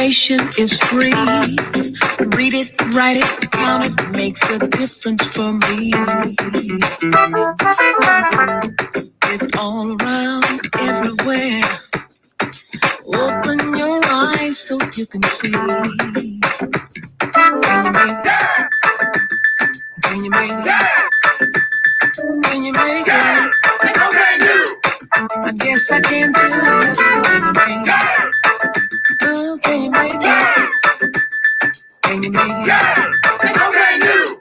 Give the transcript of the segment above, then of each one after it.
Information is free. Read it, write it, count it, makes a difference for me. It's all around, everywhere. Open your eyes so you can see. Can you make it? Can you make it? Can you make it? It's okay, do. I guess I can do it. Can you make it? Oh, can you make it? Can you make it? It's okay, do.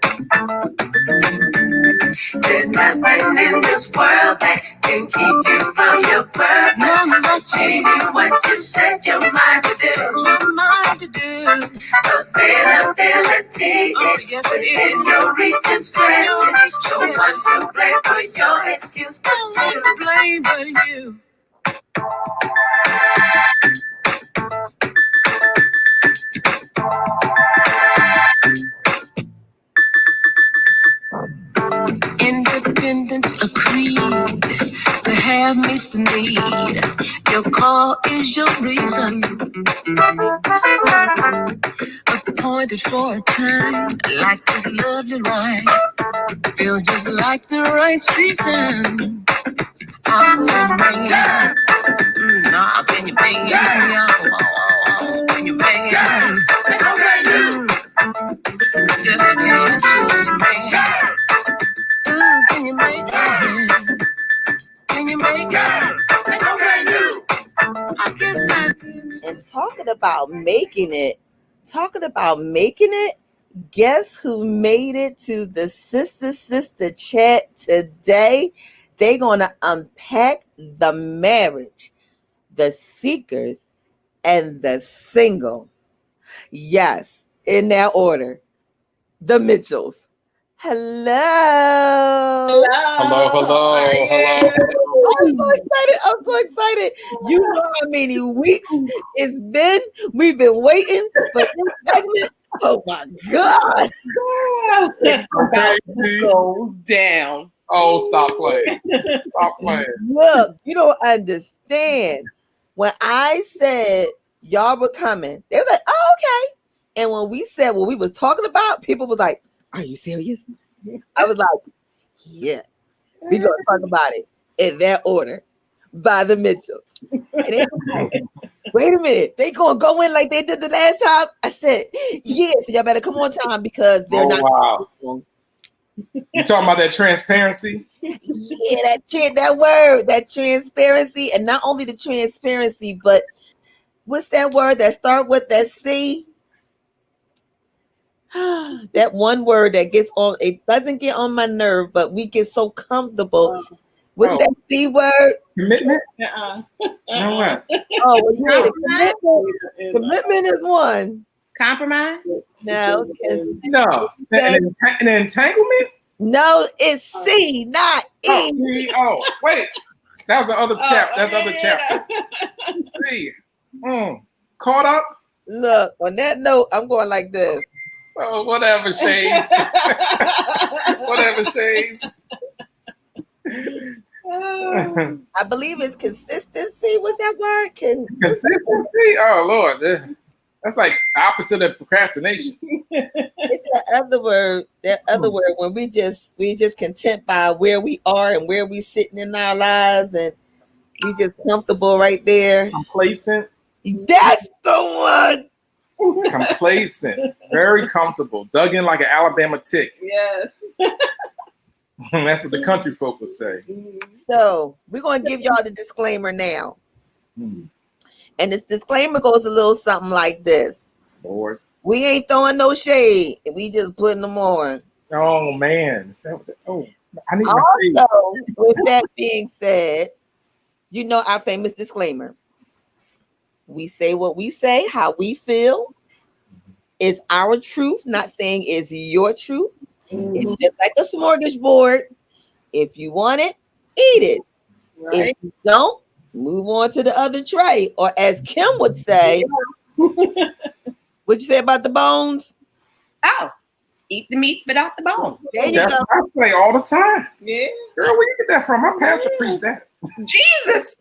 There's nothing in this world that can keep you from your purpose. No, achieving what you set your mind to do. Your mind to do. Availability is within your reach and stretch. No one to blame for your excuse. No one to blame but you. Independence a creed. To have meets the need. Your call is your reason. Appointed for a time, like this lovely wine. Feel just like the right season. I'm gonna bring it. Nah, can you bring it? Can you bring it? It's okay, dude. Yes, I can. Can you bring it? Can you make it? Can you make it? It's okay, dude. I guess I can. And talking about making it, guess who made it to the sister chat today? They're gonna unpack the marriage, the seekers, and the single. Yes, in that order. The Mitchells. Hello. I'm so excited. You know how many weeks it's been? We've been waiting for this segment. Oh my God. It's about to go down. Oh, stop playing. Stop playing. Look, you don't understand. When I said y'all were coming, they were like, oh, okay. And when we said what we was talking about, people was like, are you serious? I was like, yeah, we gonna talk about it in that order by the Mitchells. And they was like, wait a minute, they gonna go in like they did the last time? I said, yeah, so y'all better come on time because they're not. Wow. You talking about that transparency? Yeah, that transparency, and not only the transparency, but what's that word that start with that C? That one word that gets on, it doesn't get on my nerve, but we get so comfortable. What's that C word? Commitment? No what? Oh, well, yeah, the commitment is one. Compromise? No. An entanglement? No, it's C, not E. Oh, wait. That was the other chapter. That's the other chapter. C. Caught up? Look, on that note, I'm going like this. Oh, whatever, Shades. Whatever, Shades. I believe it's consistency. What's that word? Consistency? Oh, Lord. That's like the opposite of procrastination. It's that other word when we just content by where we are and where we sitting in our lives, and we just comfortable right there. Complacent. That's the one. Complacent. Very comfortable. Dug in like an Alabama tick. Yes. That's what the country folk would say. So we're going to give y'all the disclaimer now. And this disclaimer goes a little something like this. Lord. We ain't throwing no shade. We just putting them on. Oh, man. I need also, with that being said, you know our famous disclaimer. We say what we say, how we feel. It's our truth, not saying it's your truth. It's just like a smorgasbord. If you want it, eat it. Right. If you don't, move on to the other tray. Or as Kim would say, what'd you say about the bones? Oh, eat the meat, spit out the bone. There you go. I say all the time. Yeah. Girl, where you get that from? My pastor preached that. Jesus.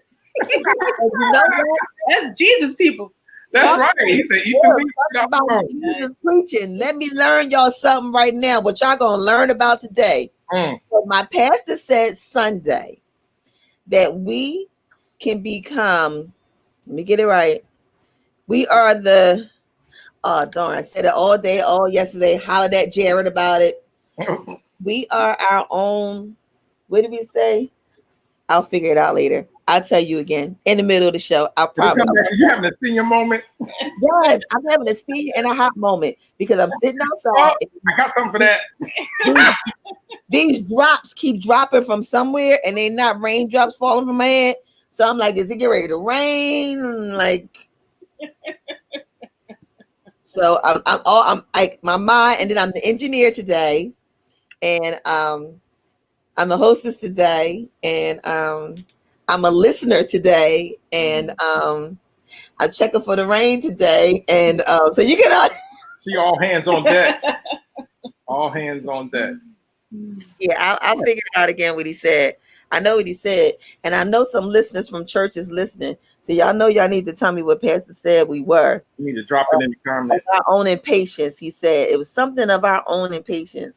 You know what? That's Jesus, people. That's right. He said, eat the meat without the about bone. Jesus preaching. Let me learn y'all something right now. What y'all gonna learn about today? So my pastor said Sunday that we can become. Let me get it right. We are the. Oh darn! I said it all day, all yesterday. Hollered at Jared about it. We are our own. What did we say? I'll figure it out later. I'll tell you again in the middle of the show. I'll probably. You having a senior moment? Yes, I'm having a senior and a hot moment because I'm sitting outside. Oh, I got something for that. These drops keep dropping from somewhere, and they're not raindrops falling from my head. So I'm like, is it getting ready to rain? Like, so I'm like my mind, and then I'm the engineer today, and I'm the hostess today, and I'm a listener today, and I'm checking for the rain today, and so you get on. See, all hands on deck. All hands on deck. Yeah, I'll figure it out again what he said. I know what he said, and I know some listeners from churches listening. So y'all know y'all need to tell me what Pastor said we were. You need to drop it in the comments. Our own impatience, he said. It was something of our own impatience.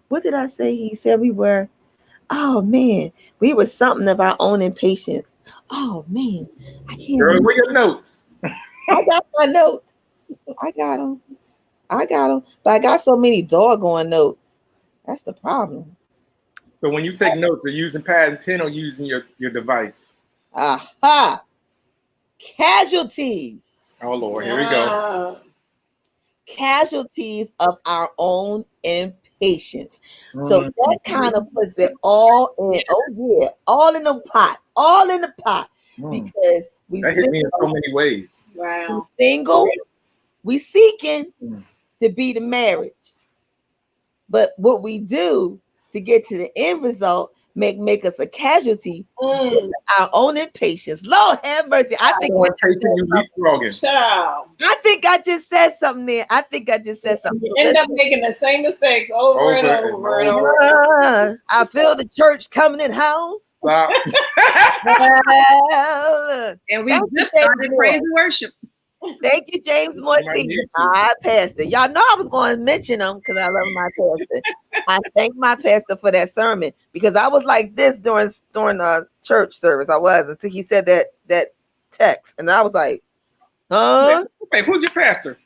What did I say? He said we were. Oh man, we were something of our own impatience. Oh man, I can't. Girl, where your notes? I got my notes. I got them. But I got so many doggone notes. That's the problem. So when you take notes, are you using pad and pen or using your device? Aha! Casualties. Oh Lord, here we go. Casualties of our own impatience. So that kind of puts it all in. Oh yeah, all in the pot. All in the pot. Because we that hit me in so many ways. Wow. Single, we seeking to be the marriage. But what we do to get to the end result make us a casualty of our own impatience. Lord have mercy. I think I just said something there. I think I just said something. You end up making the same mistakes over and over and over. I feel the church coming in house. And we just started praise and worship. Thank you, James Moore Sr., my pastor. Y'all know I was going to mention him because I love my pastor. I thank my pastor for that sermon because I was like this during church service. I was until he said that text, and I was like, "Huh?" Wait, who's your pastor?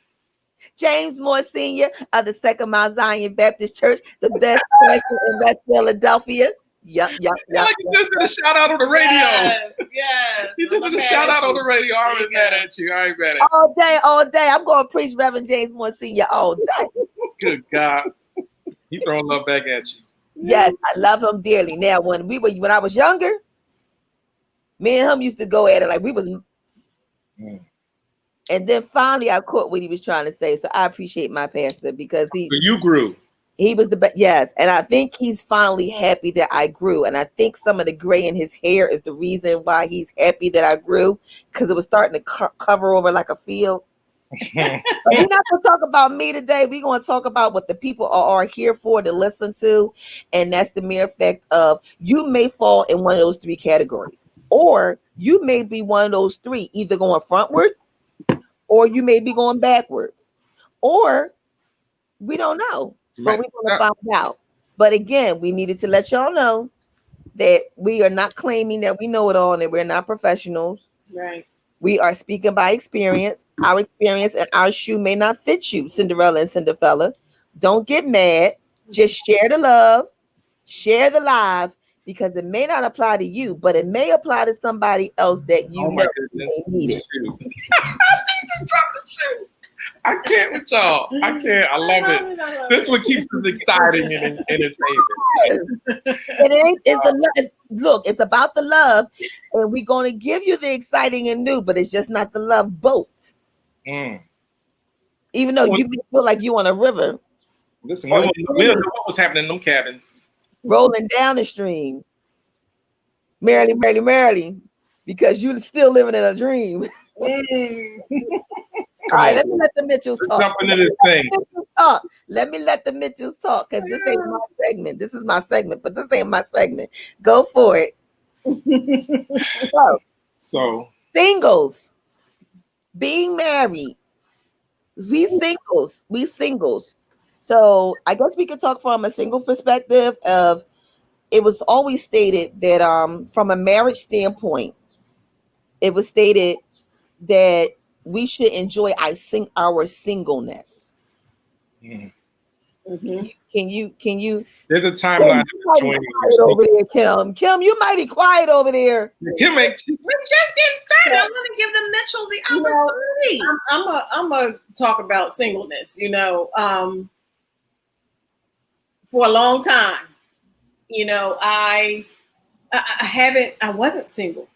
James Moore Sr. of the Second Mount Zion Baptist Church, the best pastor in West Philadelphia. Yep. Like you just did a shout out on the radio. Yes. You just did a shout out on the radio. I ain't mad at you. I ain't mad at you. All day. I'm going to preach Reverend James Moore Sr. all day. Good God. He throwing love back at you. Yes, I love him dearly. Now, when I was younger, me and him used to go at it like we was. And then finally, I caught what he was trying to say. So I appreciate my pastor because you grew. He was the best. Yes. And I think he's finally happy that I grew. And I think some of the gray in his hair is the reason why he's happy that I grew because it was starting to cover over like a field. We're not going to talk about me today. We're going to talk about what the people are here for to listen to. And that's the mere fact of you may fall in one of those three categories. Or you may be one of those three, either going frontward or you may be going backwards. Or we don't know. But we're going to find out. But again, we needed to let y'all know that we are not claiming that we know it all and that we're not professionals. Right. We are speaking by experience. Our experience and our shoe may not fit you, Cinderella and Cinderfella. Don't get mad. Just share the love, share the live, because it may not apply to you, but it may apply to somebody else that you know may need it. I think you dropped the shoe. I can't with y'all. I can't. I love it. This one keeps us exciting and entertaining. Look, it's about the love, and we're going to give you the exciting and new, but it's just not the love boat. Even though you feel like you on a river. Listen, we don't know what was happening in them cabins. Rolling down the stream. Merrily, because you're still living in a dream. All right, let me let the Mitchells talk. Jumping into this thing. Let me let the Mitchells talk because this ain't my segment. This is my segment, but this ain't my segment. Go for it. So singles. being married, we singles. So I guess we could talk from a single perspective of it was always stated that from a marriage standpoint, it was stated that we should enjoy our singleness. Mm. Can you? There's a timeline. Quiet over there, Kim. Kim, you mighty quiet over there. Kim, We're just getting started. I want to give the Mitchells the opportunity. I'm a talk about singleness. For a long time, I wasn't single.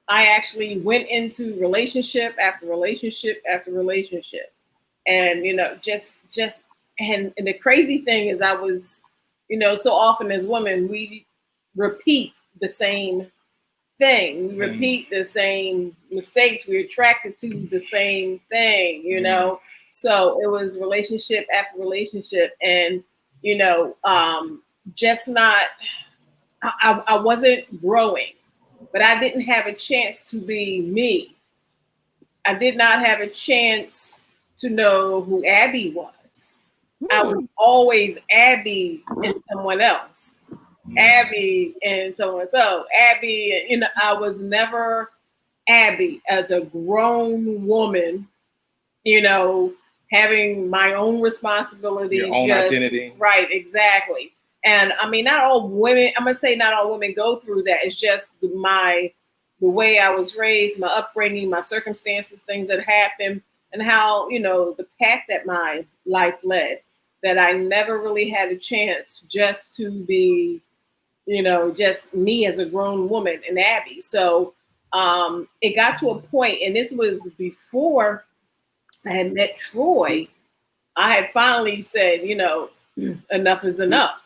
I actually went into relationship after relationship after relationship, and and the crazy thing is I was, so often as women we repeat the same thing, we repeat the same mistakes, we're attracted to the same thing, so it was relationship after relationship, and just not, I wasn't growing, but I didn't have a chance to be me. I did not have a chance to know who Abby was. I was always Abby and someone else. Abby and someone. So Abby, I was never Abby as a grown woman, having my own responsibilities. Your own identity. Right, exactly. And I mean, not all women, I'm going to say not all women go through that. It's just the way I was raised, my upbringing, my circumstances, things that happened, and how, the path that my life led, that I never really had a chance just to be, just me as a grown woman and Abby. So it got to a point, and this was before I had met Troy. I had finally said, enough is enough.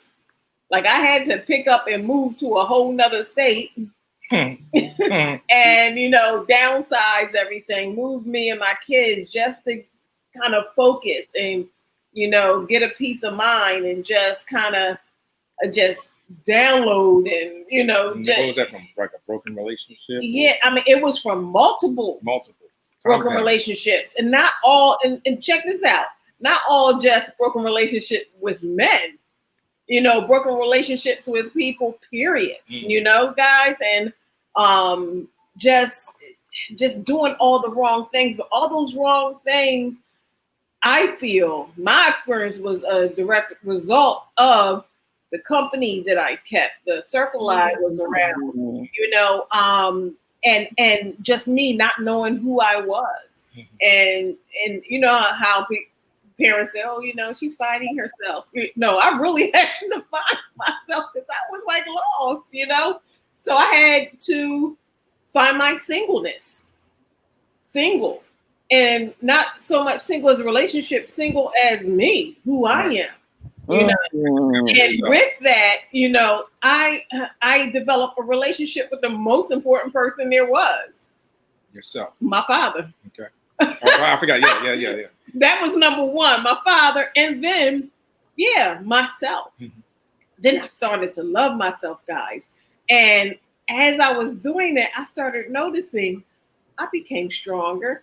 Like I had to pick up and move to a whole nother state and, downsize everything, move me and my kids just to kind of focus and, get a peace of mind and just kind of just download and, what was that from? Like a broken relationship? Yeah. I mean, it was from multiple broken relationships, and not all, and check this out, not all just broken relationship with men, broken relationships with people, period, guys, and just doing all the wrong things, but all those wrong things, I feel my experience was a direct result of the company that I kept, the circle I was around, and just me not knowing who I was. And how parents say, oh, she's finding herself. No, I really had to find myself because I was like lost, So I had to find my singleness. Single. And not so much single as a relationship, single as me, who I am. And with that, I developed a relationship with the most important person there was. Yourself. My father. Okay. Oh, I forgot. Yeah. That was number one, my father. And then, myself. Mm-hmm. Then I started to love myself, guys. And as I was doing that, I started noticing I became stronger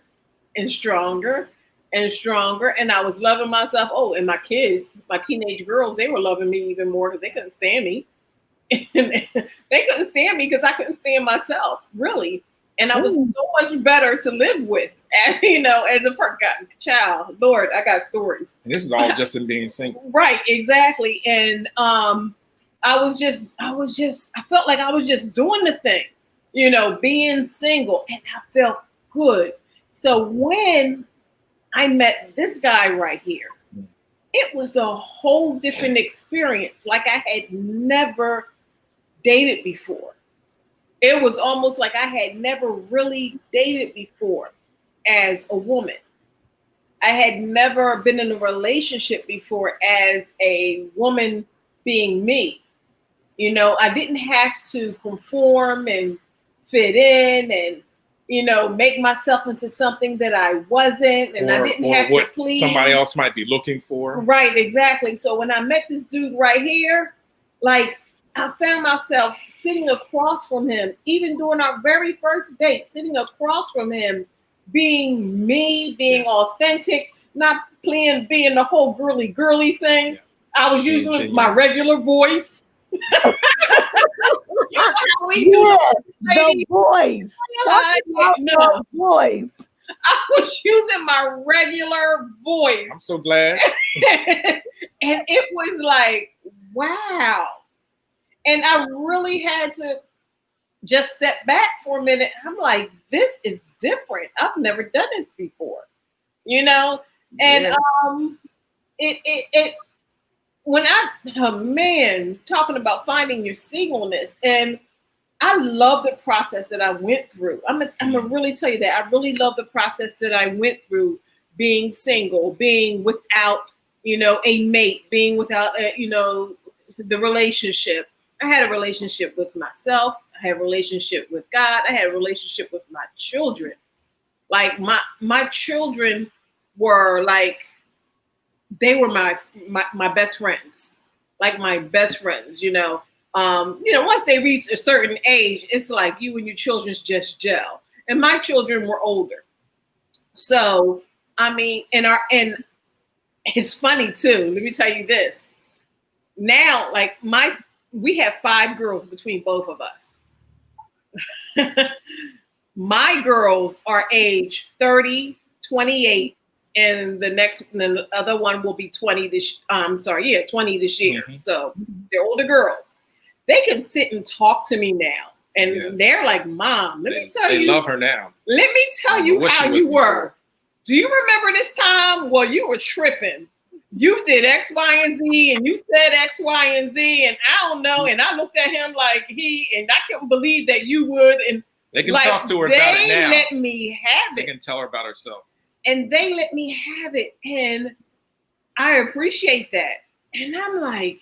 and stronger and stronger. And I was loving myself. Oh, and my kids, my teenage girls, they were loving me even more because they couldn't stand me. And they couldn't stand me because I couldn't stand myself, really. And I was so much better to live with, as a child. Lord, I got stories. And this is all just in being single. Right, exactly. And I felt like I was just doing the thing, being single, and I felt good. So when I met this guy right here, it was a whole different experience. Like I had never dated before. It was almost like I had never really dated before as a woman. I had never been in a relationship before as a woman being me. I didn't have to conform and fit in and, make myself into something that I wasn't, and I didn't have to please. Somebody else might be looking for. Right, exactly. So when I met this dude right here, like I found myself sitting across from him, even during our very first date, sitting across from him being me, being authentic, not being the whole girly thing. Yeah. I was Being using genuine. my regular voice. You know how we do Yeah, the ladies? voice. Talk about No, the voice. I was using my regular voice. I'm so glad. And it was like, wow. And I really had to just step back for a minute. I'm like, this is different. I've never done this before, you know? And Yeah. it when talking about finding your singleness, and I love the process that I went through. I'm gonna really tell you that I really love the process that I went through, being single, being without, a mate, being without, the relationship. I had a relationship with myself. I had a relationship with God. I had a relationship with my children. Like my children were like, they were my best friends, like my best friends, once they reach a certain age, it's like you and your children's just gel. And my children were older. So, I mean, and it's funny too. Let me tell you this. Now, like we have 5 girls between both of us. My girls are age 30, 28, and the other one will be 20 this 20 this year. Mhm. So they're older girls. They can sit and talk to me now. And Yeah. they're like, Mom, They you. love her now. Let me tell you What how she was you were. before. Do you remember this time? Well, you were tripping. You did X, Y, and Z, and you said X, Y, and Z, and I don't know. And I looked at him like and I couldn't believe that you would. And They can talk to her about it now. They let me have They it. can tell her about herself. And they let me have it. And I appreciate that. And I'm like,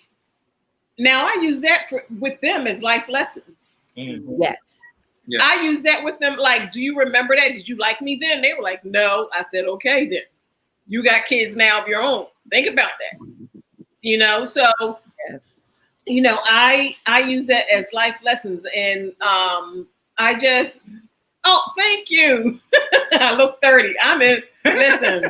now I use that with them as life lessons. Mhm. Yes. Yeah. I use that with them. Like, do you remember that? Did you like me then? They were like, no. I said, okay, then. You got kids now of your own. Think about that. So Yes. I use that as life lessons. And I just, thank you. I look 30. Listen,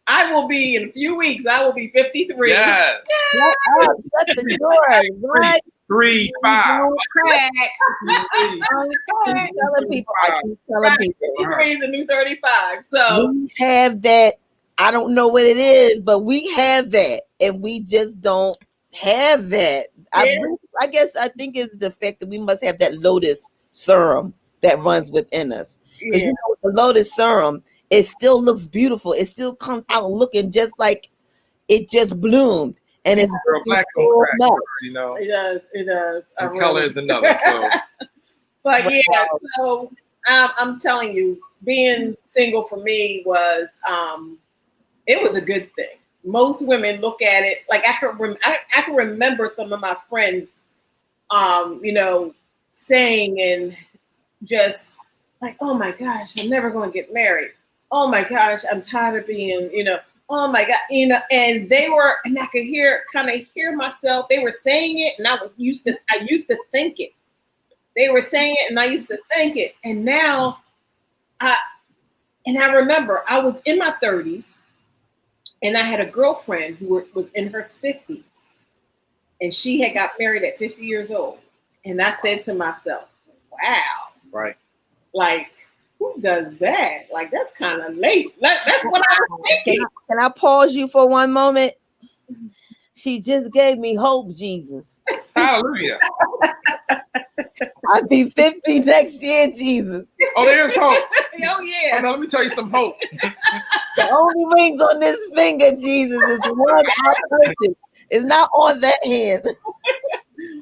I will be in a few weeks, I will be 53. Yes. Shut up. Shut the door. What? 3, 5. Don't crack. Three. I keep telling people. I keep telling people. 53 is a new 35. So We have that. I don't know what it is, but we have that, and we just don't have that. Yeah. I think it's the fact that we must have that lotus serum that runs within us. Because yeah. the lotus serum, it still looks beautiful. It still comes out looking just like it just bloomed, and it's Girl, black so don't crack. much. It does. I And color really- is another. So But yeah, so I'm telling you, being single for me was it was a good thing. Most women look at it like I can remember some of my friends, saying and just like, oh my gosh, I'm never going to get married. Oh my gosh, I'm tired of being, oh my God, and they were, and I could kind of hear myself. They were saying it, and I used to think it. They were saying it, and I used to think it, and now, I remember I was in my 30s, and I had a girlfriend who was in her 50s, and she had got married at 50 years old, and I said to myself, "Wow, right. like who does that? Like that's kind of late." That's what I was thinking. Can I pause you for one moment? She just gave me hope, Jesus. Hallelujah. I'll be 50 next year, Jesus. Oh, there's hope. Oh yeah. Oh, now let me tell you some hope. The only rings on this finger, Jesus, is the one I purchased. It's not on that hand.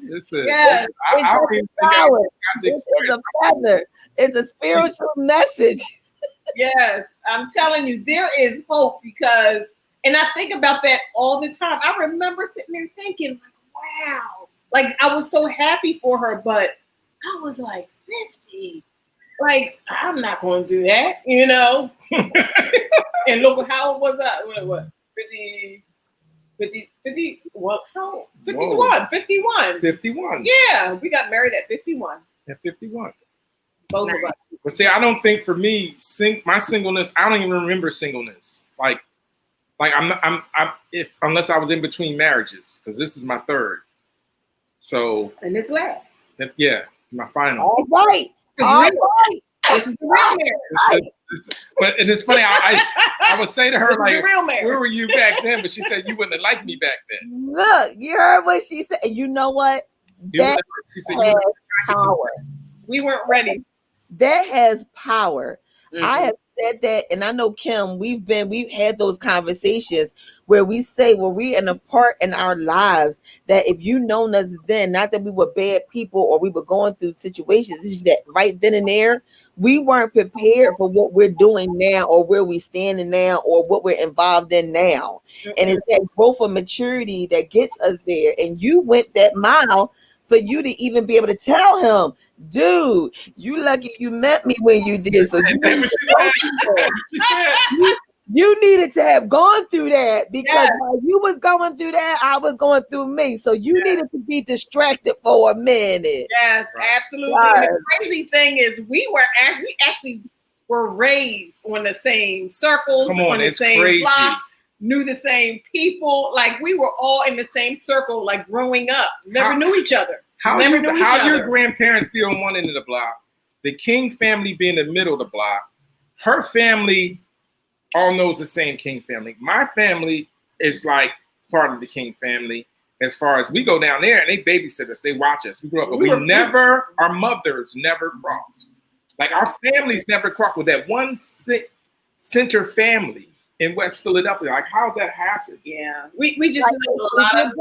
Listen, Yes, It's I don't just even a think flower. I It's a feather. It's a spiritual message. Yes, I'm telling you, there is hope because, and I think about that all the time. I remember sitting there thinking, like, wow, like I was so happy for her, but I was like 50. Like, I'm not going to do that, And look, how old was I? What? 50, what? How? 51. 51. 51. Yeah, we got married at 51. At 51. Both of us. But see, I don't think for me, my singleness, I don't even remember singleness. Like I'm if unless I was in between marriages, because this is my third. So And it's last. yeah, my final. All right. All right. This is the real marriage. And it's funny, I would say to her, This is like, the real marriage. where were you back then? But she said you wouldn't have liked me back then. Look, you heard what she said. And you know what? You That she said you has were power. We weren't ready. That has power. Mhm. I have said that, and I know Kim, we've had those conversations where we say, well, we in a part in our lives that if you known us then, not that we were bad people or we were going through situations, it's just that right then and there, we weren't prepared for what we're doing now or where we standing now or what we're involved in now. And it's that growth of maturity that gets us there. And you went that mile for you to even be able to tell him, dude, you lucky you met me when you did. So you needed to have gone through that because while you was going through that, I was going through me. So you needed to be distracted for a minute. Yes, absolutely. Right. And the crazy thing is we actually were raised on the same circles, Come on, the it's same crazy. block, knew the same people. Like we were all in the same circle, like growing up. Never knew each other. How Never knew each your other. grandparents be on one end of the block, the King family be in the middle of the block. Her family all knows the same King family. My family is like part of the King family. As far as we go down there and they babysit us, they watch us. We grew up, but our mothers never crossed. Like our families never crossed with that one center family in West Philadelphia. Like, how's that happen? Yeah, we just know a lot of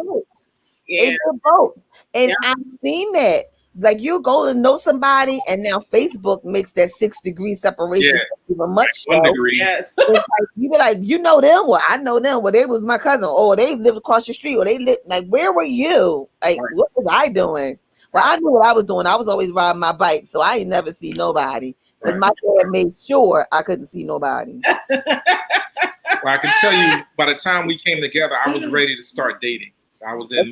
It's a boat. And I've seen that. Like you go and know somebody, and now Facebook makes that 6-degree separation even much. Like 1 degree. Yes. It's like, you be like, you know them? Well, I know them. Well, they was my cousin. Or they live across the street. Or they live like, where were you? Like, what was I doing? Well, I knew what I was doing. I was always riding my bike, so I ain't never see nobody. Because my dad made sure I couldn't see nobody. Well, I can tell you, by the time we came together, I was ready to start dating. So I was in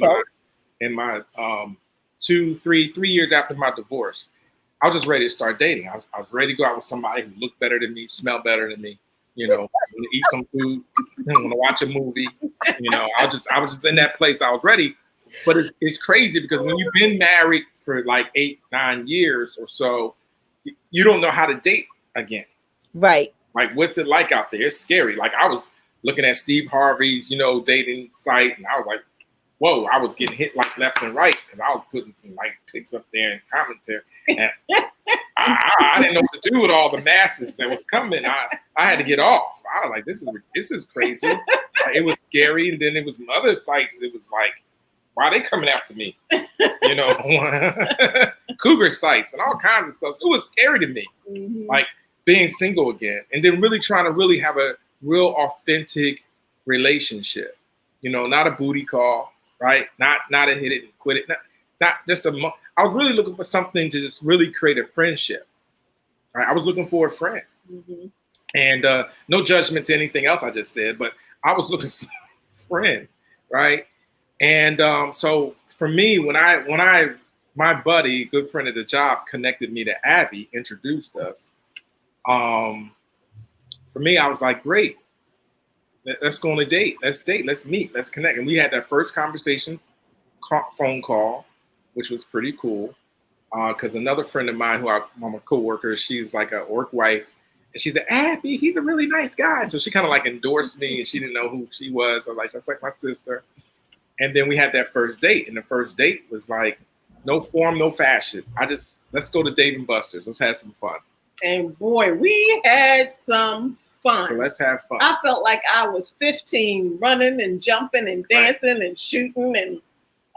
my 3 years after my divorce. I was just ready to start dating. I was ready to go out with somebody who looked better than me, smelled better than me, you know, eat some food, want to watch a movie. You know, I was just in that place. I was ready. But it's crazy because when you've been married for like 8-9 years or so, you don't know how to date again. Right. Like, what's it like out there? It's scary. Like, I was looking at Steve Harvey's, dating site, and I was like, whoa, I was getting hit like left and right because I was putting some nice pics up there and commentary. And I didn't know what to do with all the masses that was coming. I had to get off. I was like, this is crazy. It was scary. And then it was other sites. It was like, why are they coming after me? Cougar sites and all kinds of stuff. It was scary to me. Mm-hmm. Like being single again. And then really trying to really have a real authentic relationship. Not a booty call. Right, not a hit it and quit it, not just I was really looking for something to just really create a friendship. Right, I was looking for a friend, and no judgment to anything else I just said, but I was looking for a friend, right? And so for me, when my buddy, good friend at the job, connected me to Abby, introduced us. For me, I was like, great. Let's go on a date. Let's date. Let's meet. Let's connect. And we had that first conversation, phone call, which was pretty cool. Because another friend of mine, who I'm a coworker, she's like a work wife, and she said, "Abby, he's a really nice guy." So she kind of like endorsed me, and she didn't know who she was. I was like, "That's like my sister." And then we had that first date, and the first date was like, no form, no fashion. Let's go to Dave & Buster's. Let's have some fun. And boy, we had some fun. So let's have fun. I felt like I was 15, running and jumping and dancing and shooting and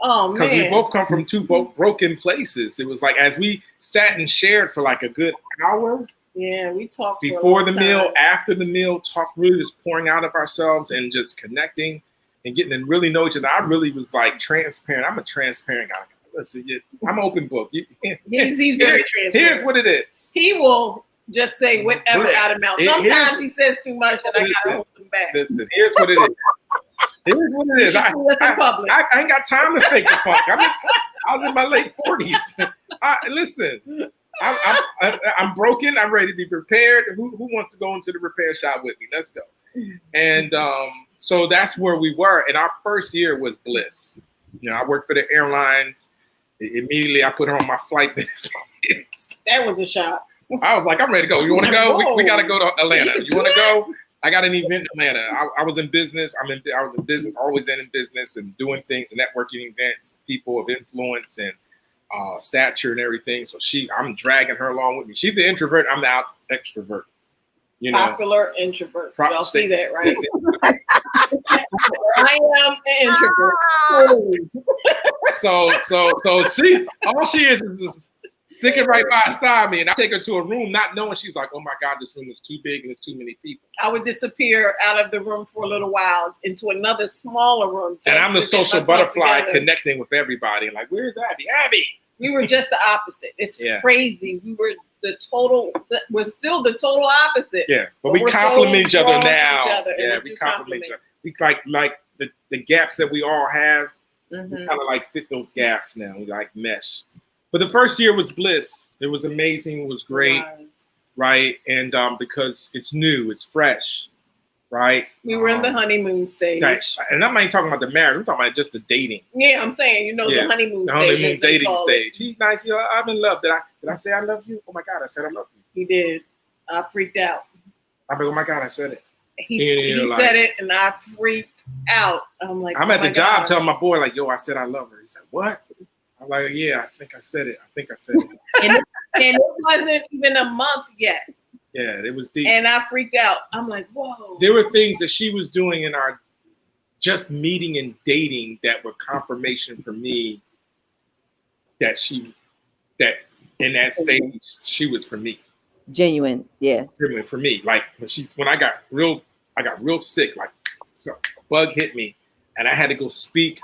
because we both come from two broken places. It was like as we sat and shared for like a good hour. Yeah, we talked before the meal, after the meal, talk really just pouring out of ourselves and just connecting and getting to really know each other. I really was like transparent. I'm a transparent guy. Listen, I'm an open book. He's very transparent. Here's what it is. He will just say whatever out of mouth. Sometimes he says too much and I gotta hold him back. Listen, here's what it is. Here's what it is. I ain't got time to fake the funk. I was in my late 40s. Listen, I'm broken. I'm ready to be prepared. Who wants to go into the repair shop with me? Let's go. And so that's where we were. And our first year was bliss. You know, I worked for the airlines. Immediately, I put her on my flight benefits. That was a shock. I was like, I'm ready to go. You want to go? We got to go to Atlanta. You want to go? I got an event in Atlanta. I was in business. I was in business, always in business and doing things, networking events, people of influence and stature and everything. So I'm dragging her along with me. She's the introvert. I'm the extrovert. You know, popular introvert. Y'all see that, right? I am an introvert. So all she is sticking right beside me, and I take her to a room not knowing. She's like, oh my God, this room is too big and there's too many people. I would disappear out of the room for a little while into another smaller room. And I'm the social butterfly connecting with everybody. Like, where's Abby? Abby! We were just the opposite. It's crazy. We were we're still the total opposite. Yeah, but we complement each other now. Yeah, we complement each other. We like the gaps that we all have, we kind of like fit those gaps now. We like mesh. But the first year was bliss. It was amazing. It was great, right? And because it's new, it's fresh, right? We were in the honeymoon stage. Right. And I'm not even talking about the marriage. I'm talking about just the dating. Yeah, I'm saying, the honeymoon stage. The honeymoon dating stage. He's nice. I'm in love. Did I say I love you? Oh my God, I said I love you. He did. I freaked out. I'm like, oh my God, I said it. He said it, and I freaked out. I'm like, I'm at the job telling my boy, like, yo, I said I love her. He said, what? I'm like, yeah, I think I said it. And it wasn't even a month yet. Yeah, it was deep. And I freaked out. I'm like, whoa. There were things that she was doing in our just meeting and dating that were confirmation for me that in that stage, she was for me. Genuine, yeah. Genuine for me. Like when I got real sick, like so a bug hit me and I had to go speak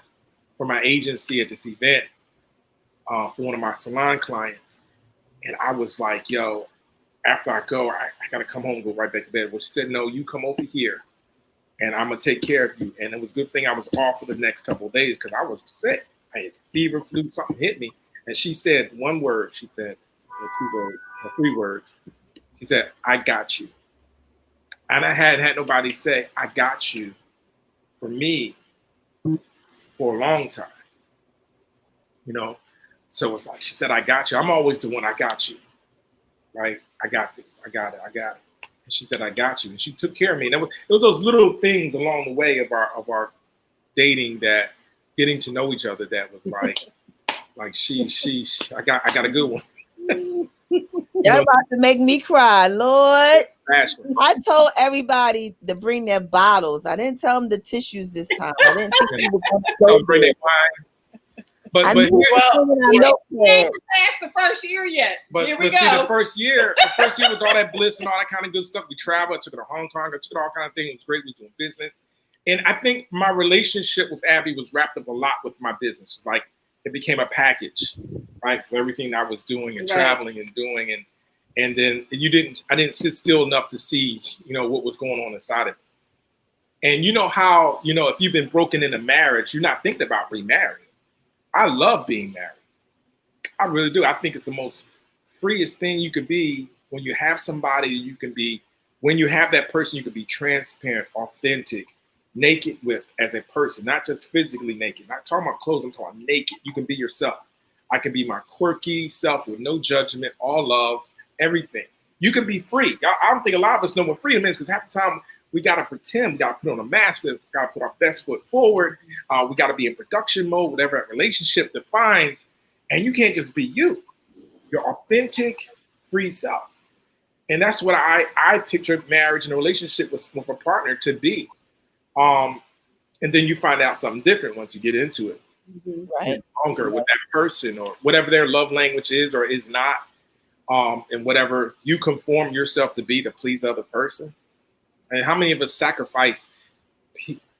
for my agency at this event for one of my salon clients. And I was like, yo, after I go, I got to come home and go right back to bed. Well, she said, no, you come over here and I'm going to take care of you. And it was a good thing I was off for the next couple of days because I was sick. I had fever, flu, something hit me. And she said one word. She said, or 3 words. She said, I got you. And I hadn't had nobody say, I got you for me for a long time. So it's like, she said, I got you. I'm always the one, I got you. Right? I got this. I got it. And she said, I got you. And she took care of me. And it was those little things along the way of our dating, that getting to know each other, that was like I got a good one. Y'all about to make me cry, Lord. Ashley. I told everybody to bring their bottles. I didn't tell them the tissues this time. I didn't think people were going to bring their wine. But we didn't pass the first year yet. But Here we see, go. the first year was all that bliss and all that kind of good stuff. We traveled, I took her to Hong Kong, I took her to all kind of things. It was great. We were doing business. And I think my relationship with Abby was wrapped up a lot with my business. Like it became a package, right? For everything I was doing and traveling and doing. And then I didn't sit still enough to see, what was going on inside of me. And you know how, if you've been broken in a marriage, you're not thinking about remarrying. I love being married. I really do. I think it's the most freest thing you can be when you have somebody when you have that person, you can be transparent, authentic, naked with as a person, not just physically naked. Not talking about clothes, I'm talking naked. You can be yourself. I can be my quirky self with no judgment, all love, everything. You can be free. I don't think a lot of us know what freedom is because half the time we got to pretend, we got to put on a mask, we got to put our best foot forward. We got to be in production mode, whatever that relationship defines. And you can't just be you, your authentic, free self. And that's what I pictured marriage and a relationship with a partner to be. And then you find out something different once you get into it. Right. Longer with that person or whatever their love language is or is not. And whatever you conform yourself to be to please the other person. And how many of us sacrifice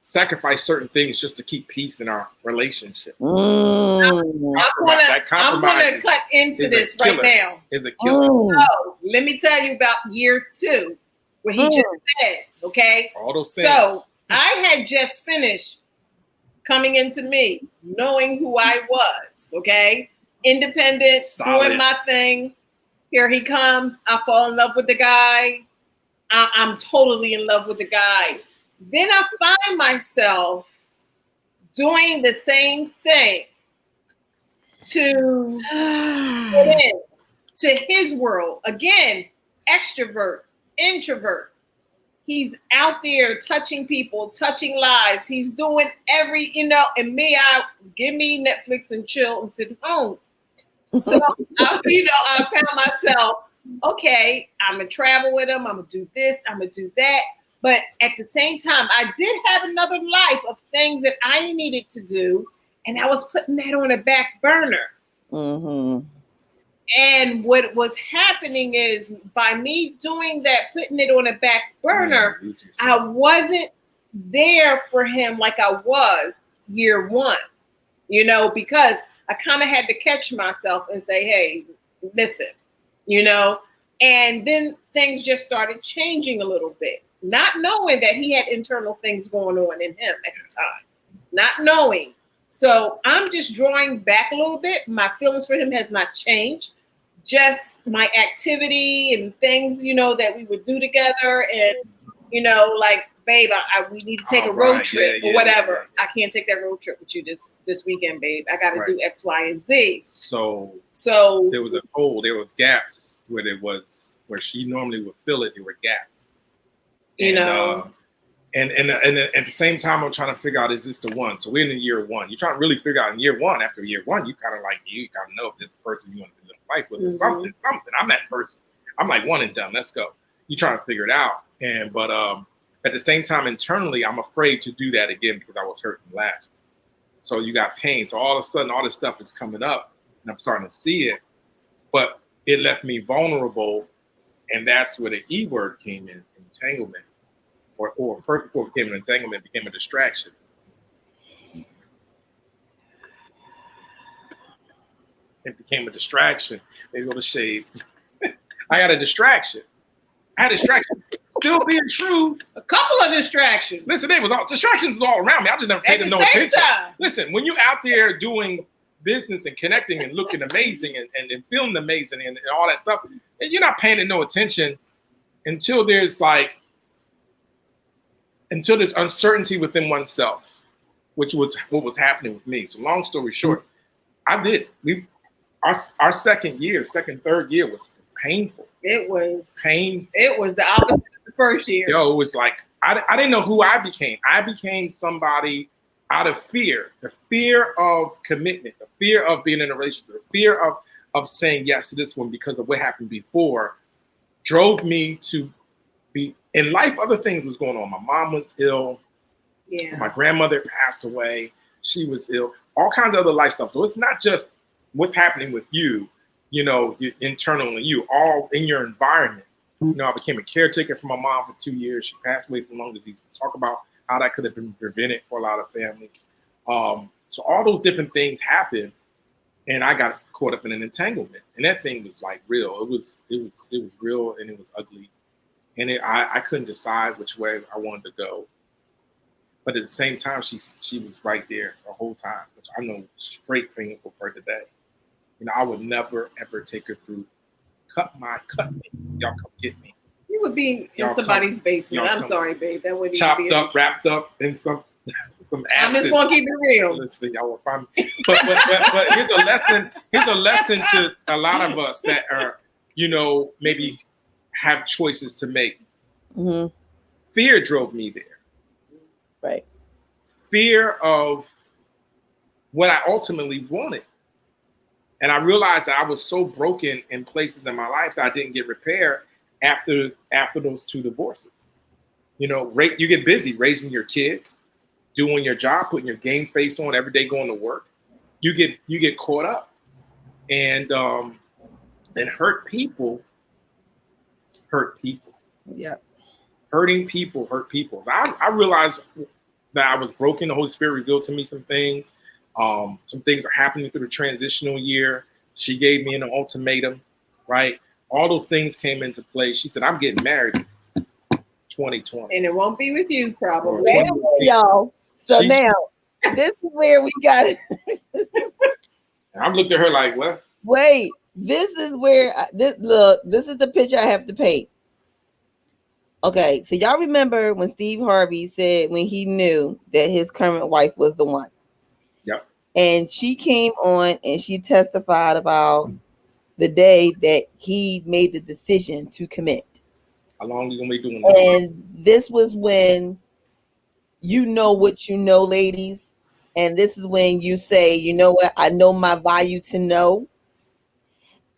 certain things just to keep peace in our relationship? I'm gonna cut into this right now. Is a killer. So let me tell you about year 2, what he just said. Okay. All those things. So I had just finished coming into me, knowing who I was. Okay. Independent, solid. doing my thing. Here he comes. I fall in love with the guy. I'm totally in love with the guy. Then I find myself doing the same thing to fit in to his world. Again, extrovert, introvert. He's out there touching people, touching lives. He's doing and me, I give me Netflix and chill and sit home. So, I found myself, okay, I'm going to travel with him. I'm going to do this. I'm going to do that. But at the same time, I did have another life of things that I needed to do. And I was putting that on a back burner. Mm-hmm. And what was happening is by me doing that, putting it on a back burner, I wasn't there for him like I was year one, because I kind of had to catch myself and say, hey, listen, and then things just started changing a little bit, not knowing that he had internal things going on in him at the time, not knowing. So I'm just drawing back a little bit. My feelings for him has not changed. Just my activity and things, that we would do together. And, like, babe, we need to take a road trip or whatever. Yeah. I can't take that road trip with you this weekend, babe. I got to do X, Y, and Z. So there was there was gaps where she normally would fill it. There were gaps. And at the same time, I'm trying to figure out, is this the one? So we're in year one. You're trying to really figure out in year one. After year one, you kind of know if this person you want to live life with or something. I'm that person. I'm like one and done. Let's go. You're trying to figure it out. But at the same time, internally, I'm afraid to do that again because I was hurting last. So you got pain. So all of a sudden, all this stuff is coming up, and I'm starting to see it. But it left me vulnerable, and that's where the E word came in, entanglement. Or first before it became an entanglement, it became a distraction. It became a distraction. Maybe go to shades. I had a distraction. Still being true. A couple of distractions. Listen, distractions was all around me. I just never paid them no attention. Listen, when you're out there doing business and connecting and looking amazing and feeling amazing and all that stuff, and you're not paying it no attention until there's uncertainty within oneself, which was what was happening with me. So long story short, our third year was painful. It was painful. It was the opposite of the first year. It was like, I didn't know who I became. I became somebody out of fear, the fear of commitment, the fear of being in a relationship, the fear of saying yes to this one because of what happened before drove me to be in life. Other things was going on. My mom was ill. Yeah. My grandmother passed away. She was ill. All kinds of other life stuff. So it's not just what's happening with you, internally, you all in your environment. I became a caretaker for my mom for 2 years. She passed away from lung disease. We'll talk about how that could have been prevented for a lot of families. So all those different things happened, and I got caught up in an entanglement. And that thing was like real. It was real, and it was ugly. And I couldn't decide which way I wanted to go. But at the same time, she was right there the whole time, which I know straight painful for her today. I would never ever take her through. Cut me. Y'all come get me. You would be in somebody's basement. I'm sorry, babe. That wouldn't chopped be up, wrapped up in some acid. I'm just gonna keep it real. Listen, y'all will find me. But here's a lesson. Here's a lesson to a lot of us that are, maybe have choices to make. Mm-hmm. Fear drove me there. Right. Fear of what I ultimately wanted. And I realized that I was so broken in places in my life that I didn't get repaired after those 2 divorces. You get busy raising your kids, doing your job, putting your game face on every day, going to work. You get caught up, and hurt people. Yeah. Hurting people hurt people. I realized that I was broken. The Holy Spirit revealed to me some things. Some things are happening through the transitional year. She gave me an ultimatum, right? All those things came into play. She said, I'm getting married in 2020. And it won't be with you, probably. Wait a minute, y'all. So now, this is where we got it. I looked at her like, what? Wait. this is where this is the picture I have to paint. Okay, so y'all remember when Steve Harvey said when he knew that his current wife was the one. Yep. And she came on and she testified about the day that he made the decision to commit. How long you gonna be doing that? And this was when you know what you know, ladies. And this is when you say, you know what, I know my value to know.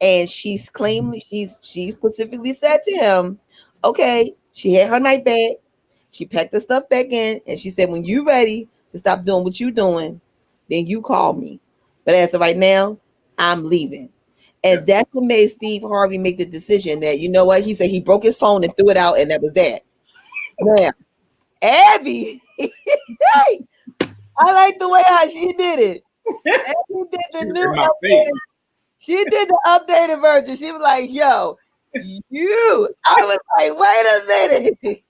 And she specifically said to him, okay, she had her night bag, she packed the stuff back in, and she said, when you ready to stop doing what you doing, then you call me. But as of right now, I'm leaving. And that's what made Steve Harvey make the decision that, you know what, he said he broke his phone and threw it out, and that was that. Now, Abby, I like the way how she did it. Abby did the new update. She did the updated version. She was like, yo, you. I was like, wait a minute.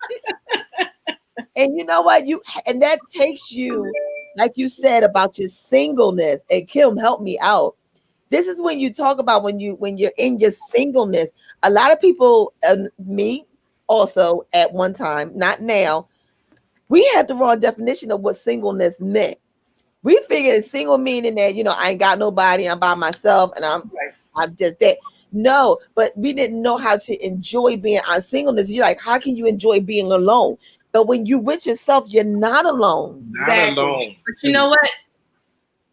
And you know what? And that takes you, like you said, about your singleness. And Kim, help me out. This is when you talk about when you're in your singleness. A lot of people, me also at one time, not now, we had the wrong definition of what singleness meant. We figured single meaning that, you know, I ain't got nobody, I'm by myself, and I'm just that. No, but we didn't know how to enjoy being our singleness. You're like, how can you enjoy being alone? But when you with yourself, you're not alone. Not alone. But you know what?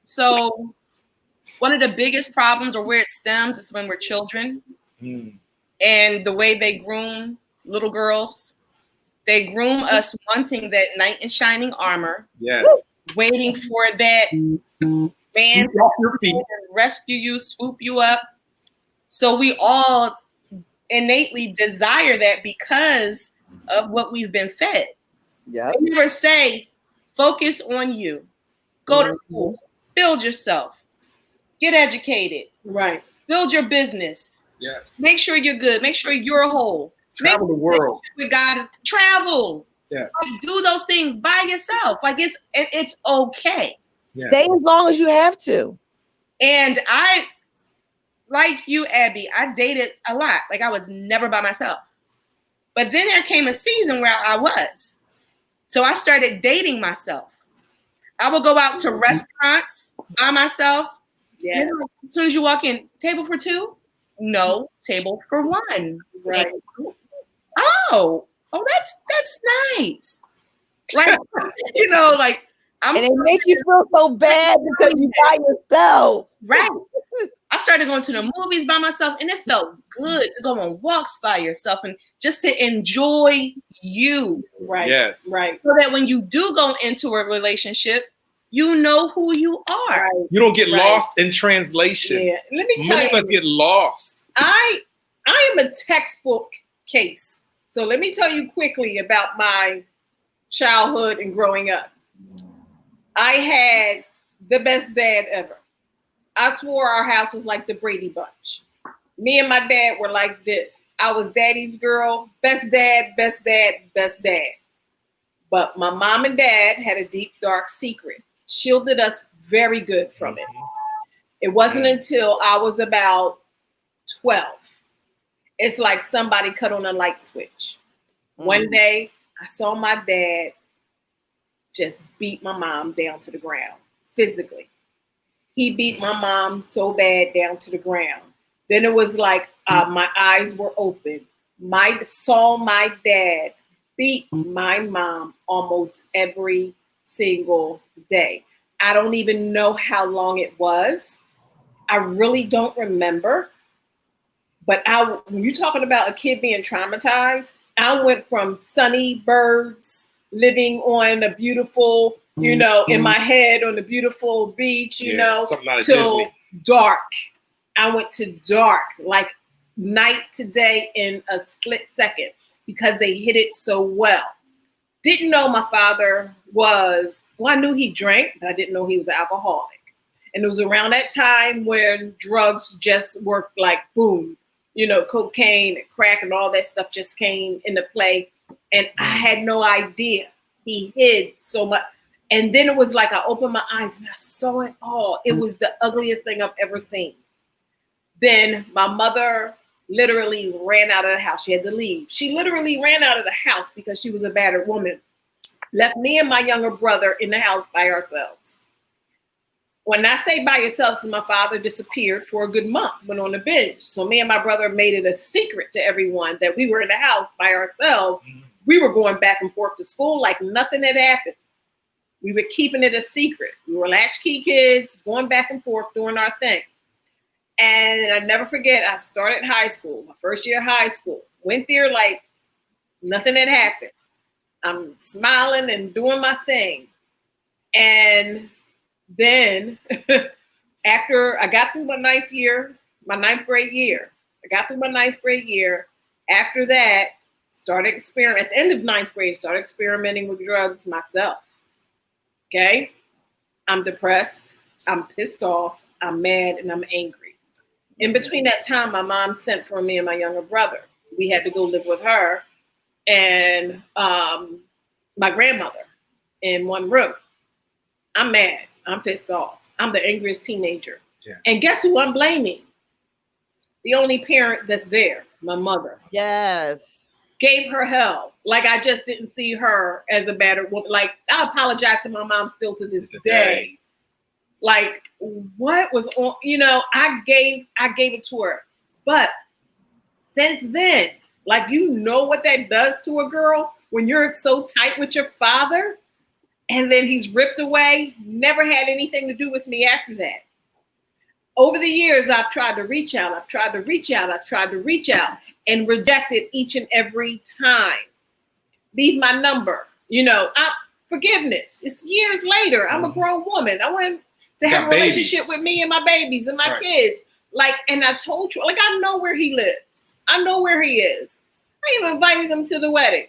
So one of the biggest problems, or where it stems, is when we're children, and the way they groom little girls. They groom us wanting that knight in shining armor. Yes. Waiting for that man to rescue you, swoop you up. So we all innately desire that because of what we've been fed. Yeah. They never say, focus on you. Go to school. Build yourself. Get educated. Right. Build your business. Yes. Make sure you're good. Make sure you're whole. Travel the world. With God, travel. Yeah. Like, do those things by yourself. Like it's okay. Yeah. Stay as long as you have to. And I, like you, Abby, I dated a lot. Like I was never by myself. But then there came a season where I was. So I started dating myself. I would go out to restaurants by myself. Yeah. You know, as soon as you walk in, table for two? No, table for one. Right. Oh, that's nice. Like, you know, like And it makes you feel so bad because you by yourself. Right. I started going to the movies by myself, and it felt good to go on walks by yourself and just to enjoy you. Right. Yes. Right. So that when you do go into a relationship, you know who you are. Right. You don't get Right. lost in translation. Yeah. Let me tell Many of us you, get lost. I am a textbook case. So let me tell you quickly about my childhood and growing up. I had the best dad ever. I swore our house was like the Brady Bunch. Me and my dad were like this. I was daddy's girl, best dad, best dad, best dad. But my mom and dad had a deep, dark secret, shielded us very good from it. It wasn't until I was about 12. It's like somebody cut on a light switch. One day, I saw my dad just beat my mom down to the ground, physically. He beat my mom so bad down to the ground. Then it was like my eyes were open. Saw my dad beat my mom almost every single day. I don't even know how long it was. I really don't remember. But when you're talking about a kid being traumatized, I went from sunny birds, living on a beautiful, you know, in my head on a beautiful beach, you know, till dark. I went to dark, like night to day in a split second, because they hit it so well. Didn't know my father was, well, I knew he drank, but I didn't know he was an alcoholic. And it was around that time when drugs just worked like boom, you know, cocaine and crack and all that stuff just came into play. And I had no idea. He hid so much. And then it was like I opened my eyes and I saw it all. It was the ugliest thing I've ever seen. Then my mother literally ran out of the house. She had to leave. She literally ran out of the house because she was a battered woman. Left me and my younger brother in the house by ourselves. When I say by yourselves, my father disappeared for a good month, went on a binge. So me and my brother made it a secret to everyone that we were in the house by ourselves. We were going back and forth to school like nothing had happened. We were keeping it a secret. We were latchkey kids, going back and forth, doing our thing. And I never forget, I started high school, my first year of high school. Went there like nothing had happened. I'm smiling and doing my thing. And then after I got through my ninth grade year, after that, started experimenting. At the end of ninth grade, started experimenting with drugs myself. Okay? I'm depressed, I'm pissed off, I'm mad, and I'm angry. In between that time, my mom sent for me and my younger brother. We had to go live with her and my grandmother in one room. I'm mad. I'm pissed off. I'm the angriest teenager. Yeah. And guess who I'm blaming? The only parent that's there, my mother. Yes. Gave her hell. Like I just didn't see her as a battered woman. Like I apologize to my mom still to this day. Like what was on, I gave it to her. But since then, like what that does to a girl when you're so tight with your father and then he's ripped away, never had anything to do with me after that. Over the years, I've tried to reach out, and rejected each and every time. Leave my number, forgiveness. It's years later. I'm a grown woman. I want to have a relationship with me and my babies and my kids. And I told you, I know where he lives. I know where he is. I even invited him to the wedding.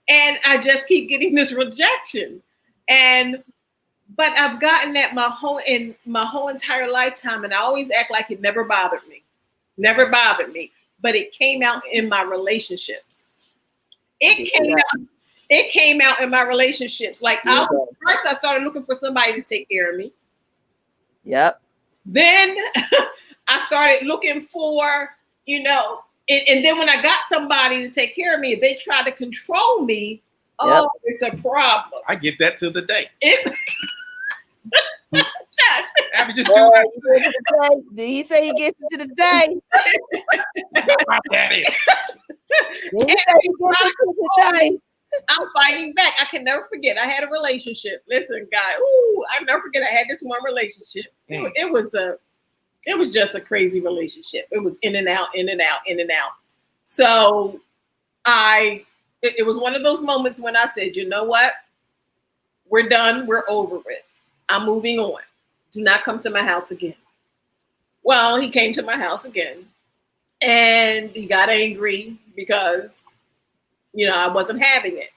And I just keep getting this rejection. But I've gotten that my whole entire lifetime, and I always act like it never bothered me. But it came out in my relationships. It came out in my relationships. Like first I started looking for somebody to take care of me. Yep. Then I started looking for, and then when I got somebody to take care of me, if they try to control me, it's a problem. I get that till the day. Abby, just do that. Did he say he gets into the day? My daddy. I'm fighting back. I can never forget. I had a relationship. Listen, guy. I never forget. I had this one relationship. It was just a crazy relationship. It was in and out. So it was one of those moments when I said, you know what? We're done. We're over with. I'm moving on. Do not come to my house again. Well, he came to my house again and he got angry because, I wasn't having it.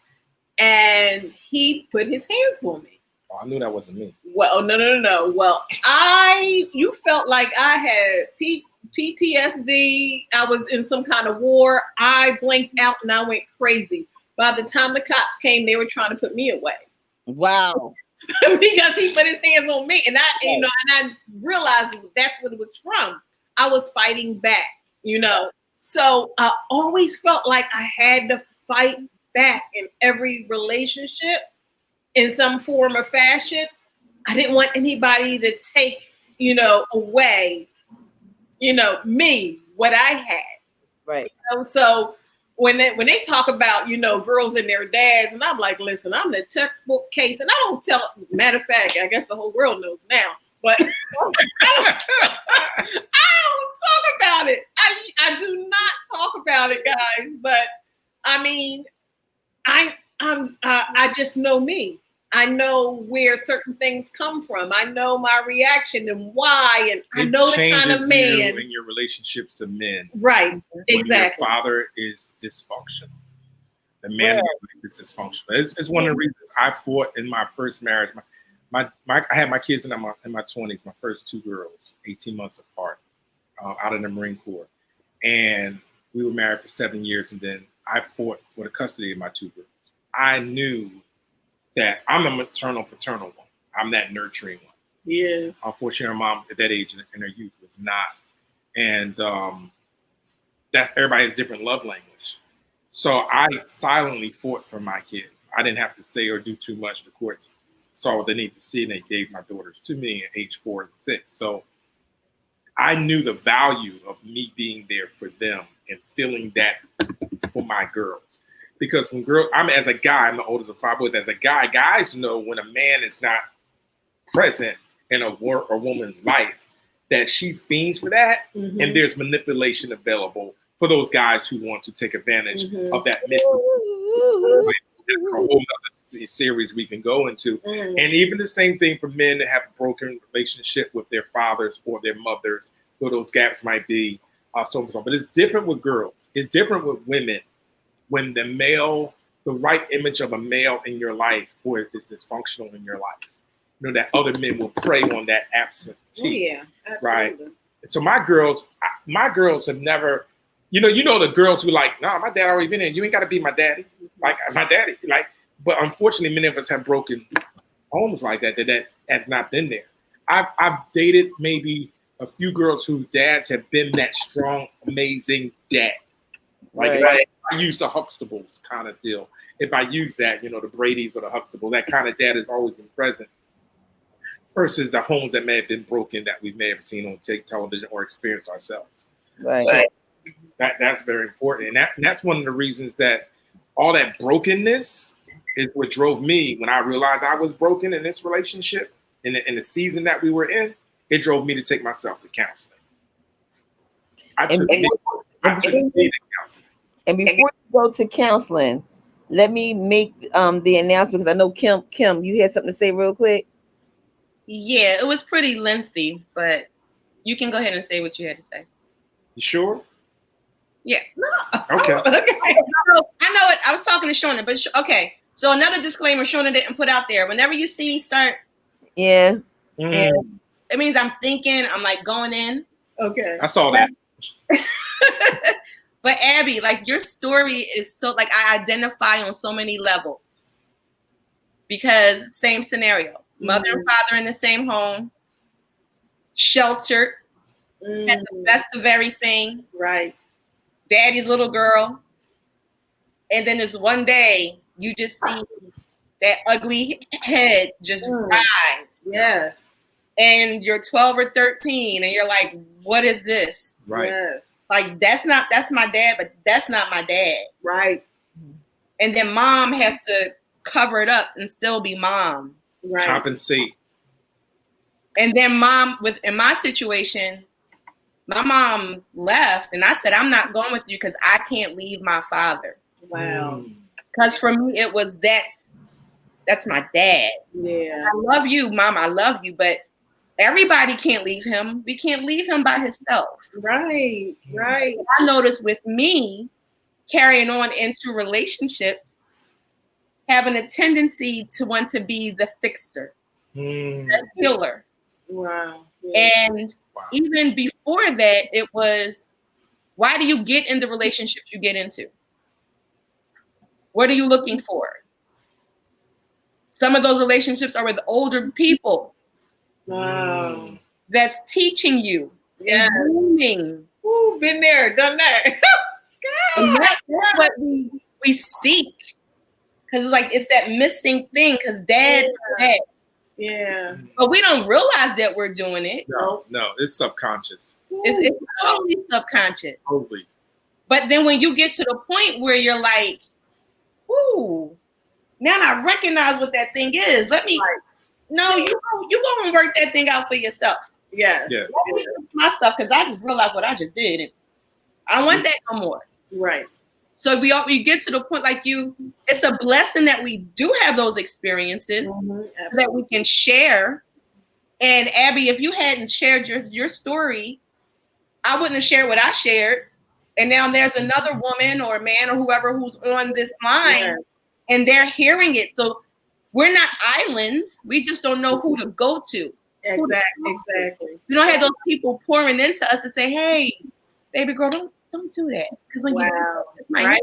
And he put his hands on me. Oh, I knew that wasn't me. Well, no. Well, you felt like I had PTSD. I was in some kind of war. I blinked out and I went crazy. By the time the cops came, they were trying to put me away. Wow. Because he put his hands on me, and I realized that's what it was from. I was fighting back, So I always felt like I had to fight back in every relationship in some form or fashion. I didn't want anybody to take, away, me, what I had. Right. So when they talk about, girls and their dads, and I'm like, listen, I'm the textbook case, and I don't tell, matter of fact, I guess the whole world knows now, but I don't talk about it. I do not talk about it, guys, but I mean, I just know me. I know where certain things come from. I know my reaction and why, and I know the kind of man. In your relationships of men, right? Exactly. Your father is dysfunctional. The man is dysfunctional. It's one of the reasons I fought in my first marriage. I had my kids in my 20s. My first two girls, 18 months apart, out of the Marine Corps, and we were married for 7 years. And then I fought for the custody of my two girls. I knew that I'm the maternal paternal one. I'm that nurturing one. Yeah. Unfortunately, her mom at that age in her youth was not and that's everybody has different love language. So I silently fought for my kids. I didn't have to say or do too much. The courts saw what they need to see, and they gave my daughters to me at age 4 and 6. So I knew the value of me being there for them and feeling that for my girls. Because when I'm as a guy, I'm the oldest of 5 boys. As a guy, guys know when a man is not present in a woman's life that she fiends for that, and there's manipulation available for those guys who want to take advantage of that missing. That's a whole other series we can go into. And even the same thing for men that have a broken relationship with their fathers or their mothers, where those gaps might be, so on. But it's different with girls. It's different with women. When the right image of a male in your life or is dysfunctional in your life, you know, that other men will prey on that absentee. Oh, yeah, absolutely. Right. So my girls have never, you know, the girls who like, no, my dad already been there. You ain't got to be my daddy. Like my daddy, like, but unfortunately, many of us have broken homes like that has not been there. I've dated maybe a few girls whose dads have been that strong, amazing dad. Like if I use the Huxtables kind of deal, if I use that, you know, the Brady's or the Huxtables, that kind of dad has always been present. Versus the homes that may have been broken that we may have seen on television or experienced ourselves. Right. So that's very important, and that's one of the reasons that all that brokenness is what drove me when I realized I was broken in this relationship in the season that we were in. It drove me to take myself to counseling. I took me to counseling. And before you go to counseling, let me make the announcement because I know Kim, you had something to say real quick. Yeah, it was pretty lengthy, but you can go ahead and say what you had to say. You sure? Yeah. Okay. I know it. I was talking to Shona, but okay. So another disclaimer Shona didn't put out there. Whenever you see me start, yeah, it means I'm thinking. I'm like going in. Okay. I saw that. But Abby, like your story is so like I identify on so many levels because same scenario, mother and father in the same home, sheltered, had the best of everything. Right. Daddy's little girl. And then this one day you just see that ugly head just rise. Yes. And you're 12 or 13 and you're like, what is this? Right. Yes. Like that's my dad, but that's not my dad. Right. And then mom has to cover it up and still be mom. Right. Compensate. And then in my situation, my mom left and I said, I'm not going with you because I can't leave my father. Wow. Because for me, it was that's my dad. Yeah. I love you, mom. I love you, but everybody can't leave him. We can't leave him by himself. Right. Right. I noticed with me carrying on into relationships, having a tendency to want to be the fixer, the healer. Wow. Yeah. And even before that, it was, why do you get in the relationships you get into? What are you looking for? Some of those relationships are with older people. Wow. That's teaching you. Yeah. Grooming. Ooh, been there, done that. And that's what we seek. Because it's that missing thing. Because dad. Yeah. But we don't realize that we're doing it. No, it's subconscious. It's totally subconscious. Totally. But then when you get to the point where you're like, ooh, now I recognize what that thing is. Let me. Right. No, you go and work that thing out for yourself. Yeah. Yeah. Let me fix my stuff because I just realized what I just did. And I don't want that no more. Right. So we get to the point it's a blessing that we do have those experiences that we can share. And Abby, if you hadn't shared your story, I wouldn't have shared what I shared. And now there's another woman or man or whoever who's on this line and they're hearing it. So we're not islands. We just don't know who to go to. Exactly. We don't have those people pouring into us to say, hey, baby girl, don't do that. Because when you do it's my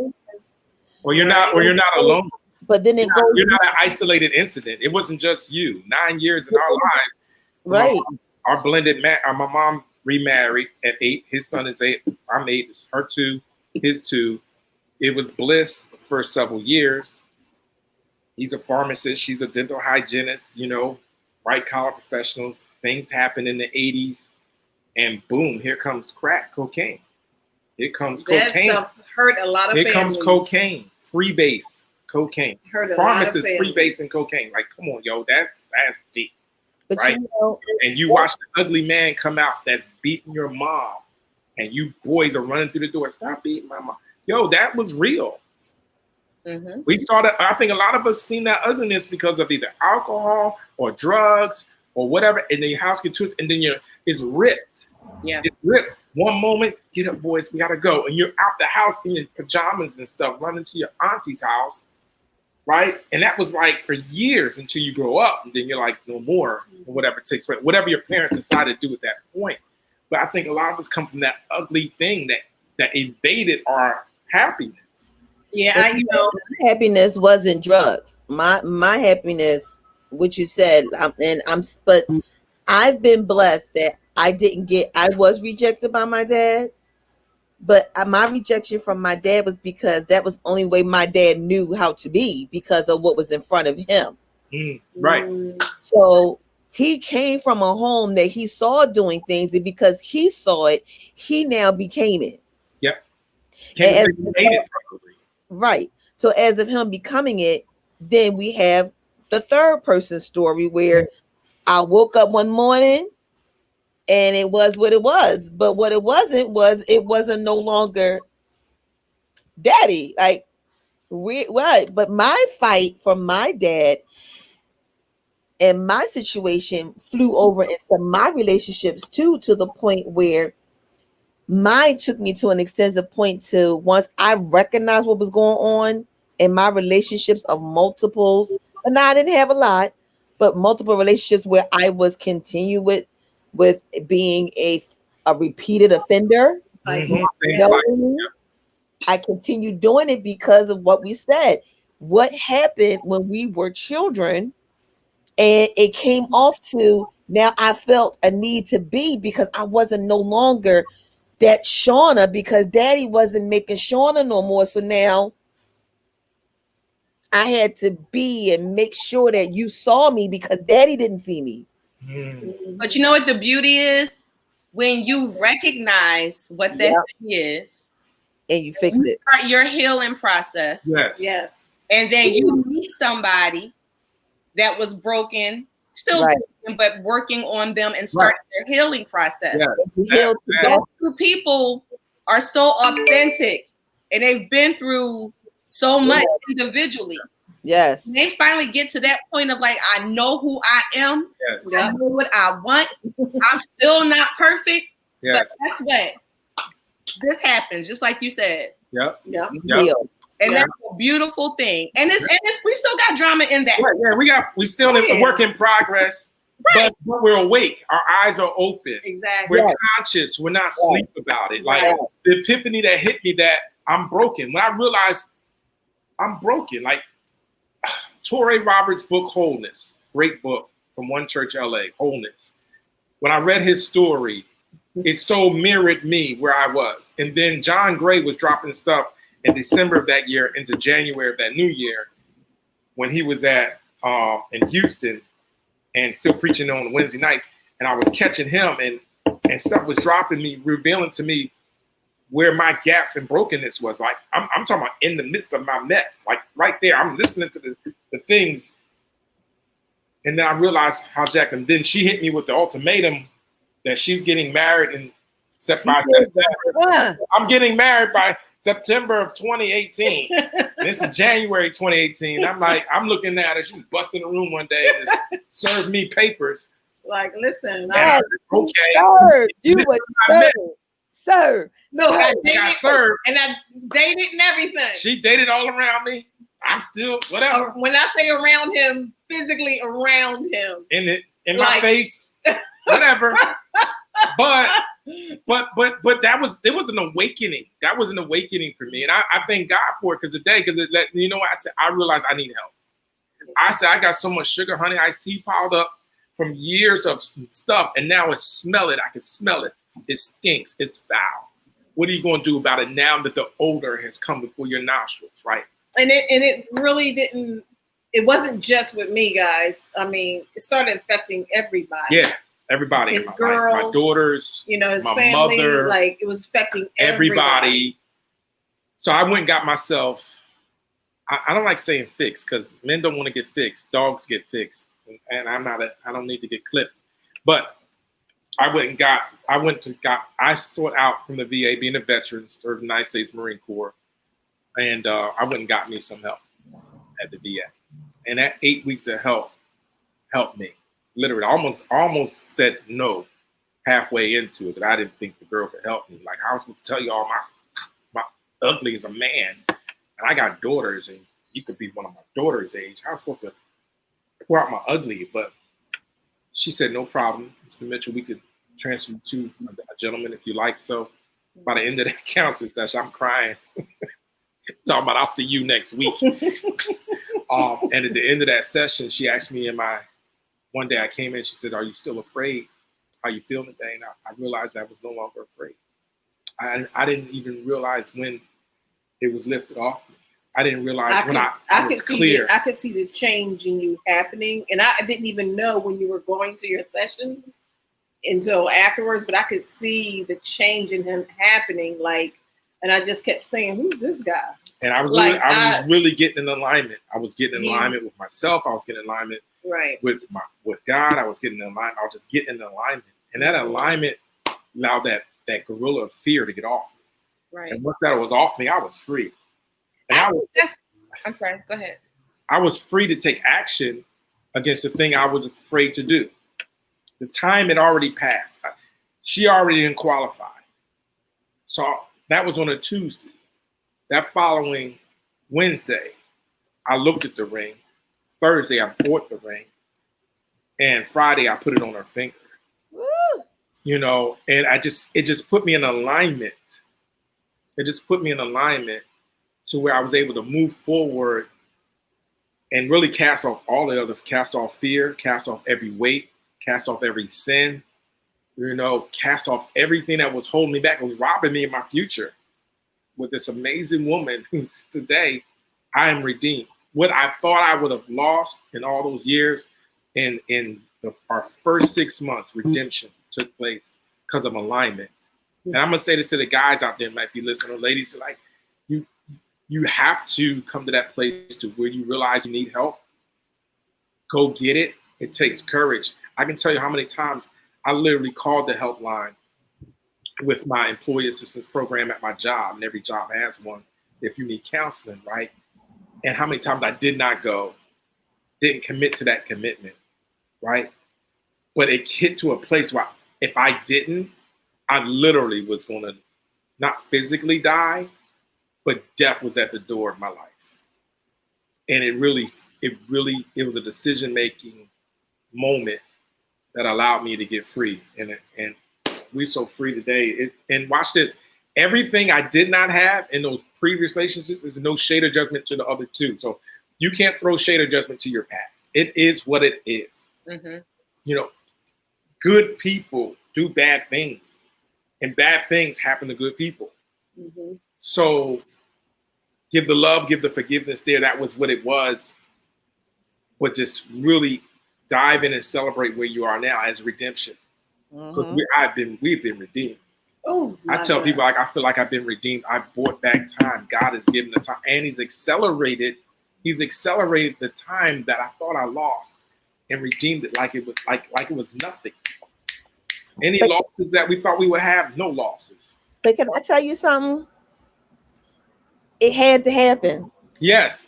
Or you're not alone. But then You're not an isolated incident. It wasn't just you. 9 years in our lives. Right. Our blended my mom remarried at 8. His son is 8. I'm 8. It's her 2, his 2. It was bliss for several years. He's a pharmacist. She's a dental hygienist, you know, white collar professionals. Things happen in the 80s. And boom, here comes crack cocaine. Here comes cocaine. That stuff hurt a lot of Here families. comes cocaine. Freebase cocaine. Hurt a Pharmacist lot of families. freebase and cocaine. Like, come on, yo, that's deep. But Right. you know, And you watch the ugly man come out that's beating your mom, and you boys are running through the door. Stop beating my mom. Yo, that was real. Mhm. We saw that. I think a lot of us seen that ugliness because of either alcohol or drugs or whatever, and then your house gets twisted, and then it's ripped. Yeah. It's ripped. One moment, get up, boys, we gotta go, and you're out the house in your pajamas and stuff, running to your auntie's house, right? And that was like for years until you grow up, and then you're like, no more, or whatever takes place, whatever your parents decided to do at that point. But I think a lot of us come from that ugly thing that invaded our happiness. Yeah, my happiness wasn't drugs. My happiness, which you said, but I've been blessed that I was rejected by my dad, but my rejection from my dad was because that was the only way my dad knew how to be because of what was in front of him. Right. So he came from a home that he saw doing things, and because he saw it, he now became it. Yep. And Made it probably. right. So as of him becoming it, then we have the third person story where I woke up one morning and it was what it was. But what it wasn't no longer daddy. Like what? But my fight for my dad and my situation flew over into my relationships too, to the point where mine took me to an extensive point to once I recognized what was going on in my relationships of multiples. And I didn't have a lot, but multiple relationships where I was continue with being a repeated offender. Mhm. Same You know what I cycle. mean? I continued doing it because of what we said. What happened when we were children, and it came off to now I felt a need to be, because I wasn't no longer that Shauna, because daddy wasn't making Shauna no more. So now I had to be and make sure that you saw me because daddy didn't see me. But you know what the beauty is? When you recognize what that thing is, and you fixed it. Start your healing process. Yes. Yes. And then you meet somebody that was broken, still Right. broken, but working on them and starting their healing process. Yes. We healed together. Those two people are so authentic and they've been through so much individually. Yes. When they finally get to that point of like, I know who I am, Yes. I know what I want. I'm still not perfect, Yes. but guess what? This happens, just like you said. Yep. Yeah. You Yeah. healed. And that's a beautiful thing. And it's we still got drama in that. Right, yeah, we still in a work in progress, but we're awake. Our eyes are open. Exactly. We're conscious. We're not asleep about it. Like the epiphany that hit me that I'm broken. When I realized I'm broken, like Torrey Roberts' book Wholeness, great book from One Church LA, Wholeness. When I read his story, it so mirrored me where I was. And then John Gray was dropping stuff in December of that year into January of that new year when he was at in Houston and still preaching on Wednesday nights. And I was catching him and stuff was dropping me, revealing to me where my gaps and brokenness was. Like I'm talking about in the midst of my mess, like right there. I'm listening to the things. And then I realized how Jacqueline, then she hit me with the ultimatum that she's getting married in September. I'm getting married by September of 2018. And this is January 2018. I'm like, I'm looking at her. She's busting the room one day and just served me papers. Like, listen, Yes. Okay. Sir, you were sir. no, I Got dated, served. and I dated and everything. She dated all around me. I'm still whatever. When I say around him, physically around him. In my Like- face, whatever. But that was an awakening. That was an awakening for me, and I thank God for it because you know what I said. I realized I need help. I said I got so much sugar, honey, iced tea piled up from years of stuff, and now it's smell it. I can smell it. It stinks. It's foul. What are you going to do about it now that the odor has come before your nostrils, right? And it really didn't. It wasn't just with me, guys. I mean, it started affecting everybody. Yeah, everybody. His my girls, daughters, you know, his my family. mother, Like it was affecting everybody. So I went and got myself. I don't like saying fixed because men don't want to get fixed. Dogs get fixed, and I don't need to get clipped. But I sought out from the VA, being a veteran, served the United States Marine Corps, and I went and got me some help at the VA. And that 8 weeks of help helped me. Literally, almost said no halfway into it, but I didn't think the girl could help me. Like, I was supposed to tell you all my ugly as a man, and I got daughters, and you could be one of my daughter's age. I was supposed to pour out my ugly, but she said, no problem, Mr. Mitchell, we could transfer you to a gentleman if you like. So by the end of that counseling session, I'm crying, talking about I'll see you next week. And at the end of that session, she asked me, one day I came in, she said, are you still afraid? How you feeling today? And I realized I was no longer afraid. I didn't even realize when it was lifted off me. I didn't realize when I was clear. I could see the change in you happening. And I didn't even know when you were going to your sessions until afterwards, but I could see the change in him happening. Like, and I just kept saying, who's this guy? And I was really getting in alignment. I was getting in alignment with myself. I was getting in alignment with God. I was getting in alignment. I was just getting in alignment. And that alignment allowed that gorilla of fear to get off me. Right. And once that was off me, I was free. And okay, go ahead. I was free to take action against the thing I was afraid to do. The time had already passed. She already didn't qualify. So that was on a Tuesday. That following Wednesday, I looked at the ring. Thursday, I bought the ring. And Friday, I put it on her finger. Woo! You know, and it just put me in alignment. It just put me in alignment to where I was able to move forward and really cast off cast off fear, cast off every weight, cast off every sin, you know, cast off everything that was holding me back, was robbing me of my future with this amazing woman who's today, I am redeemed. What I thought I would have lost in all those years, in our first 6 months, redemption took place because of alignment. And I'm gonna say this to the guys out there who might be listening, or ladies, like, you have to come to that place to where you realize you need help. Go get it. It takes courage. I can tell you how many times I literally called the helpline with my employee assistance program at my job, and every job has one if you need counseling, right? And how many times I did not go, didn't commit to that commitment, right? But it hit to a place where if I didn't, I literally was going to not physically die, but death was at the door of my life. And it was a decision-making moment that allowed me to get free. And we're so free today. And watch this. Everything I did not have in those previous relationships is no shade or judgment to the other two. So you can't throw shade or judgment to your past. It is what it is. Mm-hmm. You know, good people do bad things, and bad things happen to good people. Mm-hmm. So give the love, give the forgiveness there. That was what it was. But just really dive in and celebrate where you are now as redemption. Because we've been redeemed. Oh, I tell people, like, I feel like I've been redeemed. I bought back time. God has given us time, and He's accelerated the time that I thought I lost, and redeemed it like it was nothing. Any losses that we thought we would have, no losses. But can I tell you something? It had to happen. Yes.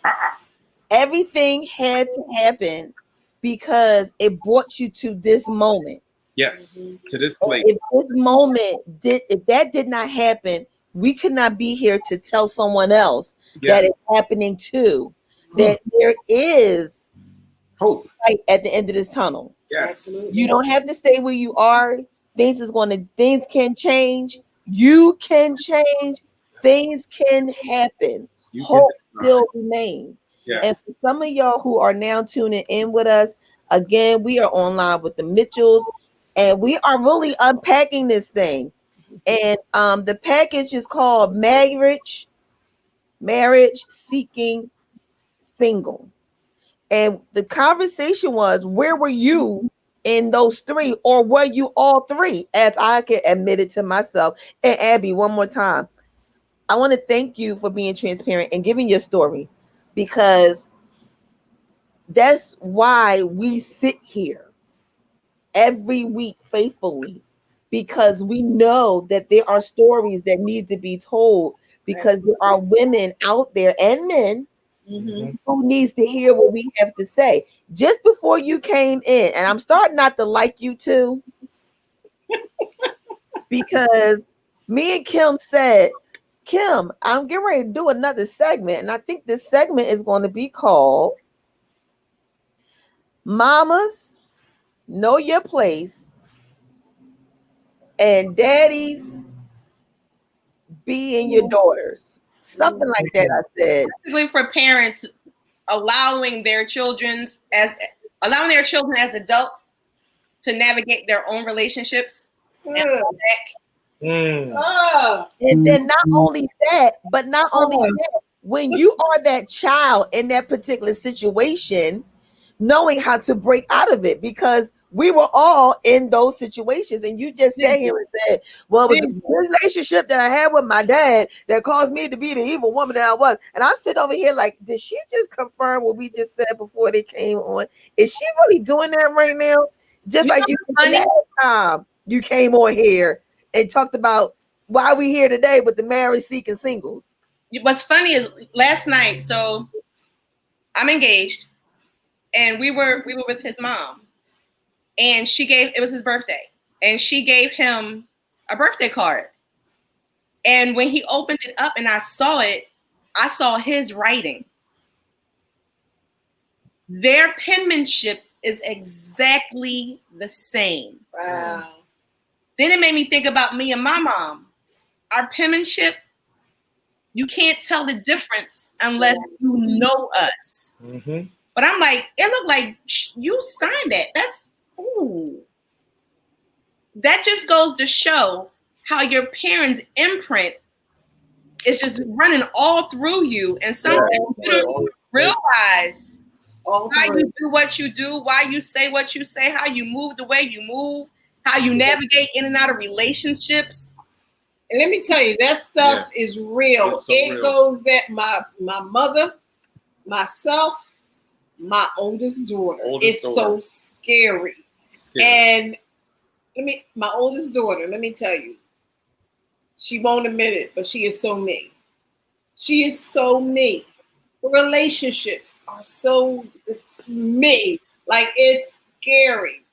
Everything had to happen because it brought you to this moment. Yes, to this place. If that did not happen, we could not be here to tell someone else that it's happening too. That there is hope light at the end of this tunnel. Yes. You don't have to stay where you are. Things can change. You can change. Things can happen. Hope still remains. Yes. And for some of y'all who are now tuning in with us, again, we are online with the Mitchells. And we are really unpacking this thing. And the package is called Marriage Seeking Single. And the conversation was, where were you in those three, or were you all three? As I can admit it to myself. And Abby, one more time, I want to thank you for being transparent and giving your story, because that's why we sit here every week faithfully, because we know that there are stories that need to be told, because there are women out there and men who needs to hear what we have to say. Just before you came in, and I'm starting not to like you too, because me and Kim said, Kim, I'm getting ready to do another segment, and I think this segment is going to be called Mamas Know Your Place and Daddies Be in Your Daughters. Something like that, I said. Basically, for parents allowing their children as adults to navigate their own relationships. And then not only that, when you are that child in that particular situation, knowing how to break out of it, because we were all in those situations. And you just sat here and said, well, it was a relationship that I had with my dad that caused me to be the evil woman that I was. And I'm sitting over here like, did she just confirm what we just said before they came on? Is she really doing that right now? Just like you did last time you came on here and talked about why we here today with the marriage seeking singles. What's funny is last night, so I'm engaged, and we were with his mom, and it was his birthday, and she gave him a birthday card. And when he opened it up and I saw it, I saw his writing. Their penmanship is exactly the same. Wow. Then it made me think about me and my mom. Our penmanship, you can't tell the difference unless you know us. Mm-hmm. But I'm like, it looked like you signed that. That just goes to show how your parents' imprint is just running all through you. And sometimes you don't realize why you do what you do, why you say what you say, how you move the way you move, how you navigate in and out of relationships. And let me tell you, that stuff is real. It goes that my mother, myself, my oldest daughter. It's so scary. And my oldest daughter, let me tell you, she won't admit it, but she is so me. She is so me. The relationships are so me. Like, it's scary.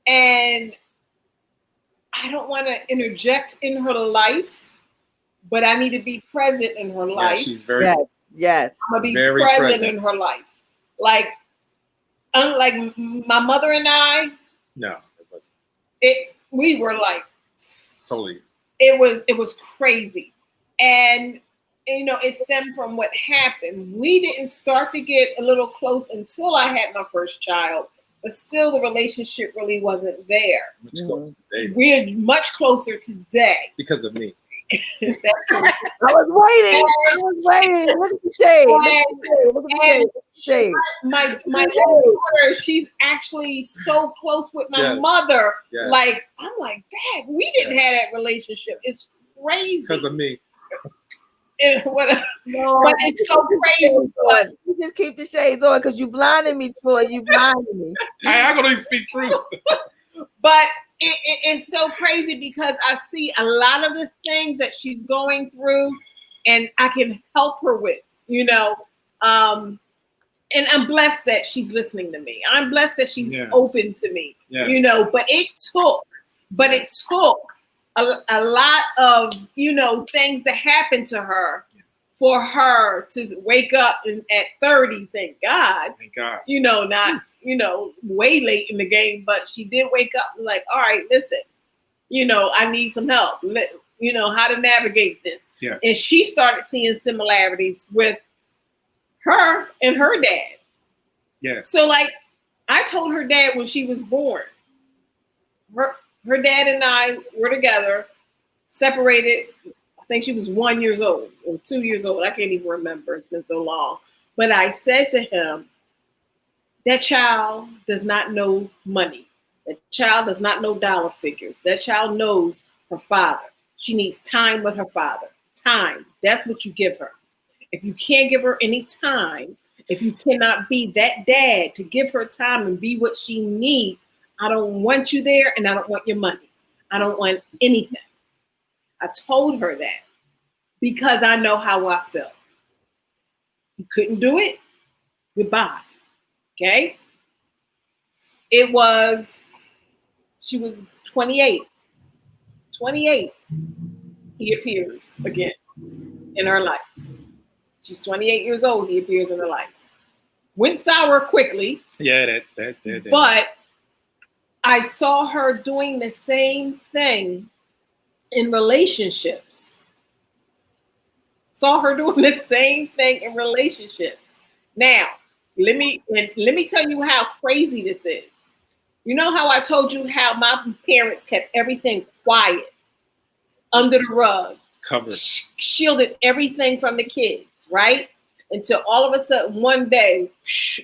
And I don't want to interject in her life, but I need to be present in her life. She's very yes. I'm gonna be present in her life. Like, unlike my mother and I, no, it wasn't. We were like solely. It was crazy, and you know, it stemmed from what happened. We didn't start to get a little close until I had my first child, but still the relationship really wasn't there. Much closer today. We're much closer today because of me. I was waiting. Look at the shade. My daughter, she's actually so close with my mother. Yes. Like, I'm like, Dad, we didn't have that relationship. It's crazy. Because of me. But it's so crazy. You just keep the shades on because you blinded me, Troy. You blinded me. I'm going to speak truth. But it's so crazy because I see a lot of the things that she's going through and I can help her with, you know. And I'm blessed that she's listening to me. I'm blessed that she's open to me, you know, but it took a lot of, you know, things that happened to her for her to wake up at 30, thank God. Thank God. You know, not, you know, way late in the game, but she did wake up and like, all right, listen, you know, I need some help. You know, how to navigate this. Yeah. And she started seeing similarities with her and her dad. Yeah. So like, I told her dad when she was born, her dad and I were together, separated. I think she was 1 year old or 2 years old. I can't even remember. It's been so long. But I said to him, that child does not know money. That child does not know dollar figures. That child knows her father. She needs time with her father. Time. That's what you give her. If you can't give her any time, if you cannot be that dad to give her time and be what she needs, I don't want you there and I don't want your money. I don't want anything. I told her that because I know how I felt. You couldn't do it? Goodbye. Okay? She was 28. 28. He appears again in her life. She's 28 years old. He appears in her life. Went sour quickly. Yeah, that. But I saw her doing the same thing in relationships. Saw her doing the same thing in relationships. Now, let me tell you how crazy this is. You know how I told you how my parents kept everything quiet, under the rug, Covered. Shielded everything from the kids, right? Until all of a sudden one day,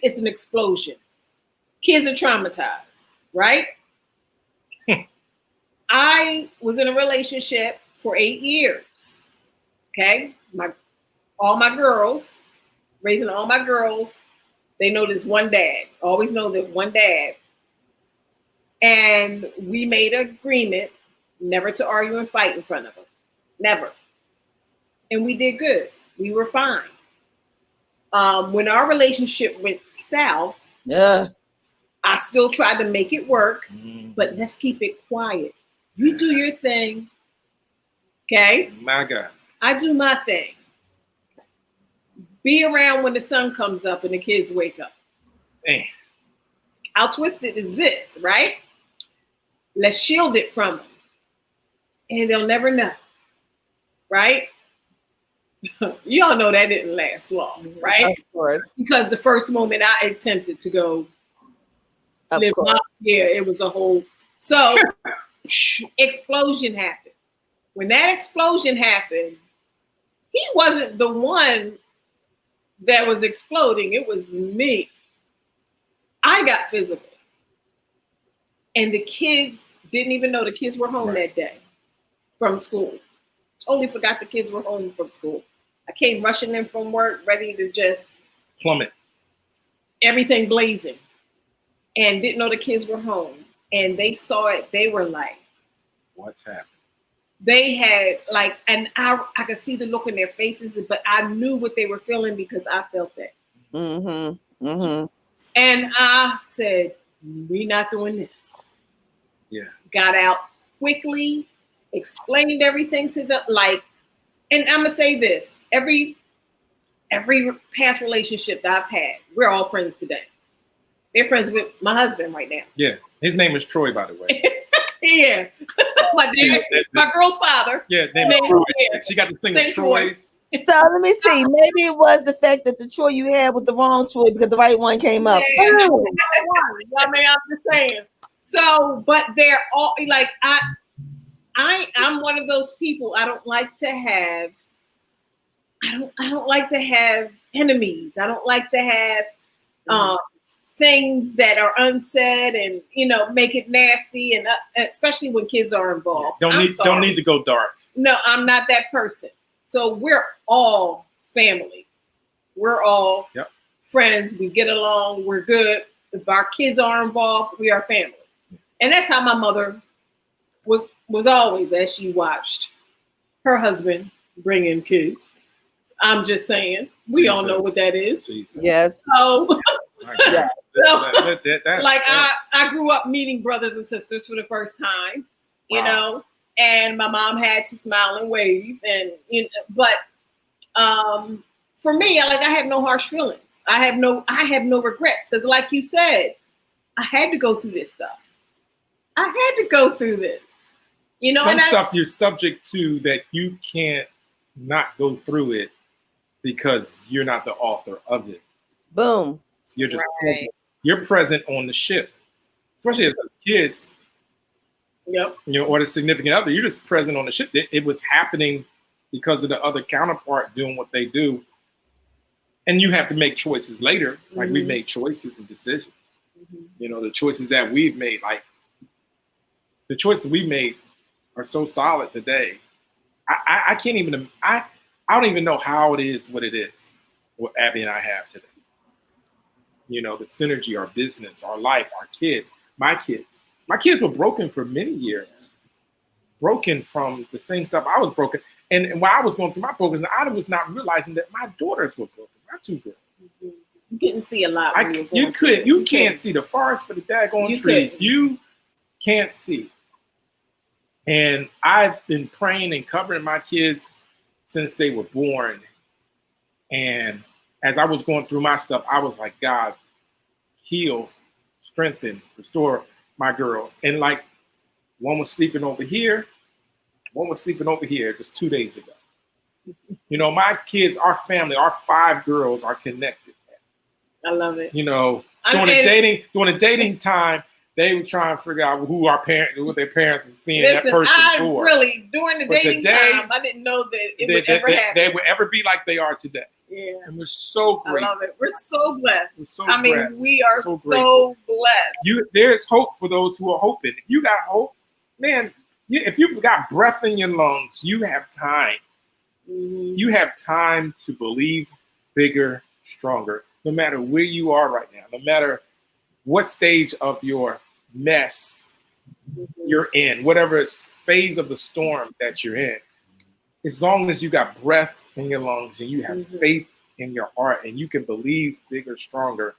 it's an explosion. Kids are traumatized, right? I was in a relationship for 8 years. Okay, all my girls, raising all my girls, they know this one dad. Always know that one dad. And we made an agreement never to argue and fight in front of him. Never. And we did good. We were fine. When our relationship went south, I still tried to make it work, but let's keep it quiet. You do your thing. Okay? My God. I do my thing. Be around when the sun comes up and the kids wake up. Man. How twisted is this, right? Let's shield it from them. And they'll never know. Right? You all know that didn't last long, right? Of course. Because the first moment I attempted to go live my, it was a whole, so explosion happened. When that explosion happened, he wasn't the one that was exploding. It was me. I got physical. And the kids didn't even know the kids were home that day from school. Totally forgot the kids were home from school. I came rushing in from work, ready to just plummet. Everything blazing. And didn't know the kids were home. And they saw it. They were like, what's happening? They had like, and I could see the look in their faces, but I knew what they were feeling because I felt it. And I said, we're not doing this. Yeah. Got out quickly, explained everything to them. Like, and I'm gonna say this: every past relationship that I've had, we're all friends today. They're friends with my husband right now. Yeah, his name is Troy, by the way. Yeah, my girl's father. Yeah, name is Troy. She got this thing with Troy's. So let me see. Maybe it was the fact that the Troy you had was the wrong Troy because the right one came up. Yeah, I mean, I'm just saying. So, but they're all like I'm one of those people. I don't like to have enemies. I don't like to have things that are unsaid and make it nasty, and especially when kids are involved. Don't need to go dark. No, I'm not that person. So we're all family. We're all friends. We get along. We're good. If our kids are involved, we are family. And that's how my mother was always, as she watched her husband bring in kids. I'm just saying, we all know what that is. Jesus. Yes. So, like I grew up meeting brothers and sisters for the first time, you know, and my mom had to smile and wave, and but for me, I have no harsh feelings. I have no regrets because, like you said, I had to go through this stuff. I had to go through this, Some stuff you're subject to that you can't not go through it because you're not the author of it. Boom. You're just you're present on the ship, especially as kids. Yep. You know, or the significant other. You're just present on the shit. It was happening because of the other counterpart doing what they do. And you have to make choices later. Like we made choices and decisions. You know, the choices that we've made, like the choices we made are so solid today. I can't even, I don't even know how it is what it is, what Abby and I have today. You know, the synergy, our business, our life, our kids, my kids. My kids were broken for many years. Broken from the same stuff I was broken. And while I was going through my brokenness, I was not realizing that my daughters were broken. My two girls. You didn't see a lot. When You can't see the forest for the daggone trees. Couldn't. You can't see. And I've been praying and covering my kids since they were born. And as I was going through my stuff, I was like, God, heal, strengthen, restore my girls. And like one was sleeping over here, one was sleeping over here just 2 days ago. You know, my kids, our family, our 5 girls are connected. I love it. You know, during the dating time, they were trying to figure out who their parents are seeing that person for. Really, during the dating time, I didn't know that it would ever happen. They would ever be like they are today. Yeah. And we're so grateful. I love it. We're so blessed. We're so blessed. We are so blessed. There's hope for those who are hoping. If you got hope, man, if you've got breath in your lungs, you have time. You have time to believe bigger, stronger, no matter where you are right now, no matter what stage of your mess you're in, whatever phase of the storm that you're in. As long as you got breath in your lungs and you have faith in your heart and you can believe bigger, stronger,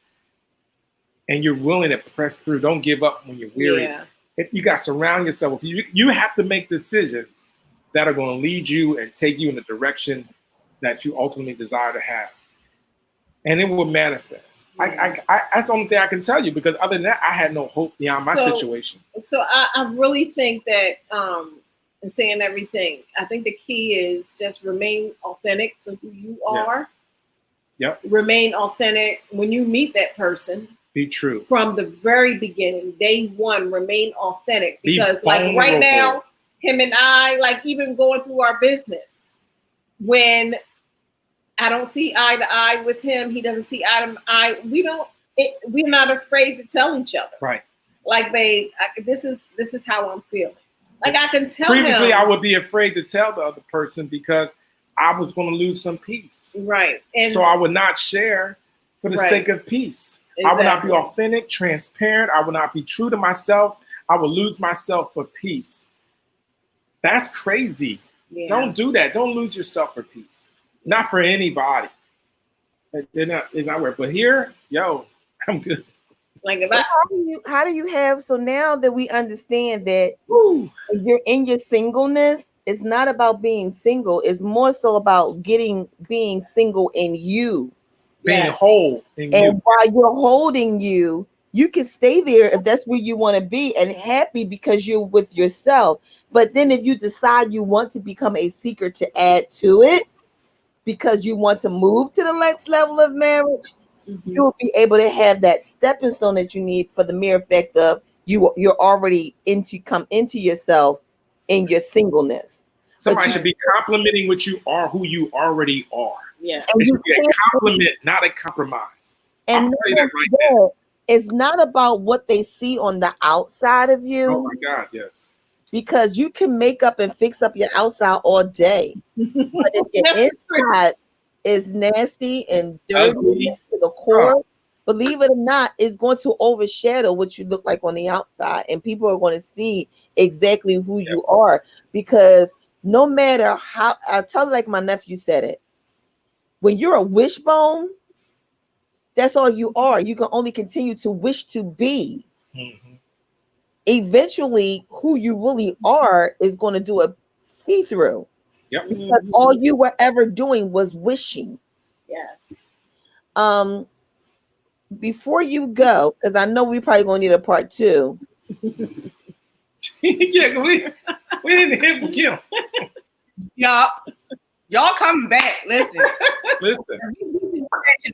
and you're willing to press through, don't give up when you're weary. Yeah. You got to surround yourself with people. You have to make decisions that are going to lead you and take you in the direction that you ultimately desire to have. And it will manifest. Yeah. That's the only thing I can tell you, because other than that, I had no hope beyond my situation. So I really think that in saying everything, I think the key is just remain authentic to who you are. Yep. Remain authentic when you meet that person. Be true. From the very beginning, day one, remain authentic. Because like right now, him and I, like even going through our business, when I don't see eye to eye with him, he doesn't see eye to eye, we're not afraid to tell each other. Right. Like, babe, this is how I'm feeling. Like I can tell Previously, him. I would be afraid to tell the other person because I was going to lose some peace. Right. And so I would not share for the sake of peace. Exactly. I would not be authentic, transparent. I would not be true to myself. I would lose myself for peace. That's crazy. Yeah. Don't do that. Don't lose yourself for peace. Not for anybody. They're not worth. But here, I'm good. Like so how do you have, so now that we understand that you're in your singleness, it's not about being single, it's more so about being single in you. Being whole in you. And while you're holding you can stay there if that's where you want to be and happy because you're with yourself. But then if you decide you want to become a seeker to add to it because you want to move to the next level of marriage, you'll be able to have that stepping stone that you need for the mere effect of you're already come into yourself in your singleness. Somebody should be complimenting what you are, who you already are. Yeah. It should be a compliment, not a compromise. And it's not about what they see on the outside of you. Oh my God, yes. Because you can make up and fix up your outside all day. But if your inside is nasty and dirty to the core, believe it or not, it's going to overshadow what you look like on the outside. And people are going to see exactly who you are. Because no matter how, I tell you like my nephew said it, when you're a wishbone, that's all you are. You can only continue to wish to be. Mm-hmm. Eventually, who you really are is going to do a see-through. Yep. Because all you were ever doing was wishing. Yes. Before you go, because I know we probably going to need a part 2. Yeah, we didn't hit Kim. Y'all coming back. Listen. The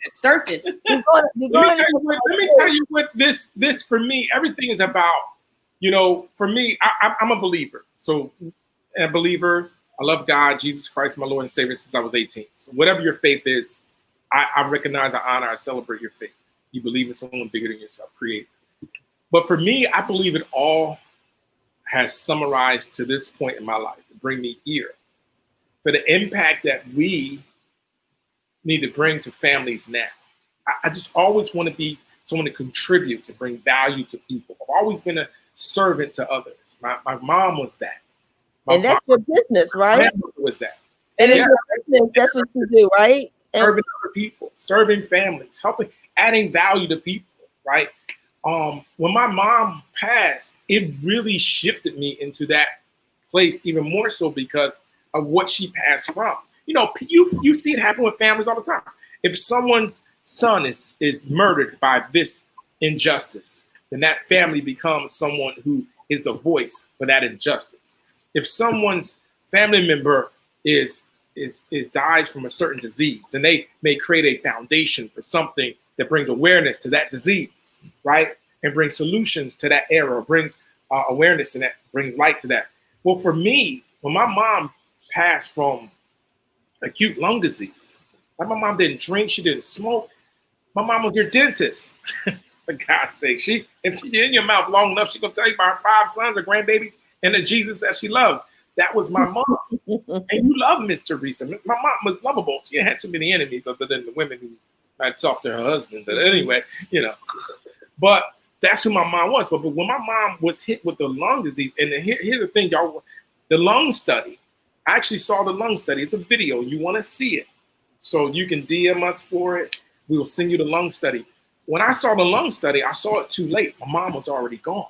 surface. Let me tell you what this for me, everything is about you know, for me, I'm a believer. So a believer, I love God, Jesus Christ, my Lord and Savior, since I was 18. So whatever your faith is, I recognize, I honor, I celebrate your faith. You believe in someone bigger than yourself, creator. But for me, I believe it all has summarized to this point in my life to bring me here. For the impact that we need to bring to families now. I just always want to be someone that contributes and bring value to people. I've always been a servant to others. My mom was that. And that's your business, My right? grandmother was that. And it's Yeah. your business. That's what you do, right? And Serving other people, serving families, helping, adding value to people, right? When my mom passed, it really shifted me into that place even more so because of what she passed from. You know, you see it happen with families all the time. If someone's son is murdered by this injustice, then that family becomes someone who is the voice for that injustice. If someone's family member is dies from a certain disease, then they may create a foundation for something that brings awareness to that disease, right? And brings solutions to that error, brings awareness and that brings light to that. Well, for me, when my mom passed from acute lung disease, like my mom didn't drink, she didn't smoke. My mom was your dentist. For God's sake, if you're in your mouth long enough, she's gonna tell you about her 5 sons or grandbabies and the Jesus that she loves. That was my mom. And you love Miss Teresa. My mom was lovable. She didn't have too many enemies other than the women who might talk to her husband. But anyway, you know. But that's who my mom was. But when my mom was hit with the lung disease, and here's the thing, y'all, the lung study, I actually saw the lung study. It's a video. You want to see it. So you can DM us for it. We will send you the lung study. When I saw the lung study, I saw it too late. My mom was already gone.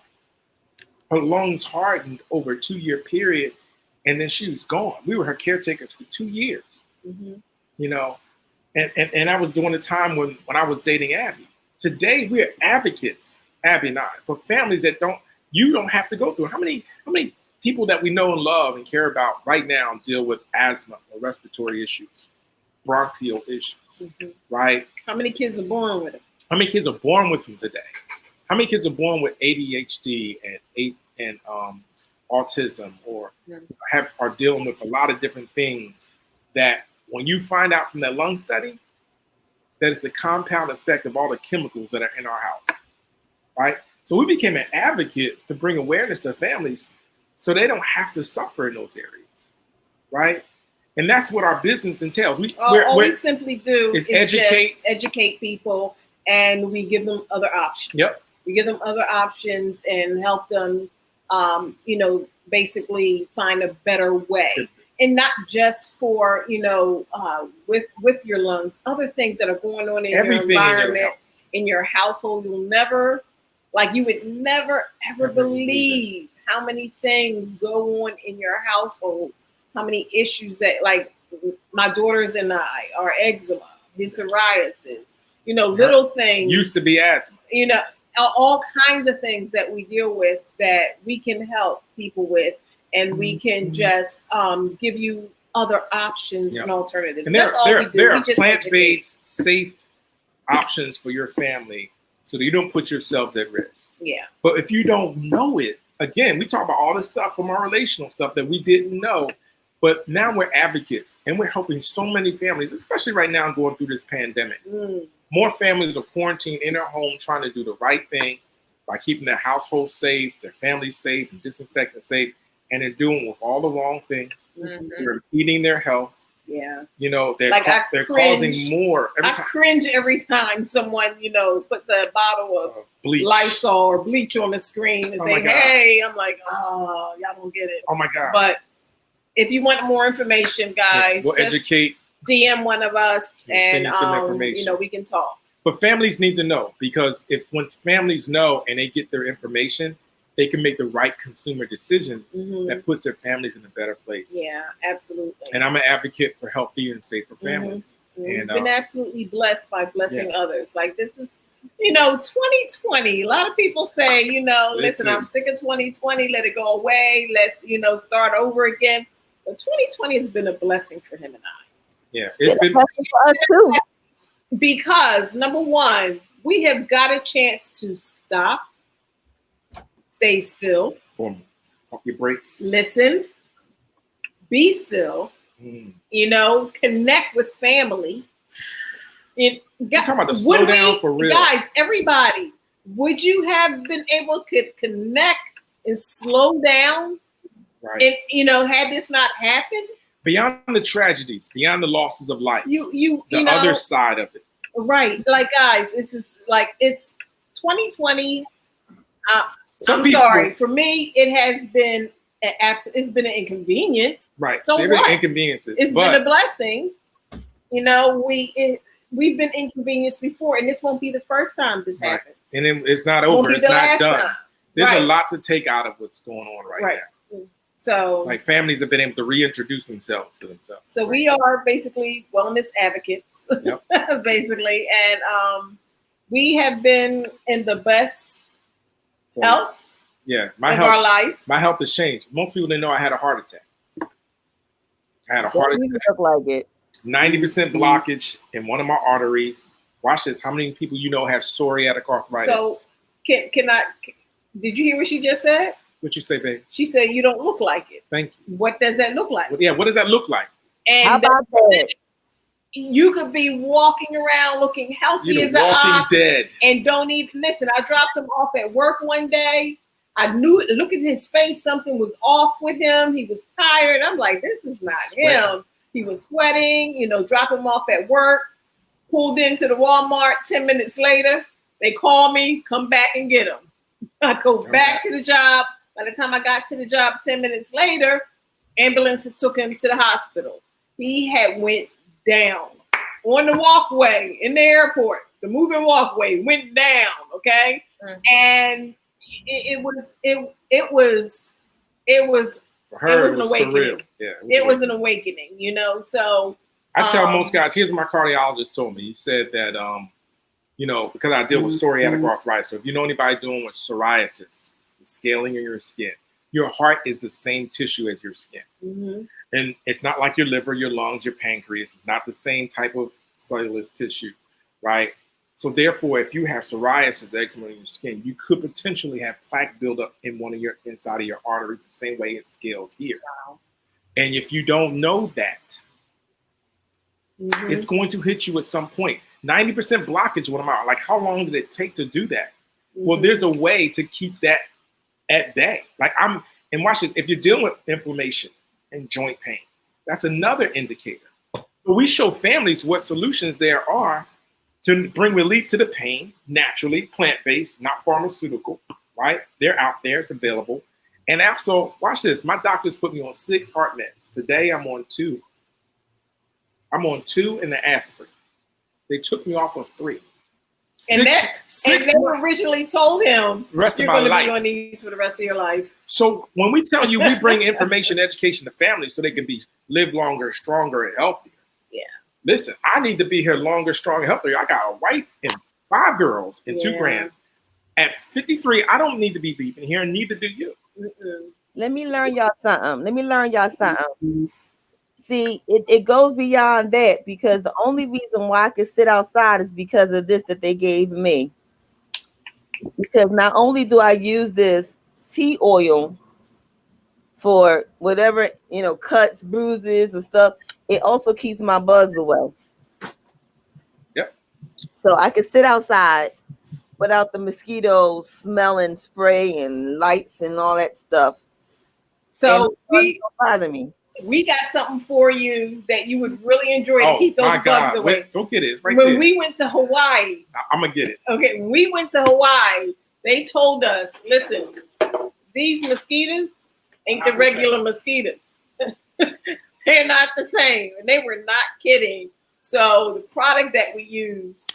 Her lungs hardened over a 2-year period, and then she was gone. We were her caretakers for 2 years, you know, and I was during the time when I was dating Abby. Today, we're advocates, Abby and I, for families that you don't have to go through. How many people that we know and love and care about right now deal with asthma or respiratory issues, bronchial issues, right? How many kids are born with it? How many kids are born with them today? How many kids are born with ADHD and autism or are dealing with a lot of different things that when you find out from that lung study, that it's the compound effect of all the chemicals that are in our house, right? So we became an advocate to bring awareness to families so they don't have to suffer in those areas, right? And that's what our business entails. All we simply do is just educate people, and we give them other options. Yep. We give them other options and help them, basically find a better way. And not just for, with your lungs, other things that are going on in your environment, in your household. You would never ever believe how many things go on in your household, how many issues that, like my daughters and I, are eczema, his psoriasis, little things. Used to be asthma. All kinds of things that we deal with that we can help people with. And we can just give you other options and alternatives. And there are plant-based, safe options for your family so that you don't put yourselves at risk. Yeah. But if you don't know it, again, we talk about all this stuff from our relational stuff that we didn't know, but now we're advocates and we're helping so many families, especially right now going through this pandemic. More families are quarantined in their home trying to do the right thing by keeping their household safe, their families safe, and disinfecting safe. And they're doing with all the wrong things. They're impeding their health. Yeah. They're causing more. I cringe every time someone, puts a bottle of bleach. Lysol or bleach on the screen and say, hey, I'm like, oh, y'all don't get it. Oh my God. But if you want more information, guys, we'll educate. DM one of us and some information. We can talk. But families need to know, because once families know and they get their information, they can make the right consumer decisions that puts their families in a better place. Yeah, absolutely. And I'm an advocate for healthy and safer families. And been absolutely blessed by blessing others. Like, this is, 2020. A lot of people say, listen, I'm sick of 2020. Let it go away. Let's, start over again. But 2020 has been a blessing for him and I. Yeah, it's been for us too. Because number one, we have got a chance to stop, Stay still. Boom. Pump your brakes. Listen. Be still. You know, connect with family. You're talking about the slow down for real. Guys, everybody, would you have been able to connect and slow down? Right. And, you know, had this not happened? Beyond the tragedies, beyond the losses of life, the other side of it. Right. Like, guys, it's 2020. Sorry. For me, it has been it's been an inconvenience. Right. So They've what? been inconveniences. It's been a blessing. You know, we've been inconvenienced before, and this won't be the first time this happens. And then it's not over. It's not done. Time. There's a lot to take out of what's going on right now. So, like, families have been able to reintroduce themselves to themselves. So we are basically wellness advocates, basically, and we have been in the best health. Yeah, our life. My health has changed. Most people didn't know I had a heart attack. I had a heart attack. Look like it. 90% blockage in one of my arteries. Watch this. How many people you know have psoriatic arthritis? So did you hear what she just said? What you say, babe? She said you don't look like it. Thank you. What does that look like? Yeah, what does that look like? And how about that? You could be walking around looking healthy as an ox dead. And don't even listen. I dropped him off at work one day. I knew it. Look at his face. Something was off with him. He was tired. I'm like, this is not him. He was sweating, you know, drop him off at work, pulled into the Walmart. 10 minutes later, they call me, come back and get him. I go back to the job. By the time I got to the job 10 minutes later, ambulance took him to the hospital. He had went down on the walkway in the airport. The moving walkway went down, okay? Mm-hmm. And it was an awakening. Yeah, it was an awakening, you know. So I tell most guys, here's what my cardiologist told me. He said that you know, because I deal with psoriatic arthritis. So if you know anybody dealing with psoriasis, the scaling of your skin, your heart is the same tissue as your skin. Mm-hmm. And it's not like your liver, your lungs, your pancreas. It's not the same type of cellulose tissue, right? So therefore, if you have psoriasis, eczema in your skin, you could potentially have plaque buildup in one of your inside of your arteries, the same way it scales here. Wow. And if you don't know that, it's going to hit you at some point. 90% blockage. What am I like? How long did it take to do that? Well, there's a way to keep that at bay. And watch this. If you're dealing with inflammation and joint pain, that's another indicator. So we show families what solutions there are to bring relief to the pain, naturally, plant-based, not pharmaceutical, right? They're out there, it's available. And also, watch this, my doctors put me on 6 heart meds. Today, I'm on 2. I'm on 2 and the aspirin. They took me off of 3. And they originally told him the rest you're of my going life. to be on these for the rest of your life. So when we tell you we bring information, education to families so they can live longer, stronger, and healthier. Yeah. Listen, I need to be here longer, stronger, healthier. I got a wife and 5 girls and 2 grands. At 53, I don't need to be leaving here, and neither do you. Let me learn y'all something. See, it goes beyond that, because the only reason why I could sit outside is because of this that they gave me. Because not only do I use this tea oil for whatever, you know, cuts, bruises, and stuff, it also keeps my bugs away. Yep. So I could sit outside without the mosquito smelling spray and lights and all that stuff. So don't bother me. We got something for you that you would really enjoy to keep those bugs away. Wait, go get it. It's right when there. we went to Hawaii, I'm gonna get it. Okay, when we went to Hawaii, they told us, listen, these mosquitoes ain't the regular mosquitoes. They're not the same. And they were not kidding. So the product that we use,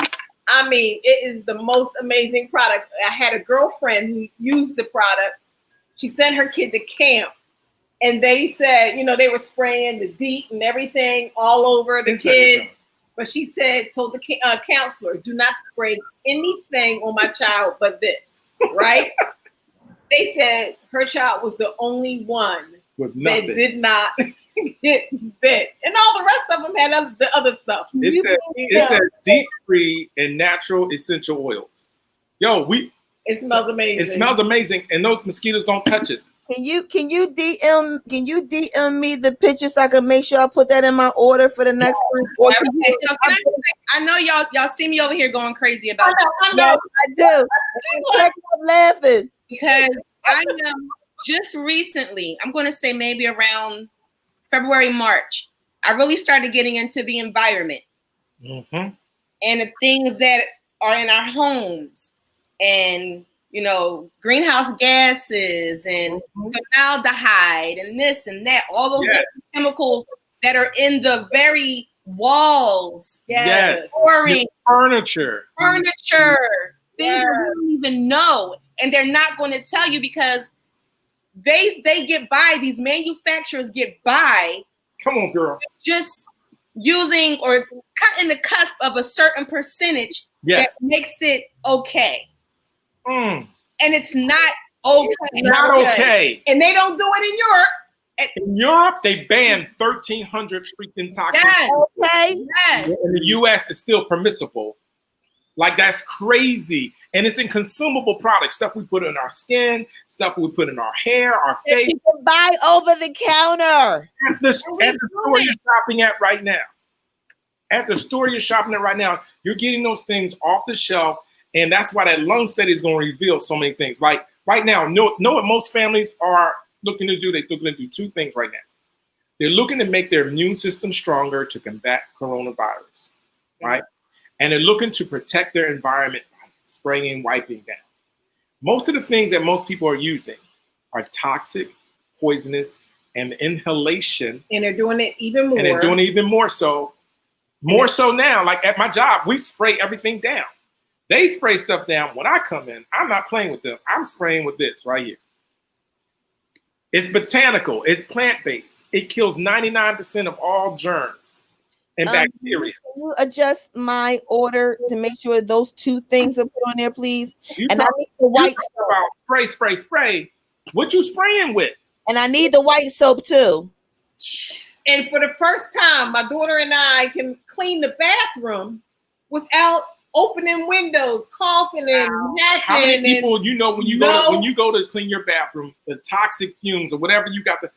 I mean, it is the most amazing product. I had a girlfriend who used the product. She sent her kid to camp. And they said, you know, they were spraying the DEET and everything all over the kids. But she said, told the counselor, do not spray anything on my child but this, right? They said her child was the only one that did not get bit. And all the rest of them had the other stuff. It said DEET-free and natural essential oils. Yo, It smells amazing. It smells amazing, and those mosquitoes don't touch us. Can you DM me the picture so I can make sure I put that in my order for the next one? Or can you- Okay, so can I just say, I know y'all see me over here going crazy about it I know. I do. I'm laughing. because I am just recently, I'm going to say maybe around February, March, I really started getting into the environment Mm-hmm. and the things that are in our homes and, you know, greenhouse gases and formaldehyde and this and that, all those Yes. different chemicals that are in the very walls, Yes. flooring, Furniture. furniture, things Yes. that we don't even know. And they're not going to tell you because they get by, these manufacturers get by Come on, girl. just using or cutting the cusp of a certain percentage Yes. that makes it okay. Mm. And it's not okay. Not okay. And they don't do it in Europe. In Europe, they banned 1,300 freaking toxins. Yes, Okay. yes. In the US, it's still permissible. Like, that's crazy. And it's in consumable products, stuff we put in our skin, stuff we put in our hair, our That face. you can buy over the counter. At the store you're shopping at right now. At the store you're shopping at right now, you're getting those things off the shelf. And that's why that lung study is going to reveal so many things. Like right now, know what most families are looking to do? They're looking to do two things right now. They're looking to make their immune system stronger to combat coronavirus, right? And they're looking to protect their environment by spraying and wiping down. Most of the things that most people are using are toxic, poisonous, and inhalation. And they're doing it even more. And they're doing it even more so. More so now, like at my job, we spray everything down. They spray stuff down. When I come in, I'm not playing with them. I'm spraying with this right here. It's botanical. It's plant-based. It kills 99% of all germs and bacteria. Can you adjust my order to make sure those two things are put on there, please? You And I talk- need the you white talk soap. about spray. What you spraying with? And I need the white soap too. And for the first time, my daughter and I can clean the bathroom without opening windows, coughing and How many hacking. people you know when you go to clean your bathroom, the toxic fumes or whatever you got the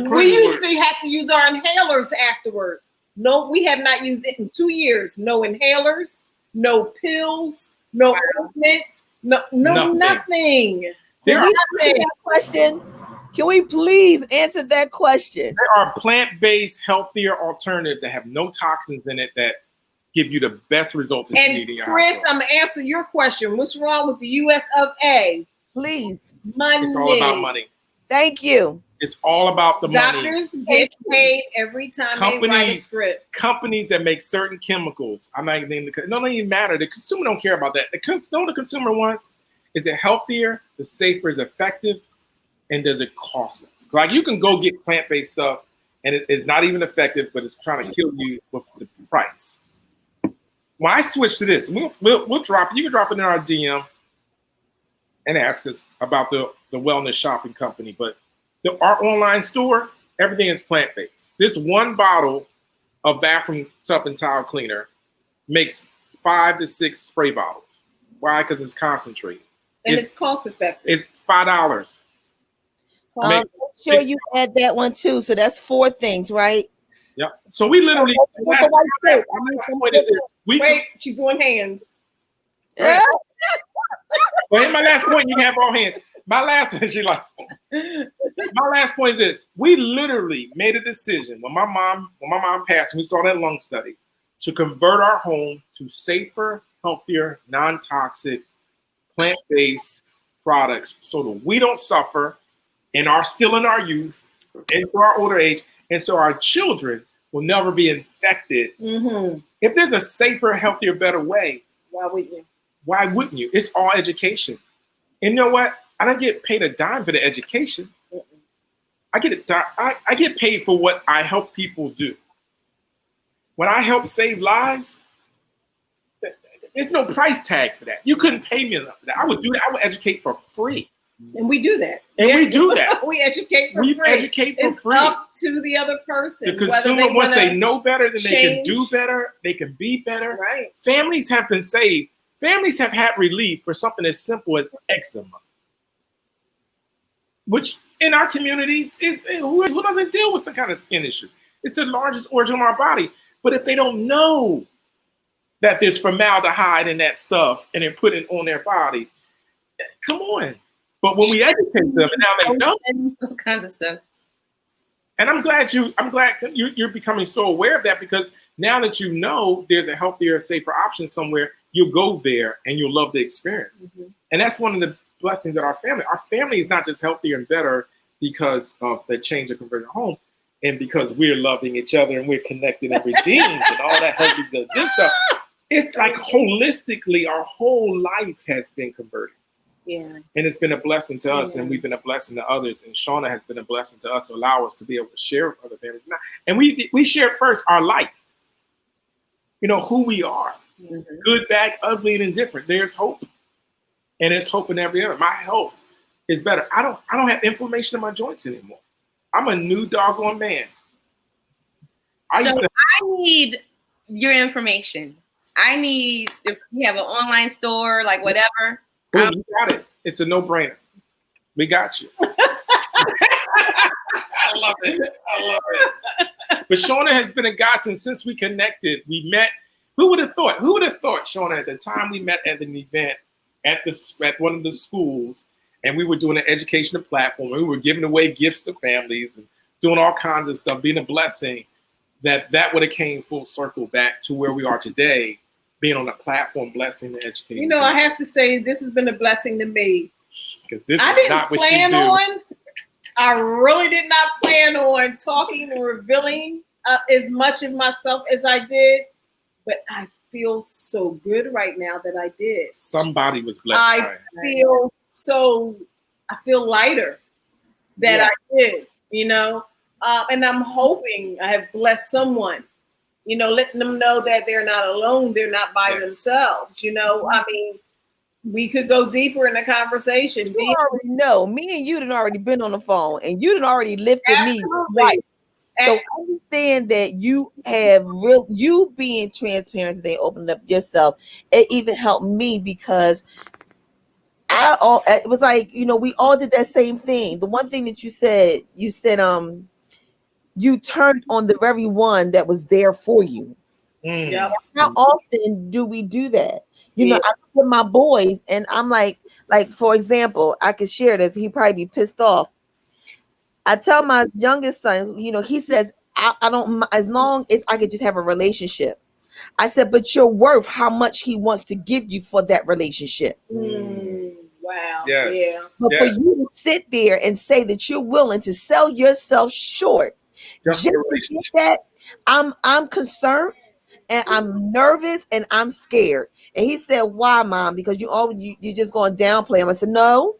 We used to have to use our inhalers afterwards. No, we have not used it in 2 years. No inhalers, no pills, no ointments, nothing. There Can we answer that question? Can we please answer that question? are plant-based, healthier alternatives that have no toxins in it that give you the best results. That you need in And your Chris, household. I'm gonna answer your question. What's wrong with the US of A? Please. Money. It's all about money. Thank you. It's all about the money. Doctors get paid every time they write a Companies- script. Companies that make certain chemicals, I'm not even naming the, it don't even matter. The consumer don't care about that. Know what the consumer wants? Is it healthier, is it safer, is it effective, and does it cost less? Like you can go get plant-based stuff and it's not even effective, but it's trying to kill you with the price. When I switch to this, we'll drop it. You can drop it in our DM and ask us about the wellness shopping company. But our online store, everything is plant-based. This one bottle of bathroom tub and tile cleaner makes 5 to 6 spray bottles. Why? Because it's concentrated. And it's cost effective. It's $5. Make sure you add that one too. So that's 4 things, right? Yep. So we literally. With the white soap. What is it? Wait, she's doing hands. Yeah. Well, in my last point, you can have all hands. My last point is this: we literally made a decision when my mom passed, and we saw that lung study, to convert our home to safer, healthier, non-toxic, plant-based products, so that we don't suffer, and are still in our youth, into our older age, and so our children will never be infected. Mm-hmm. If there's a safer, healthier, better way, Why would you? why wouldn't you? It's all education. And you know what? I don't get paid a dime for the education. I get paid for what I help people do. When I help save lives, there's no price tag for that. You couldn't pay me enough for that. I would do that. I would educate for free. And we do that. And we do that. We educate for We free. educate for It's free. up to the other person. The consumer, once they know better, then they can change. do better. They can be better. Right. Families have been saved Families have had relief for something as simple as eczema, which in our communities is who doesn't deal with some kind of skin issues? It's the largest organ in our body. But if they don't know that there's formaldehyde in that stuff and then put it on their bodies, come on. But when we educate them, and now they know, And all kinds of stuff. and I'm glad you're becoming so aware of that, because now that you know there's a healthier, safer option somewhere, you'll go there and you'll love the experience. Mhm. And that's one of the blessings of our family is not just healthier and better because of the change of conversion home and because we're loving each other and we're connected and redeemed and all that healthy good stuff. It's like holistically our whole life has been converted. Yeah. And it's been a blessing to us, Yeah. and we've been a blessing to others. And Shauna has been a blessing to us to allow us to be able to share with other families. And we share first our life, who we are, Mhm. good, bad, ugly, and indifferent. There's hope, and there's hope in every other. My health is better. I don't have inflammation in my joints anymore. I'm a new doggone man. I need your information. I need, if you have an online store, like whatever. Boom, you got it. It's a no-brainer. We got you. I love it. But Shauna has been a godsend since we connected. We met. Who would have thought? Shauna, at the time we met at an event at one of the schools, and we were doing an educational platform, and we were giving away gifts to families and doing all kinds of stuff, being a blessing, that would have came full circle back to where we are today, being on a platform, blessing the education. I have to say this has been a blessing to me. Because this I is didn't not what you plan do. I really did not plan on talking and revealing as much of myself as I did, but I feel so good right now that I did. Somebody was blessed. I feel lighter that I did, and I'm hoping I have blessed someone, letting them know that they're not alone. They're not by themselves. I mean, we could go deeper in the conversation. You already know, me and you had already been on the phone, and you had already lifted me twice. So understand that you have you being transparent today, opening up yourself. It even helped me because it was like, we all did that same thing. The one thing that you said, you turned on the very one that was there for you. Yep. How often do we do that? I look at my boys and I'm like for example, I could share this. He'd probably be pissed off. I tell my youngest son, he says, I don't, as long as I could just have a relationship. I said, but you're worth how much he wants to give you for that relationship. Wow. Yes. Yeah. But for you to sit there and say that you're willing to sell yourself short, just to get that, I'm concerned and I'm nervous and I'm scared. And he said, why, Mom? Because you're just going to downplay him. I said, no,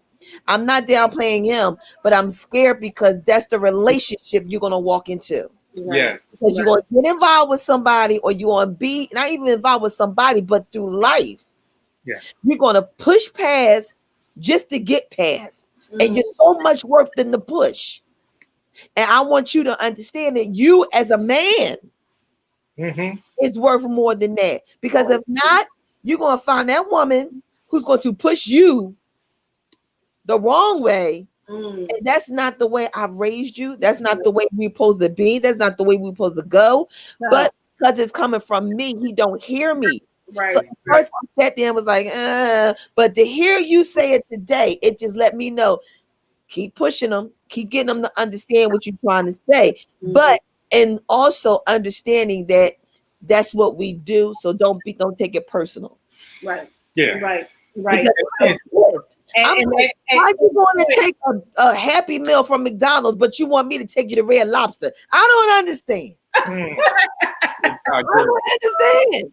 I'm not downplaying him, but I'm scared because that's the relationship you're going to walk into. Yes. Because you're going to get involved with somebody, or you're going to be not even involved with somebody, but through life. Yes. You're going to push past just to get past. And you're so much worth than the push. And I want you to understand that you as a man is worth more than that. Because if not, you're going to find that woman who's going to push you the wrong way. And that's not the way I've raised you. That's not the way we're supposed to be. That's not the way we're supposed to go. No. But because it's coming from me, he don't hear me. Right. So at first I sat there and was like, but to hear you say it today, it just let me know. Keep pushing them, keep getting them to understand what you're trying to say. But and also understanding that that's what we do. So don't take it personal. Right. Yeah. Right. Why you want to take a Happy Meal from McDonald's, but you want me to take you to Red Lobster? I don't understand. I don't understand.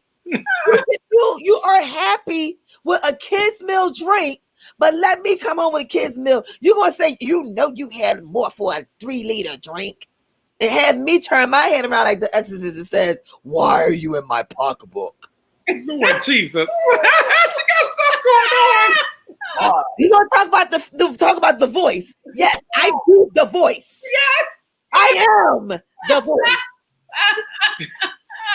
You are happy with a kids meal drink, but let me come on with a kids meal. You're gonna say you had more for a 3-liter drink, and have me turn my head around like the Exorcist and says, "Why are you in my pocketbook?" Lord Jesus, you got stuff going on. We're gonna talk about the voice. Yes, I do the voice. Yes, I am the voice.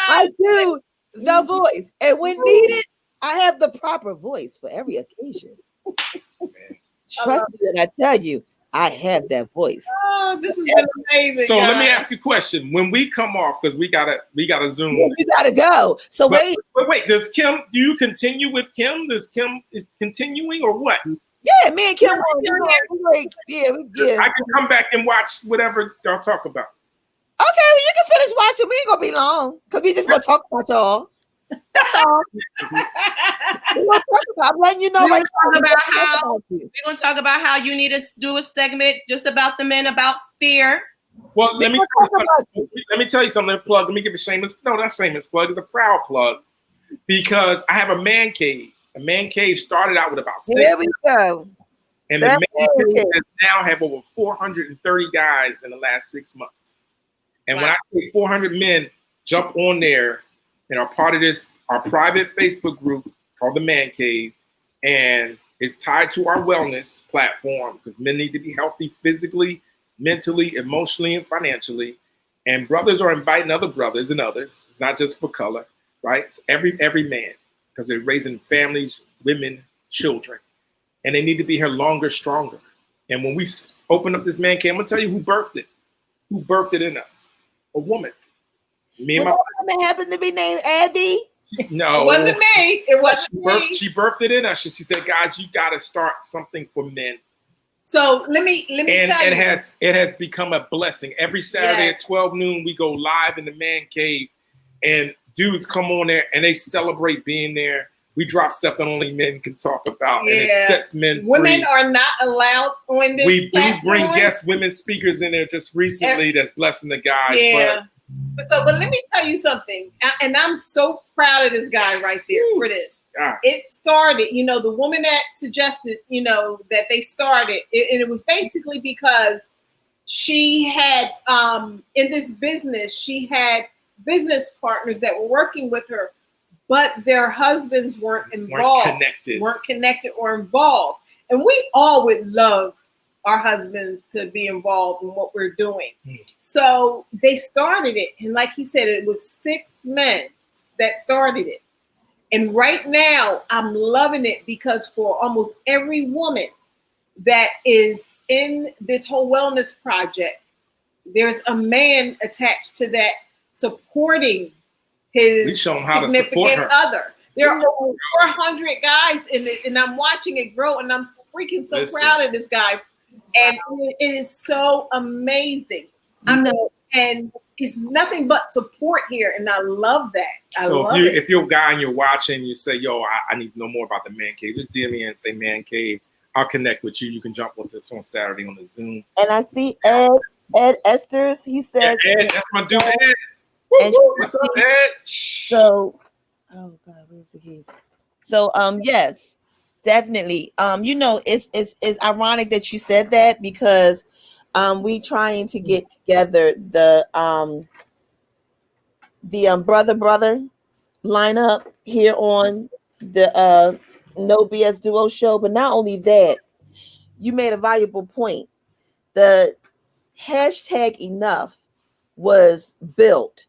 I do the voice, and when needed, I have the proper voice for every occasion. Man. Trust me when I tell you, I have that voice. Oh, this has been amazing. So let me guys. ask you a question. When we come off, because we gotta Zoom. You gotta go. So But wait. do you continue with Kim? Does Kim is continuing or what? Yeah, me and Kim. Yeah. I can come back and watch whatever y'all talk about. Okay, well, you can finish watching. We ain't gonna be long because we just gonna talk about y'all. That's all. We gonna talk about. I'm letting you know. We're Right gonna now, talk about how about you. we're gonna talk about how you need to do a segment just about the men about fear. Well, We let me gonna talk about you. tell you something. Plug. Let me give a shameless. No, not shameless plug. It's a proud plug because I have a man cave. A man cave started out with about 6, Here we go. and the That man man cave cave. has now have over 430 guys in the last 6 months. And when Wow. I say 400 men jump on there and are part of this, our private Facebook group called the Man Cave, and it's tied to our wellness platform because men need to be healthy physically, mentally, emotionally, and financially. And brothers are inviting other brothers and others. It's not just for color, right? It's every man, because they're raising families, women, children, and they need to be here longer, stronger. And when we open up this Man Cave, I'm gonna tell you who birthed it. Who birthed it in us? A woman. Me and Well, my that woman happened to be named Abby. no. It wasn't me. It wasn't me. She birthed it in us. She said, "Guys, you got to start something for men." So let me And tell you. it has become a blessing. Every Saturday Yes. at 12 noon, we go live in the Man Cave, and dudes come on there and they celebrate being there. We drop stuff that only men can talk about, and it Yeah. sets men Women free. are not allowed on this We do platform. bring guest women speakers in there just recently that's blessing the guys. Yeah. But let me tell you something, and I'm so proud of this guy right there for this. God. It started, the woman that suggested, that they started, and it was basically because she had, in this business, she had business partners that were working with her, but their husbands weren't involved, weren't connected or involved. And we all would love our husbands to be involved in what we're doing. So they started it. And like he said, it was 6 men that started it. And right now I'm loving it because for almost every woman that is in this whole wellness project, there's a man attached to that supporting We his show 'em how to support significant her. other. There are over 400 guys in it, and I'm watching it grow, and I'm freaking so Listen. proud of this guy. And it is so amazing. I mean, and it's nothing but support here, and I love that. I So love it. if you're a guy and you're watching, you say, "Yo, I need to know more about the Man Cave," just DM me and say Man Cave. I'll connect with you. You can jump with us on Saturday on the Zoom. And I see Ed Esters. He says, Ed, that's my dude, Ed. And Woo, what's up, Ed? so, oh God, where's the keys? So, yes, definitely. It's ironic that you said that because we trying to get together the brother lineup here on the No BS Duo show. But not only that, you made a valuable point. The hashtag enough was built.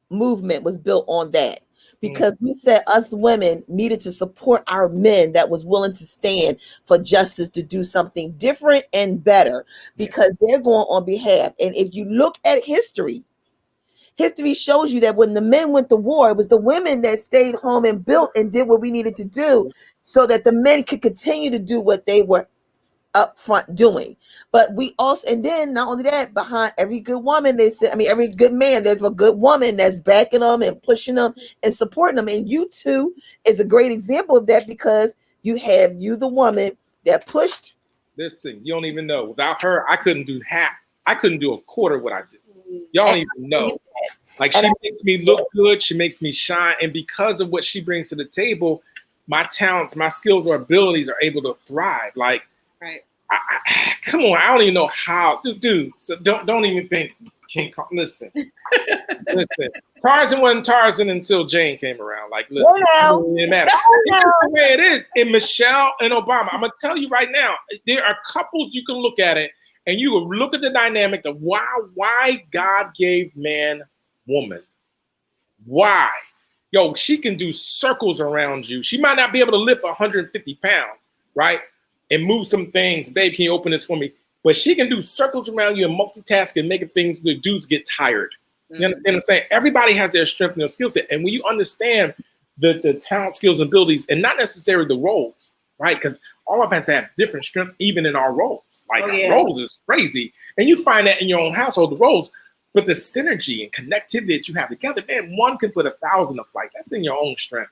Movement was built on that because we said us women needed to support our men that was willing to stand for justice to do something different and better because they're going on behalf. And if you look at history shows you that when the men went to war, it was the women that stayed home and built and did what we needed to do so that the men could continue to do what they were up front doing. But we also, and then not only that, behind every good woman, every good man, there's a good woman that's backing them and pushing them and supporting them. And you two is a great example of that because the woman that pushed. Listen, you don't even know. Without her, I couldn't do half. I couldn't do a quarter of what I do. Y'all don't even know. Like, she makes me look good. She makes me shine. And because of what she brings to the table, my talents, my skills or abilities are able to thrive. Like, Right. Come on, I don't even know how, dude. So don't even think King Kong. Listen. Tarzan wasn't Tarzan until Jane came around. Like, listen, it doesn't matter. It's the way it is. And Michelle and Obama, I'm gonna tell you right now, there are couples you can look at it and you will look at the dynamic of why God gave man woman. Why? yo, she can do circles around you. She might not be able to lift 150 pounds, right? And move some things. Babe, can you open this for me? But she can do circles around you and multitask and make things the dudes get tired. You understand what I'm saying? Everybody has their strength and their skill set. And when you understand the talent, skills, and abilities, and not necessarily the roles, right? Because all of us have different strength, even in our roles. Like our roles is crazy. And you find that in your own household, the roles, but the synergy and connectivity that you have together, man, one can put 1,000 to flight. That's in your own strength.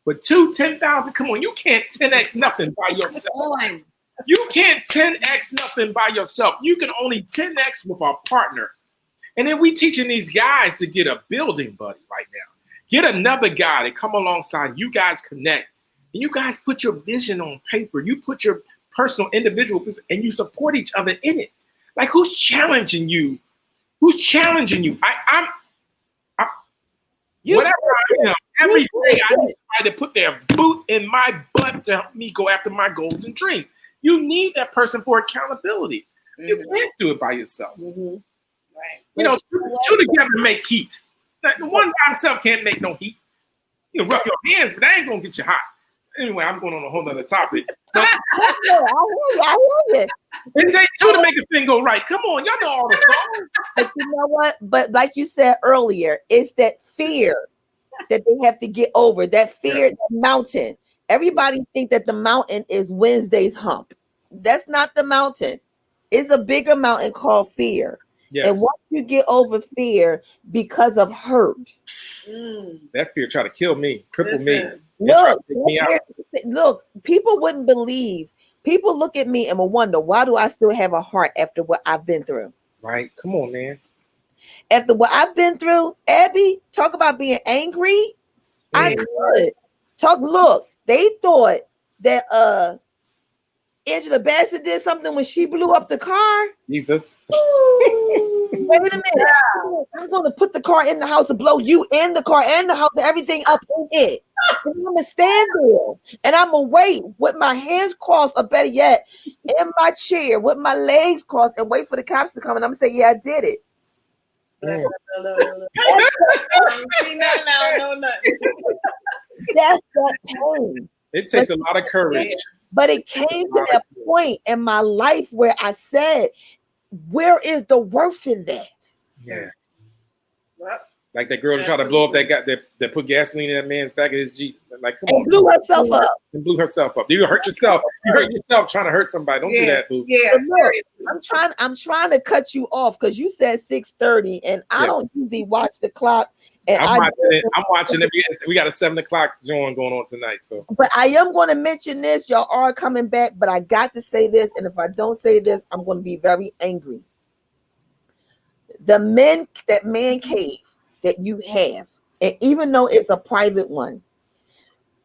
But 2, 10,000, come on, you can't 10x nothing by yourself. You can't 10x nothing by yourself. You can only 10x with a partner. And then we teaching these guys to get a building buddy right now. Get another guy to come alongside. You guys connect. And you guys put your vision on paper. You put your personal, individual business, and you support each other in it. Like, who's challenging you? Who's challenging you? Whatever I am, every day I need somebody to put their boot in my butt to help me go after my goals and dreams. You need that person for accountability. You can't do it by yourself. Right. You know, two together make heat. One by himself can't make no heat. You can rub your hands, but that ain't gonna get you hot. Anyway, I'm going on a whole nother topic. But I hear you. it takes two to make a thing go right. Come on, y'all know all the songs. But you know what? But like you said earlier, it's that fear that they have to get over. That fear, that mountain. Everybody think that the mountain is Wednesday's hump. That's not the mountain. It's a bigger mountain called fear. Yes. And once you get over fear because of hurt, that fear tried to kill me, cripple me. Look, people wouldn't believe. People look at me and will wonder, why do I still have a heart after what I've been through? Right. Come on, man. After what I've been through, Abby, talk about being angry. I could. Look, they thought that Angela Bassett did something when she blew up the car. Jesus. Wait a minute. I'm going to put the car in the house to blow you and the car and the house and everything up in it. And I'm going to stand there and I'm going to wait with my hands crossed, or better yet, in my chair with my legs crossed and wait for the cops to come. And I'm going to say, yeah, I did it. That's that pain. It takes a lot of courage. But it came to that point in my life where I said, where is the worth in that? Yeah. Like that girl that tried to blow up that guy that put gasoline in that man's back of his Jeep. Like, come on. Blew herself up. And blew herself up. You hurt yourself. You hurt yourself trying to hurt somebody. Don't do that, boo. Yeah. Look, I'm trying to cut you off because you said 6:30 and I don't usually watch the clock. And I'm watching it. We got a 7 o'clock joint going on tonight. So, but I am going to mention this. Y'all are coming back, but I got to say this. And if I don't say this, I'm going to be very angry. That man cave that you have, and even though it's a private one,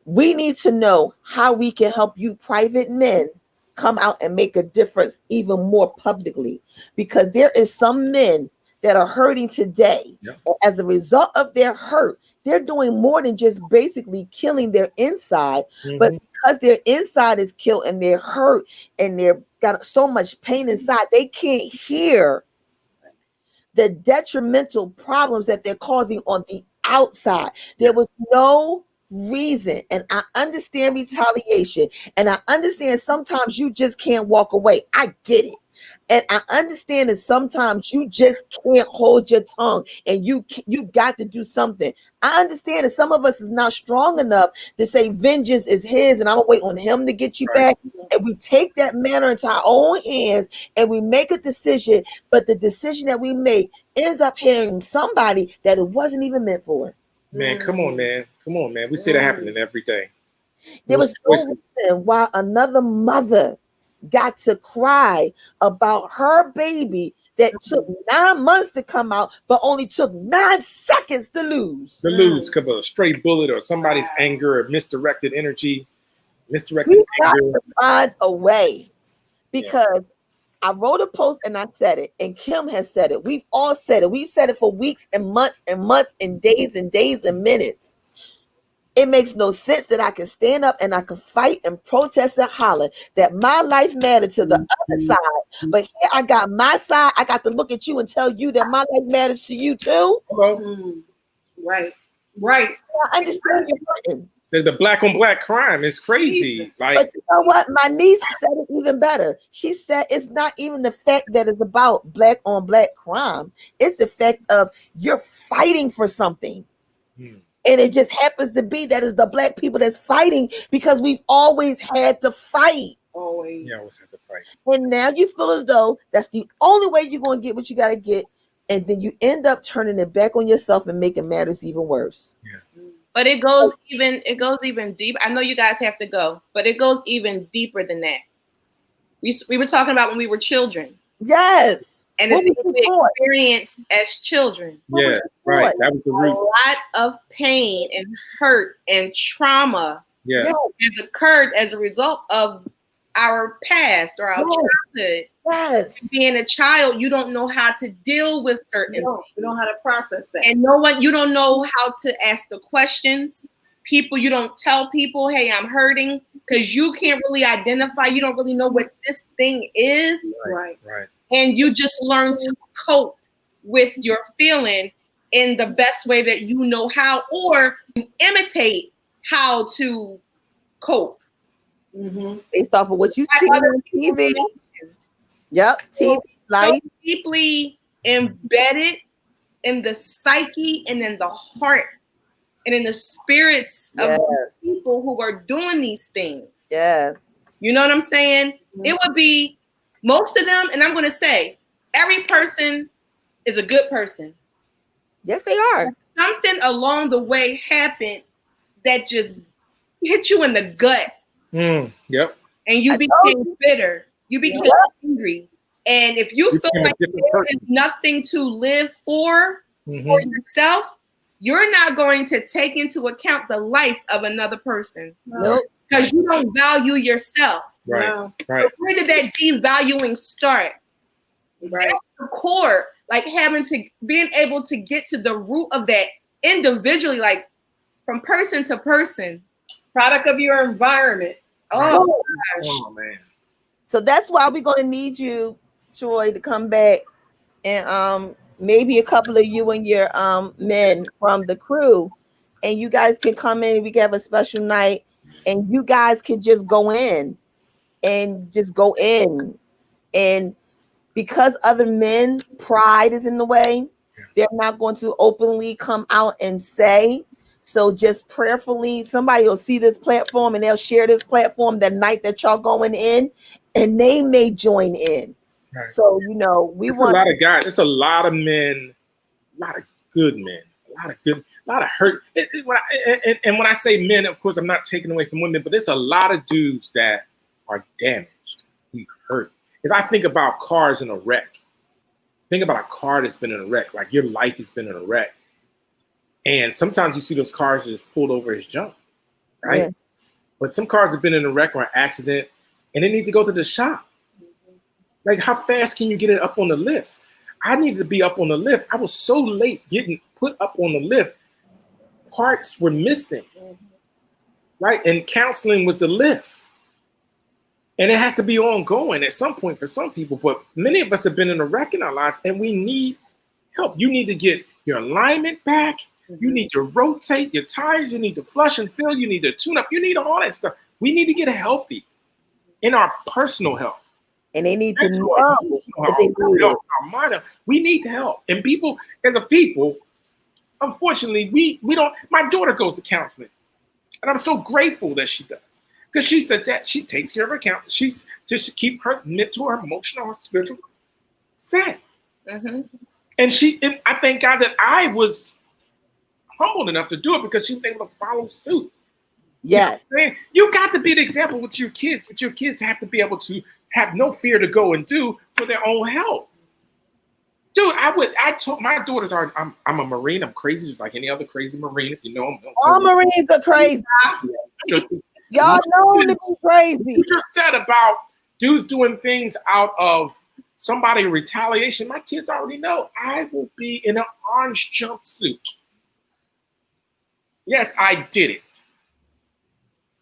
we need to know how we can help you private men come out and make a difference even more publicly, because there is some men that are hurting today. Yep. And as a result of their hurt, they're doing more than just basically killing their inside, but because their inside is killed and they're hurt and they're got so much pain inside, they can't hear the detrimental problems that they're causing on the outside. There was no reason, and I understand retaliation, and I understand sometimes you just can't walk away. I get it. And I understand that sometimes you just can't hold your tongue and you got to do something. I understand that some of us is not strong enough to say vengeance is his and I'm gonna wait on him to get you back. And we take that matter into our own hands and we make a decision, but the decision that we make ends up hitting somebody that it wasn't even meant for. Man, come on, man. Come on, man. We see that happening every day. There was no reason why another mother got to cry about her baby that took 9 months to come out, but only took 9 seconds to lose. Because of a stray bullet or somebody's anger or misdirected energy. We got to find a way, because I wrote a post and I said it, and Kim has said it. We've all said it. We've said it for weeks and months and days and minutes. It makes no sense that I can stand up and I can fight and protest and holler that my life mattered to the other side. But here I got my side. I got to look at you and tell you that my life matters to you too. Right. Right. I understand you're hurting. The black on black crime is crazy. Jesus. Like, But you know what? My niece said it even better. She said it's not even the fact that it's about black on black crime. It's the fact of you're fighting for something. hmm, And it just happens to be that it's the black people that's fighting because we've always had to fight. Always. yeah, I always have to fight. And now you feel as though that's the only way you're going to get what you got to get. And then you end up turning it back on yourself and making matters even worse. But it goes even deep. I know you guys have to go, but it goes even deeper than that. We were talking about when we were children Yes. and What the was things you we taught? experienced as children. Yeah, right. That was the A root. lot of pain and hurt and trauma Yes. has occurred as a result of our past or our childhood. Yes. Being a child, you don't know how to deal with certain You things. know how to process that. And you don't know how to ask the questions. You don't tell people, hey, I'm hurting, because you can't really identify. You don't really know what this thing is. Right. Right. And you just learn to cope with your feeling in the best way that you know how, or you imitate how to cope. Mm-hmm. Based off of what you see By other on people's TV. emotions. Yep. TV, So life. deeply embedded in the psyche and in the heart and in the spirits of Yes. people who are doing these things. Yes. You know what I'm saying? Mm-hmm. It would be most of them, and I'm going to say every person is a good person. Yes, they are. Something along the way happened that just hit you in the gut, Yep. and you I told became bitter. You became angry. And if you feel became a like different there person. is nothing to live for Mhm. yourself, you're not going to take into account the life of another person Nope. because you don't value yourself. Right. No. Right. So where did that devaluing start? Right. At the core, like being able to get to the root of that individually, like from person to person. Product of your environment. Oh gosh. Oh man. So that's why we're gonna need you, Troy, to come back and maybe a couple of you and your men from the crew, and you guys can come in and we can have a special night and you guys can just go in and because other men pride is in the way, they're not going to openly come out and say. So just prayerfully, somebody will see this platform and they'll share this platform that night that y'all going in, and they may join in. Right. So we It's want a lot of guys. It's a lot of men, a lot of good men, a lot of hurt. And when I say men, of course, I'm not taking away from women, but it's a lot of dudes that are damaged. We hurt. If I think about cars in a wreck, think about a car that's been in a wreck, like your life has been in a wreck. And sometimes you see those cars just pulled over as junk, right? Yeah. But some cars have been in a wreck or an accident and they need to go to the shop. Like, how fast can you get it up on the lift? I needed to be up on the lift. I was so late getting put up on the lift. Parts were missing, right? And counseling was the lift. And it has to be ongoing at some point for some people. But many of us have been in a wreck in our lives and we need help. You need to get your alignment back. You need to rotate your tires. You need to flush and fill. You need to tune up. You need all that stuff. We need to get healthy in our personal health. and they need to Mental know health, that they need it. our mind health. We need help. And people, as a people, unfortunately, we don't. My daughter goes to counseling. And I'm so grateful that she does. Because she said that she takes care of her counseling. She's just to keep her mental, her emotional, her spiritual set. Mm-hmm. And I thank God that I was humbled enough to do it because she was able to follow suit. Yes. You got to be the example with your kids. But your kids have to be able to have no fear to go and do for their own health. Dude, I told my daughters I'm a Marine. I'm crazy, just like any other crazy Marine. If you know them, All Marines are crazy. just Y'all know to be crazy. you just said about dudes doing things out of somebody retaliation. My kids already know I will be in an orange jumpsuit. Yes, I did it.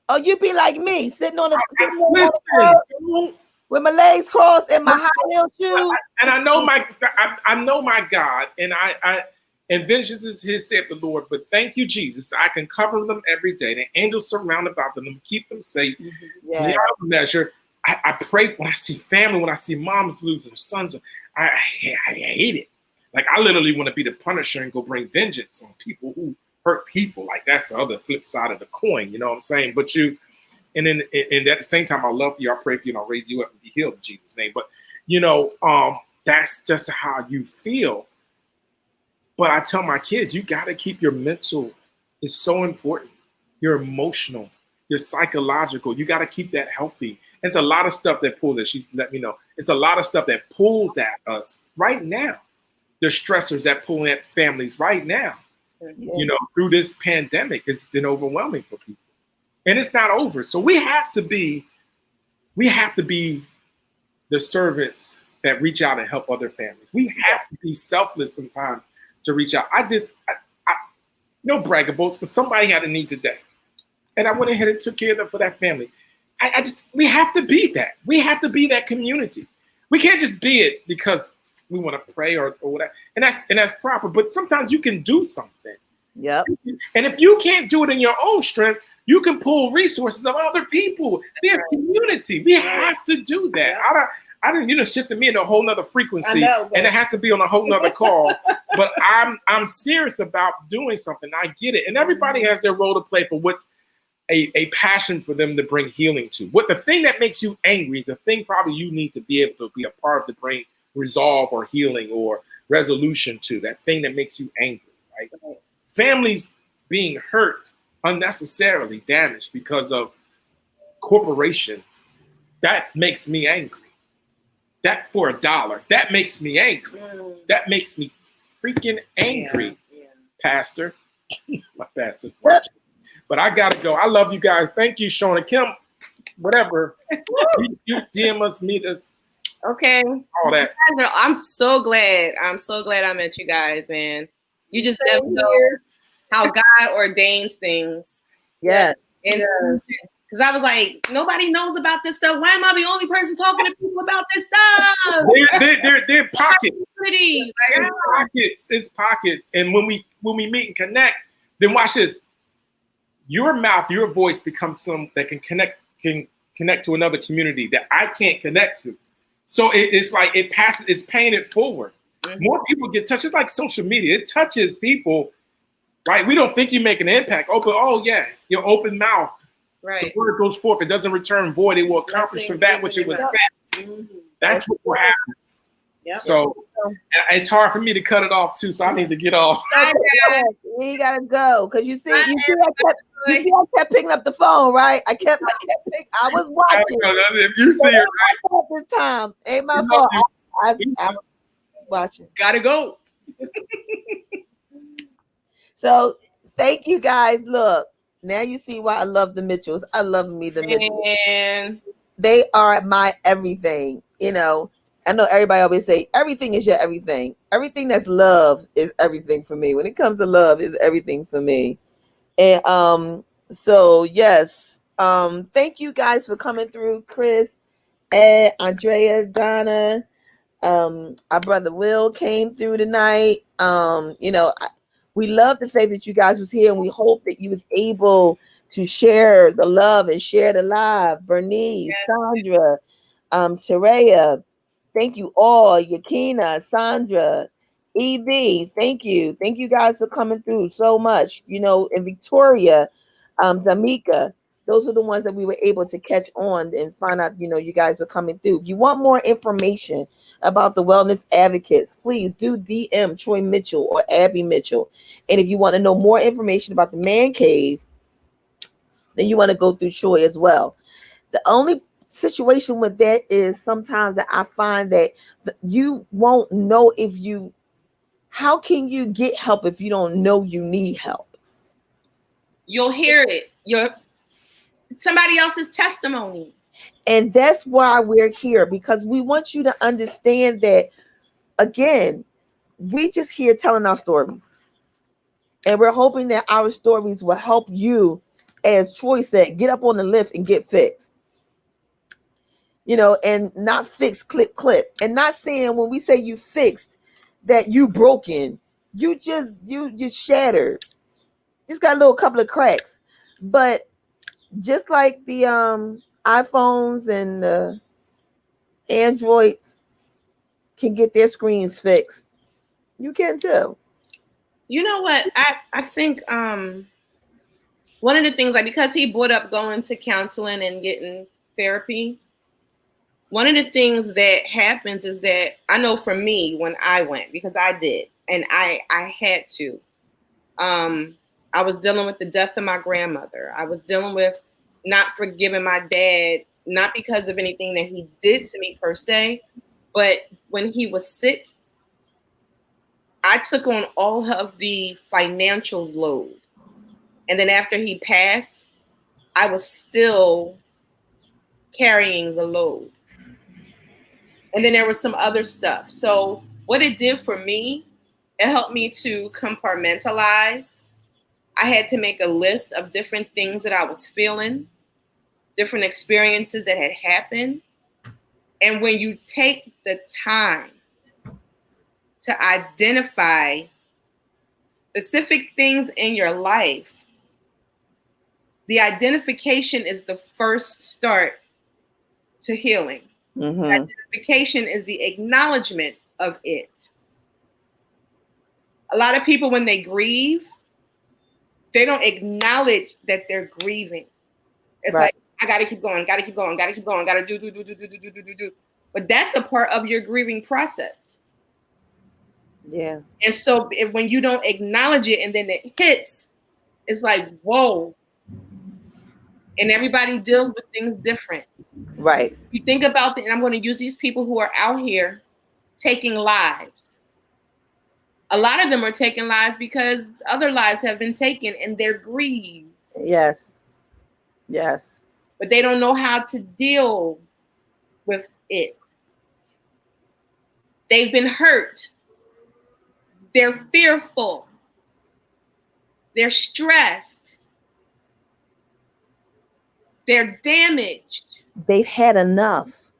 Oh, you be like me, sitting on Listen, with my legs crossed and my high heel shoes. and I know my God, and And vengeance is his, said the Lord. But thank you, Jesus. I can cover them every day. The angels surround about them, keep them safe. Yes. Beyond measure. I pray when I see family, when I see moms losing sons, I hate it. Like, I literally want to be the Punisher and go bring vengeance on people who hurt people. Like, that's the other flip side of the coin. You know what I'm saying? But and then at the same time, I love you. I pray for you and I'll raise you up and be healed in Jesus' name. But, that's just how you feel. But I tell my kids, you got to keep your mental. It's so important. Your emotional, your psychological. You got to keep that healthy. It's a lot of stuff that pulls at. She's let me know. It's a lot of stuff that pulls at us right now. There's stressors that pull at families right now. Yeah. Through this pandemic, it's been overwhelming for people. And it's not over. So we have to be the servants that reach out and help other families. We have to be selfless sometimes to reach out. I no braggabots, but somebody had a need today. And I went ahead and took care of them for that family. We have to be that. We have to be that community. We can't just be it because we want to pray or whatever. And that's proper. But sometimes you can do something. Yep. And if you can't do it in your own strength, you can pull resources of other people. Their community. We have to do that. I didn't, shifted me into a whole nother frequency, and it has to be on a whole nother call. But I'm serious about doing something. I get it, and everybody has their role to play for what's a passion for them to bring healing to. What the thing that makes you angry is the thing probably you need to be able to be a part of to bring resolve or healing or resolution to. That thing that makes you angry, right? Families being hurt unnecessarily, damaged because of corporations. That makes me angry. That for $1, that makes me angry. That makes me freaking angry, Pastor. My pastor's watching. But I gotta go. I love you guys. Thank you, Shona. Kim, whatever. you DM us, meet us. Okay. All that. I'm so glad. I met you guys, man. You just never know how God ordains things. Yeah. Because I was like, nobody knows about this stuff. Why am I the only person talking to people about this stuff? They're pockets. Pretty. Like, It's pockets. And when we meet and connect, then watch this. Your mouth, your voice becomes some that can connect to another community that I can't connect to. So it's like it's paying it forward. Mm-hmm. More people get touched. It's like social media. It touches people, right? We don't think you make an impact. Your open mouth. Right. The word goes forth. It doesn't return void. It will accomplish for that which it was sent. Mm-hmm. That's what will happen. Yep. So it's hard for me to cut it off too. So I need to get off. You gotta go because you see, I kept picking up the phone, right? I was watching. If you see it right this time, ain't my fault. I was watching. Gotta go. So thank you guys. Look, now you see why I love the Mitchells. I love me the Mitchells. Man. They are my everything. I know everybody always say everything is your everything. Everything that's love is everything for me. When it comes to love, is everything for me. And so yes, thank you guys for coming through, Chris, Ed, Andrea, Donna. Our brother Will came through tonight. We love the fact that you guys was here, and we hope that you was able to share the love and share the live. Bernice, Sandra, Sharaya, thank you all. Yakina, Sandra, EB, thank you. Thank you guys for coming through so much. And Victoria, Damika, those are the ones that we were able to catch on and find out, you guys were coming through. If you want more information about the Wellness Advocates, please do DM Troy Mitchell or Abby Mitchell. And if you want to know more information about the Man Cave, then you want to go through Troy as well. The only situation with that is sometimes that I find that you won't know how can you get help if you don't know you need help? You'll hear it. Somebody else's testimony. And that's why we're here, because we want you to understand that, again, we just here telling our stories. And we're hoping that our stories will help you, as Troy said, get up on the lift and get fixed. And not fix, clip. And not saying when we say you fixed that you broken, you just shattered. Just got a little couple of cracks. But just like the iPhones and the Androids can get their screens fixed, you can too. You know what? I think one of the things, like, because he brought up going to counseling and getting therapy, one of the things that happens is that I know for me when I went, because I did, and I had to. I was dealing with the death of my grandmother. I was dealing with not forgiving my dad, not because of anything that he did to me per se, but when he was sick, I took on all of the financial load. And then after he passed, I was still carrying the load. And then there was some other stuff. So what it did for me, it helped me to compartmentalize. I had to make a list of different things that I was feeling, different experiences that had happened. And when you take the time to identify specific things in your life, the identification is the first start to healing. Mm-hmm. Identification is the acknowledgement of it. A lot of people, when they grieve, they don't acknowledge that they're grieving. It's Right. like, I gotta keep going, gotta keep going, gotta keep going, gotta do. But that's a part of your grieving process. Yeah. And so when you don't acknowledge it and then it hits, it's like, whoa. And everybody deals with things different. Right. You think about and I'm going to use these people who are out here taking lives. A lot of them are taking lives because other lives have been taken and they're grieved. Yes. Yes. But they don't know how to deal with it. They've been hurt. They're fearful. They're stressed. They're damaged. They've had enough.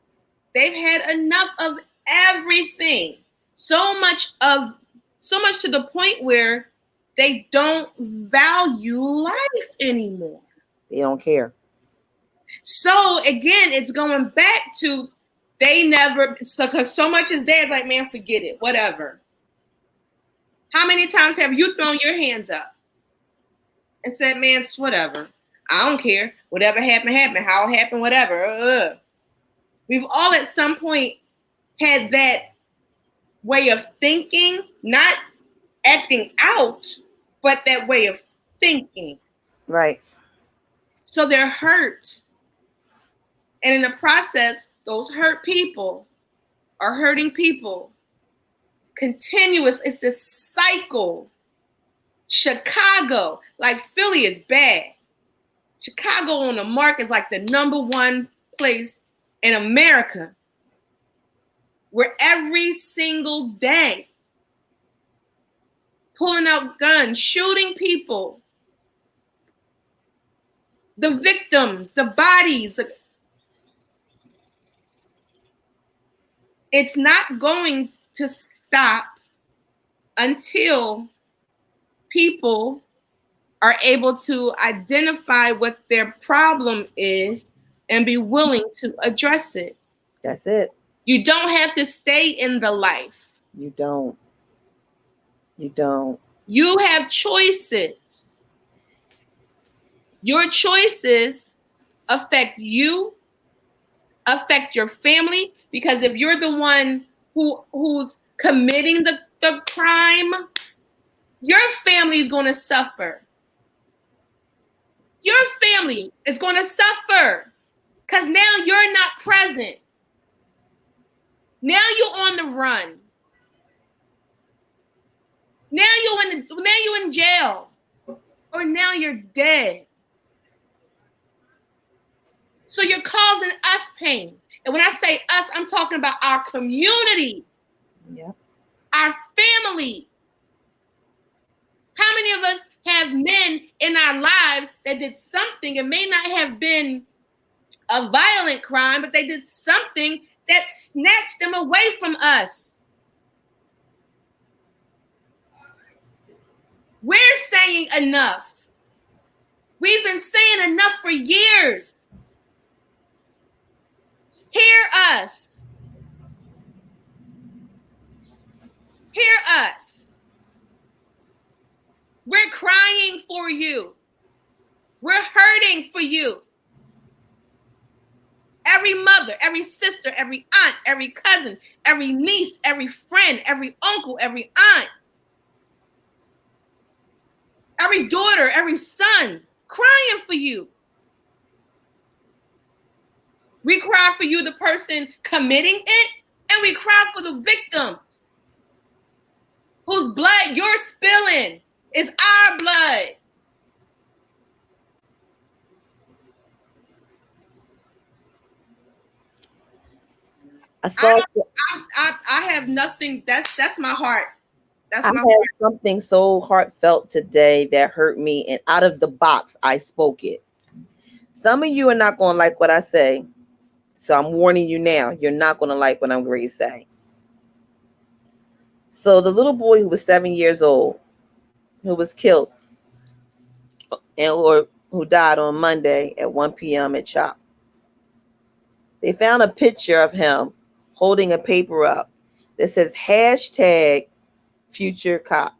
They've had enough of everything. So much to the point where they don't value life anymore. They don't care. So again, it's going back to because so much is there. It's like, man, forget it, whatever. How many times have you thrown your hands up and said, man, it's whatever. I don't care. Whatever happened, happened. How it happened, whatever. We've all at some point had that way of thinking, not acting out, but that way of thinking. Right. So they're hurt. And in the process, those hurt people are hurting people. Continuous. It's this cycle. Chicago, like Philly is bad. Chicago on the mark is like the #1 place in America where every single day pulling out guns, shooting people, the victims, the bodies, it's not going to stop until people are able to identify what their problem is and be willing to address it. That's it. You don't have to stay in the life. You don't. You don't. You have choices. Your choices affect you, affect your family, because if you're the one who's committing the crime, your family is going to suffer. Your family is going to suffer because now you're not present. Now you're on the run. Now you're in jail, or now you're dead. So you're causing us pain. And when I say us, I'm talking about our community, Yep. our family. How many of us have men in our lives that did something? It may not have been a violent crime, but they did something that snatched them away from us. We're saying enough. We've been saying enough for years. Hear us. Hear us. We're crying for you. We're hurting for you. Every mother, every sister, every aunt, every cousin, every niece, every friend, every uncle, every aunt, every daughter, every son, crying for you. We cry for you, the person committing it, and we cry for the victims whose blood you're spilling is our blood. I have nothing. That's my heart. That's I my had heart. something so heartfelt today that hurt me, and out of the box, I spoke it. Some of you are not going to like what I say, so I'm warning you now. You're not going to like what I'm going to say. So the little boy who was 7 years old, who was killed, or who died on Monday at 1 p.m. at CHOP. They found a picture of him holding a paper up that says hashtag future cop.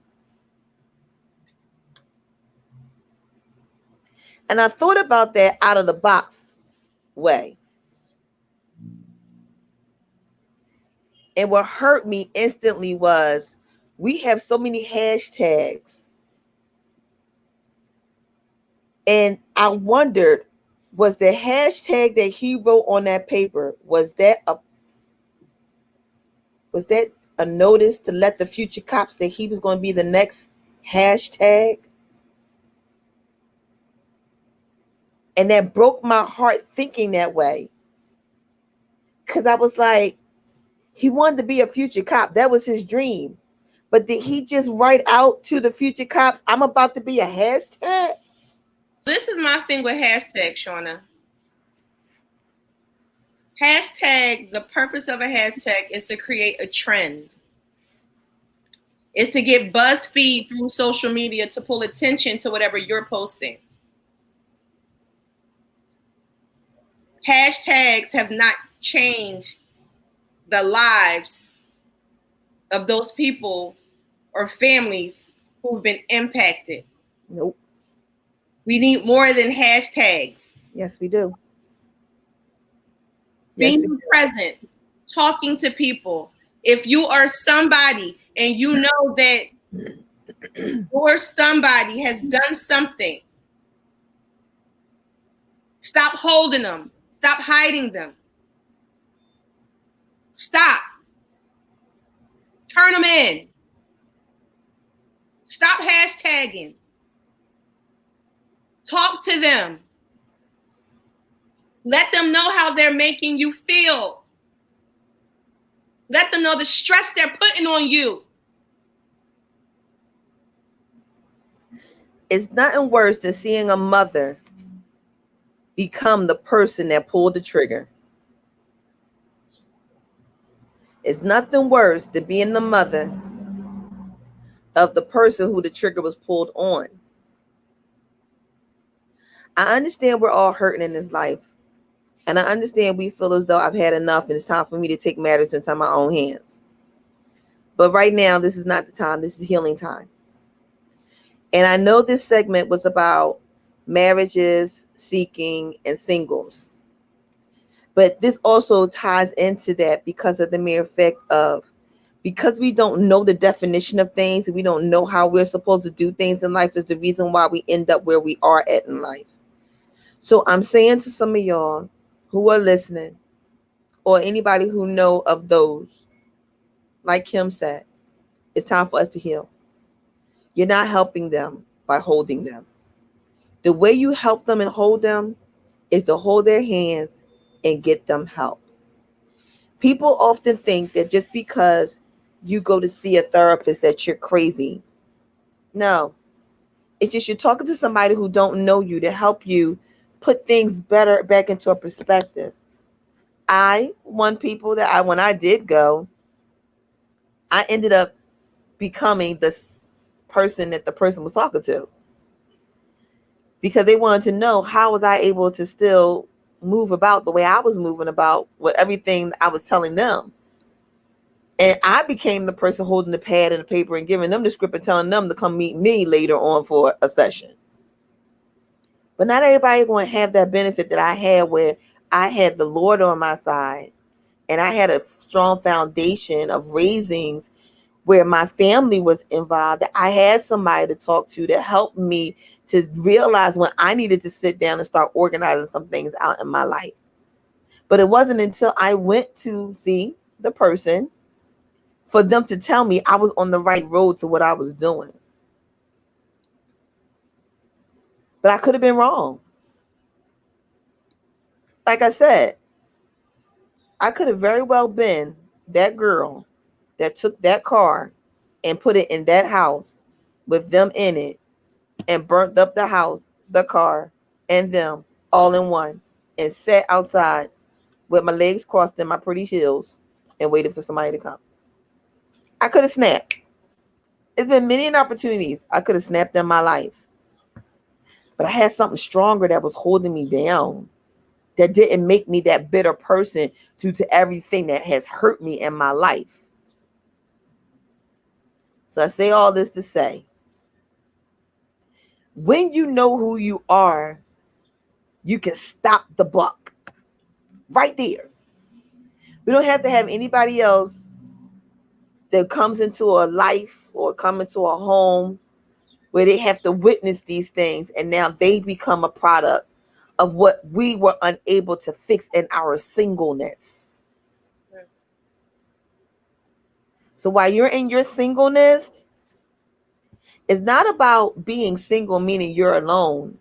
And I thought about that out of the box way. And what hurt me instantly was we have so many hashtags. And I wondered, was the hashtag that he wrote on that paper, was that a notice to let the future cops that he was going to be the next hashtag? And that broke my heart thinking that way. Because I was like, he wanted to be a future cop. That was his dream. But did he just write out to the future cops, I'm about to be a hashtag? So this is my thing with hashtag, Shauna. Hashtag, the purpose of a hashtag is to create a trend. It's to get BuzzFeed through social media to pull attention to whatever you're posting. Hashtags have not changed the lives of those people or families who've been impacted. Nope. We need more than hashtags. Yes, we do. Being present, talking to people. If you are somebody and you know that your somebody has done something, stop holding them. Stop hiding them. Stop. Turn them in. Stop hashtagging. Talk to them. Let them know how they're making you feel. Let them know the stress they're putting on you. It's nothing worse than seeing a mother become the person that pulled the trigger. It's nothing worse than being the mother of the person who the trigger was pulled on. I understand we're all hurting in this life. And I understand we feel as though I've had enough and it's time for me to take matters into my own hands. But right now, this is not the time. This is healing time. And I know this segment was about marriages, seeking, and singles. But this also ties into that because of the mere fact of, because we don't know the definition of things, and we don't know how we're supposed to do things in life, is the reason why we end up where we are at in life. So I'm saying to some of y'all who are listening, or anybody who know of those, like Kim said, it's time for us to heal. You're not helping them by holding them. The way you help them and hold them is to hold their hands and get them help. People often think that just because you go to see a therapist that you're crazy. No, it's just you're talking to somebody who don't know you to help you put things better back into a perspective. I want people that when I did go, I ended up becoming person that the person was talking to, because they wanted to know how was I able to still move about the way I was moving about with everything I was telling them. And I became the person holding the pad and the paper and giving them the script and telling them to come meet me later on for a session. But not everybody going to have that benefit that I had, where I had the Lord on my side and I had a strong foundation of raisings where my family was involved. That I had somebody to talk to help me to realize when I needed to sit down and start organizing some things out in my life. But it wasn't until I went to see the person for them to tell me I was on the right road to what I was doing. But I could have been wrong. Like I said, I could have very well been that girl that took that car and put it in that house with them in it and burnt up the house, the car, and them all in one, and sat outside with my legs crossed in my pretty heels and waited for somebody to come. I could have snapped. It's been many opportunities I could have snapped in my life. But I had something stronger that was holding me down, that didn't make me that bitter person due to everything that has hurt me in my life. So I say all this to say, when you know who you are, you can stop the buck right there. We don't have to have anybody else that comes into a life or come into a home where they have to witness these things, and now they become a product of what we were unable to fix in our singleness. So while you're in your singleness, it's not about being single, meaning you're alone.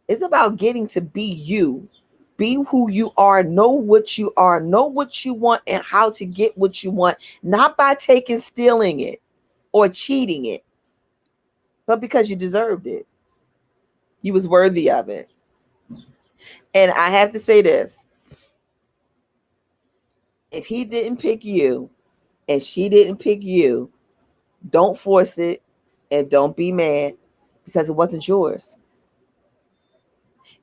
It's about getting to be you. Be who you are, know what you are, know what you want and how to get what you want, not by stealing it or cheating it, but because you deserved it. You was worthy of it. And I have to say this. If he didn't pick you and she didn't pick you, don't force it and don't be mad, because it wasn't yours.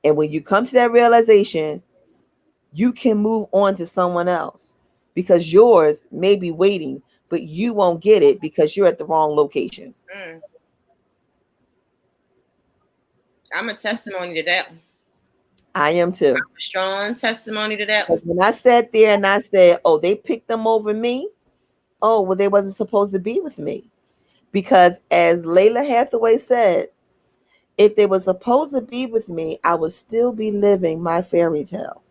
And when you come to that realization, you can move on to someone else, because yours may be waiting, but you won't get it because you're at the wrong location. I'm a testimony to that. I am too. I'm a strong testimony to that. When I sat there and I said, oh, they picked them over me. Oh, well, they wasn't supposed to be with me. Because as Layla Hathaway said, if they were supposed to be with me, I would still be living my fairy tale.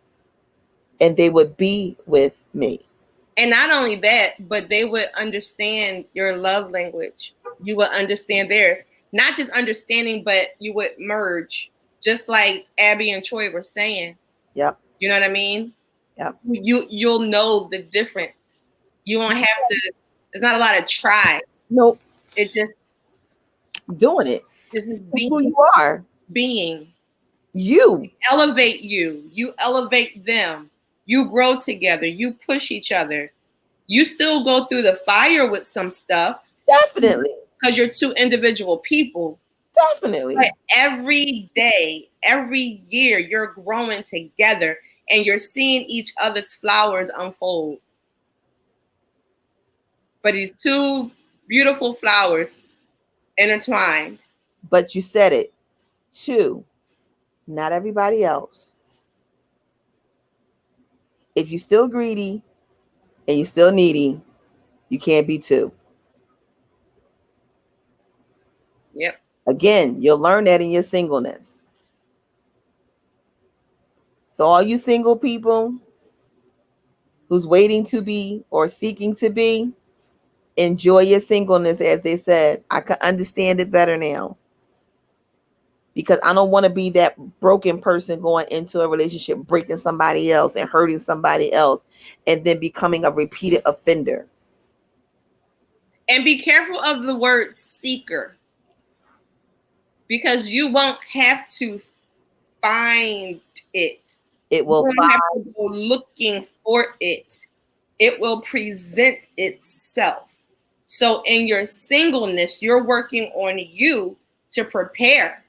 And they would be with me. And not only that, but they would understand your love language. You would understand theirs. Not just understanding, but you would merge. Just like Abby and Troy were saying. Yep. You know what I mean? Yep. You'll know the difference. You won't have to. There's not a lot of try. Nope. It's just doing it. This is who you are. Being. You elevate you. You elevate them. You grow together. You push each other. You still go through the fire with some stuff. Definitely. Because you're two individual people. Definitely. But every day, every year, you're growing together and you're seeing each other's flowers unfold. But these two beautiful flowers intertwined. But you said it. Two. Not everybody else. If you're still greedy and you're still needy, you can't be two. Yep. Again, you'll learn that in your singleness. So all you single people who's waiting to be or seeking to be, enjoy your singleness, as they said. I can understand it better now. Because I don't want to be that broken person going into a relationship, breaking somebody else and hurting somebody else, and then becoming a repeated offender. And be careful of the word seeker. Because you won't have to find it. It will you won't have to go looking for it. It will present itself So in your singleness, you're working on you to prepare.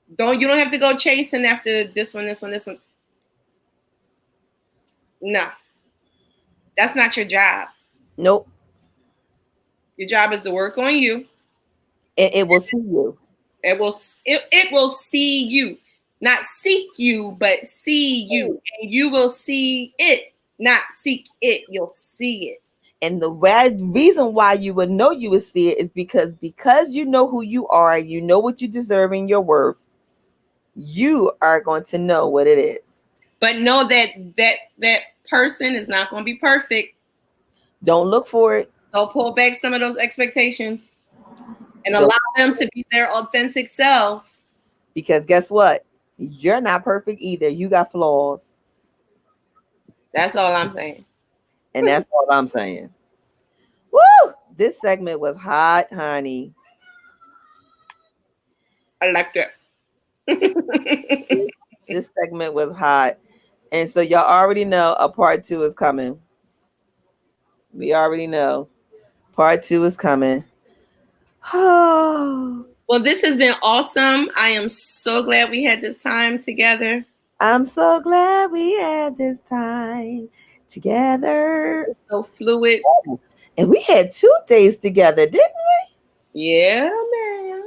You don't have to go chasing after this one. No, that's not your job. Nope. Your job is to work on you. It will see you. It will see you, not seek you, but see you, and you will see it, not seek it. You'll see it. And the reason why you would know you would see it is because you know who you are, you know what you deserve and your worth. You are going to know what it is. But know that person is not going to be perfect. Don't look for it. So pull back some of those expectations and allow them to be their authentic selves. Because guess what? You're not perfect either. You got flaws. That's all I'm saying. And that's all I'm saying. Woo! This segment was hot, honey. I like that. This segment was hot. And so y'all already know a part 2 is coming. We already know. Part 2 is coming. Well, this has been awesome. I am so glad we had this time together. I'm so glad we had this time together. So fluid. And we had 2 days together, didn't we? Yeah, man.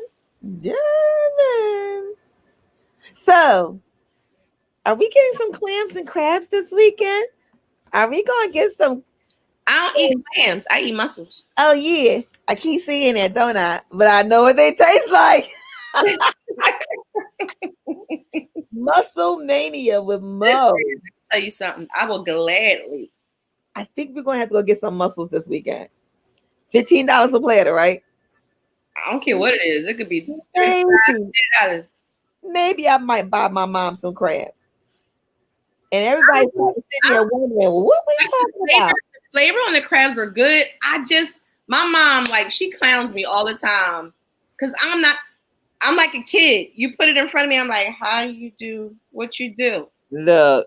Yeah, man. So, are we getting some clams and crabs this weekend? Are we going to get some? I don't eat clams. I eat mussels. Oh, yeah. I keep seeing that, don't I? But I know what they taste like. Muscle mania with Mo. Listen, tell you something. I will gladly. I think we're going to have to go get some mussels this weekend. $15 a platter, right? I don't care what it is. It could be $50. Maybe I might buy my mom some crabs. And everybody's sitting there wondering, well, what we talking about? The flavor on the crabs were good. My mom, like, she clowns me all the time because I'm like a kid. You put it in front of me, I'm like, how do you do what you do? Look,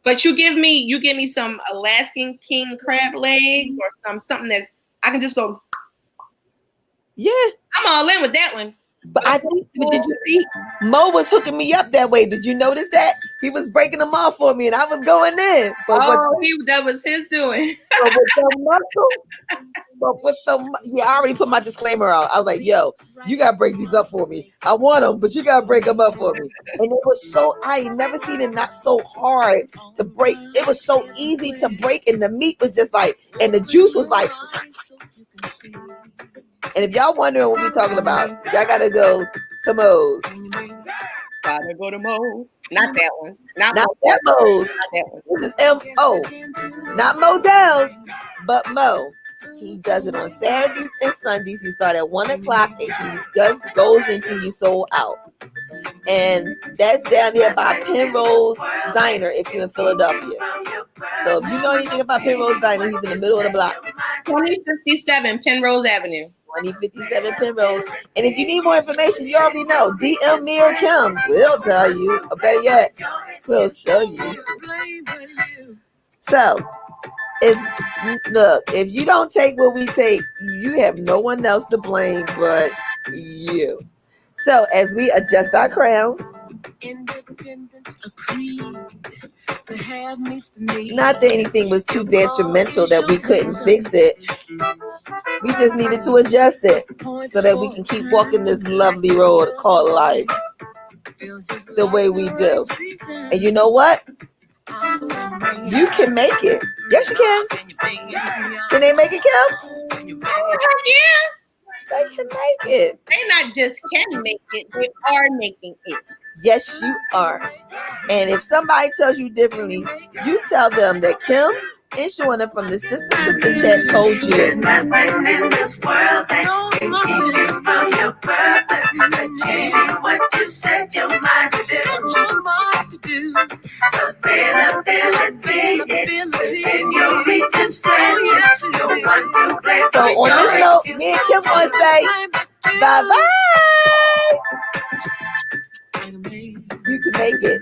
but you give me some Alaskan king crab legs or something that's I can just go. Yeah, I'm all in with that one. But I think, did you see? Mo was hooking me up that way. Did you notice that? He was breaking them off for me and I was going in. But that was his doing. I already put my disclaimer out. I was like, yo, you got to break these up for me. I want them, but you got to break them up for me. And it was I ain't never seen it not so hard to break. It was so easy to break and the meat was just like, and the juice was like. And if y'all wondering what we're talking about, y'all gotta go to Mo's. Gotta go to Mo's. Not that one. Not that Mo's. Not that one. This is M-O. Not Modell's, but Mo. He does it on Saturdays and Sundays. He starts at 1 o'clock and he goes until he's sold out. And that's down there by Penrose Diner if you're in Philadelphia. So if you know anything about Penrose Diner, he's in the middle of the block. 2057 Penrose Avenue. 2057 Penrose. And if you need more information, you already know. DM me or Kim. We'll tell you. Or better yet, we'll show you. So, if you don't take what we take, you have no one else to blame but you. So, as we adjust our crowns, not that anything was too detrimental that we couldn't fix it. We just needed to adjust it so that we can keep walking this lovely road called life the way we do. And you know what? You can make it. Yes, you can. Can they make it, Kim? Yeah. They can make it. They not just can make it, they are making it. Yes, you are. And if somebody tells you differently, you tell them that Kim and Shawana from the Sister Chat told you. There's nothing in this world that can keep you from your purpose. Achieving what you set your mind to do. Availability is within your reach and strength. So on this note, me and Kim want to say bye-bye. You can make it. You can make it.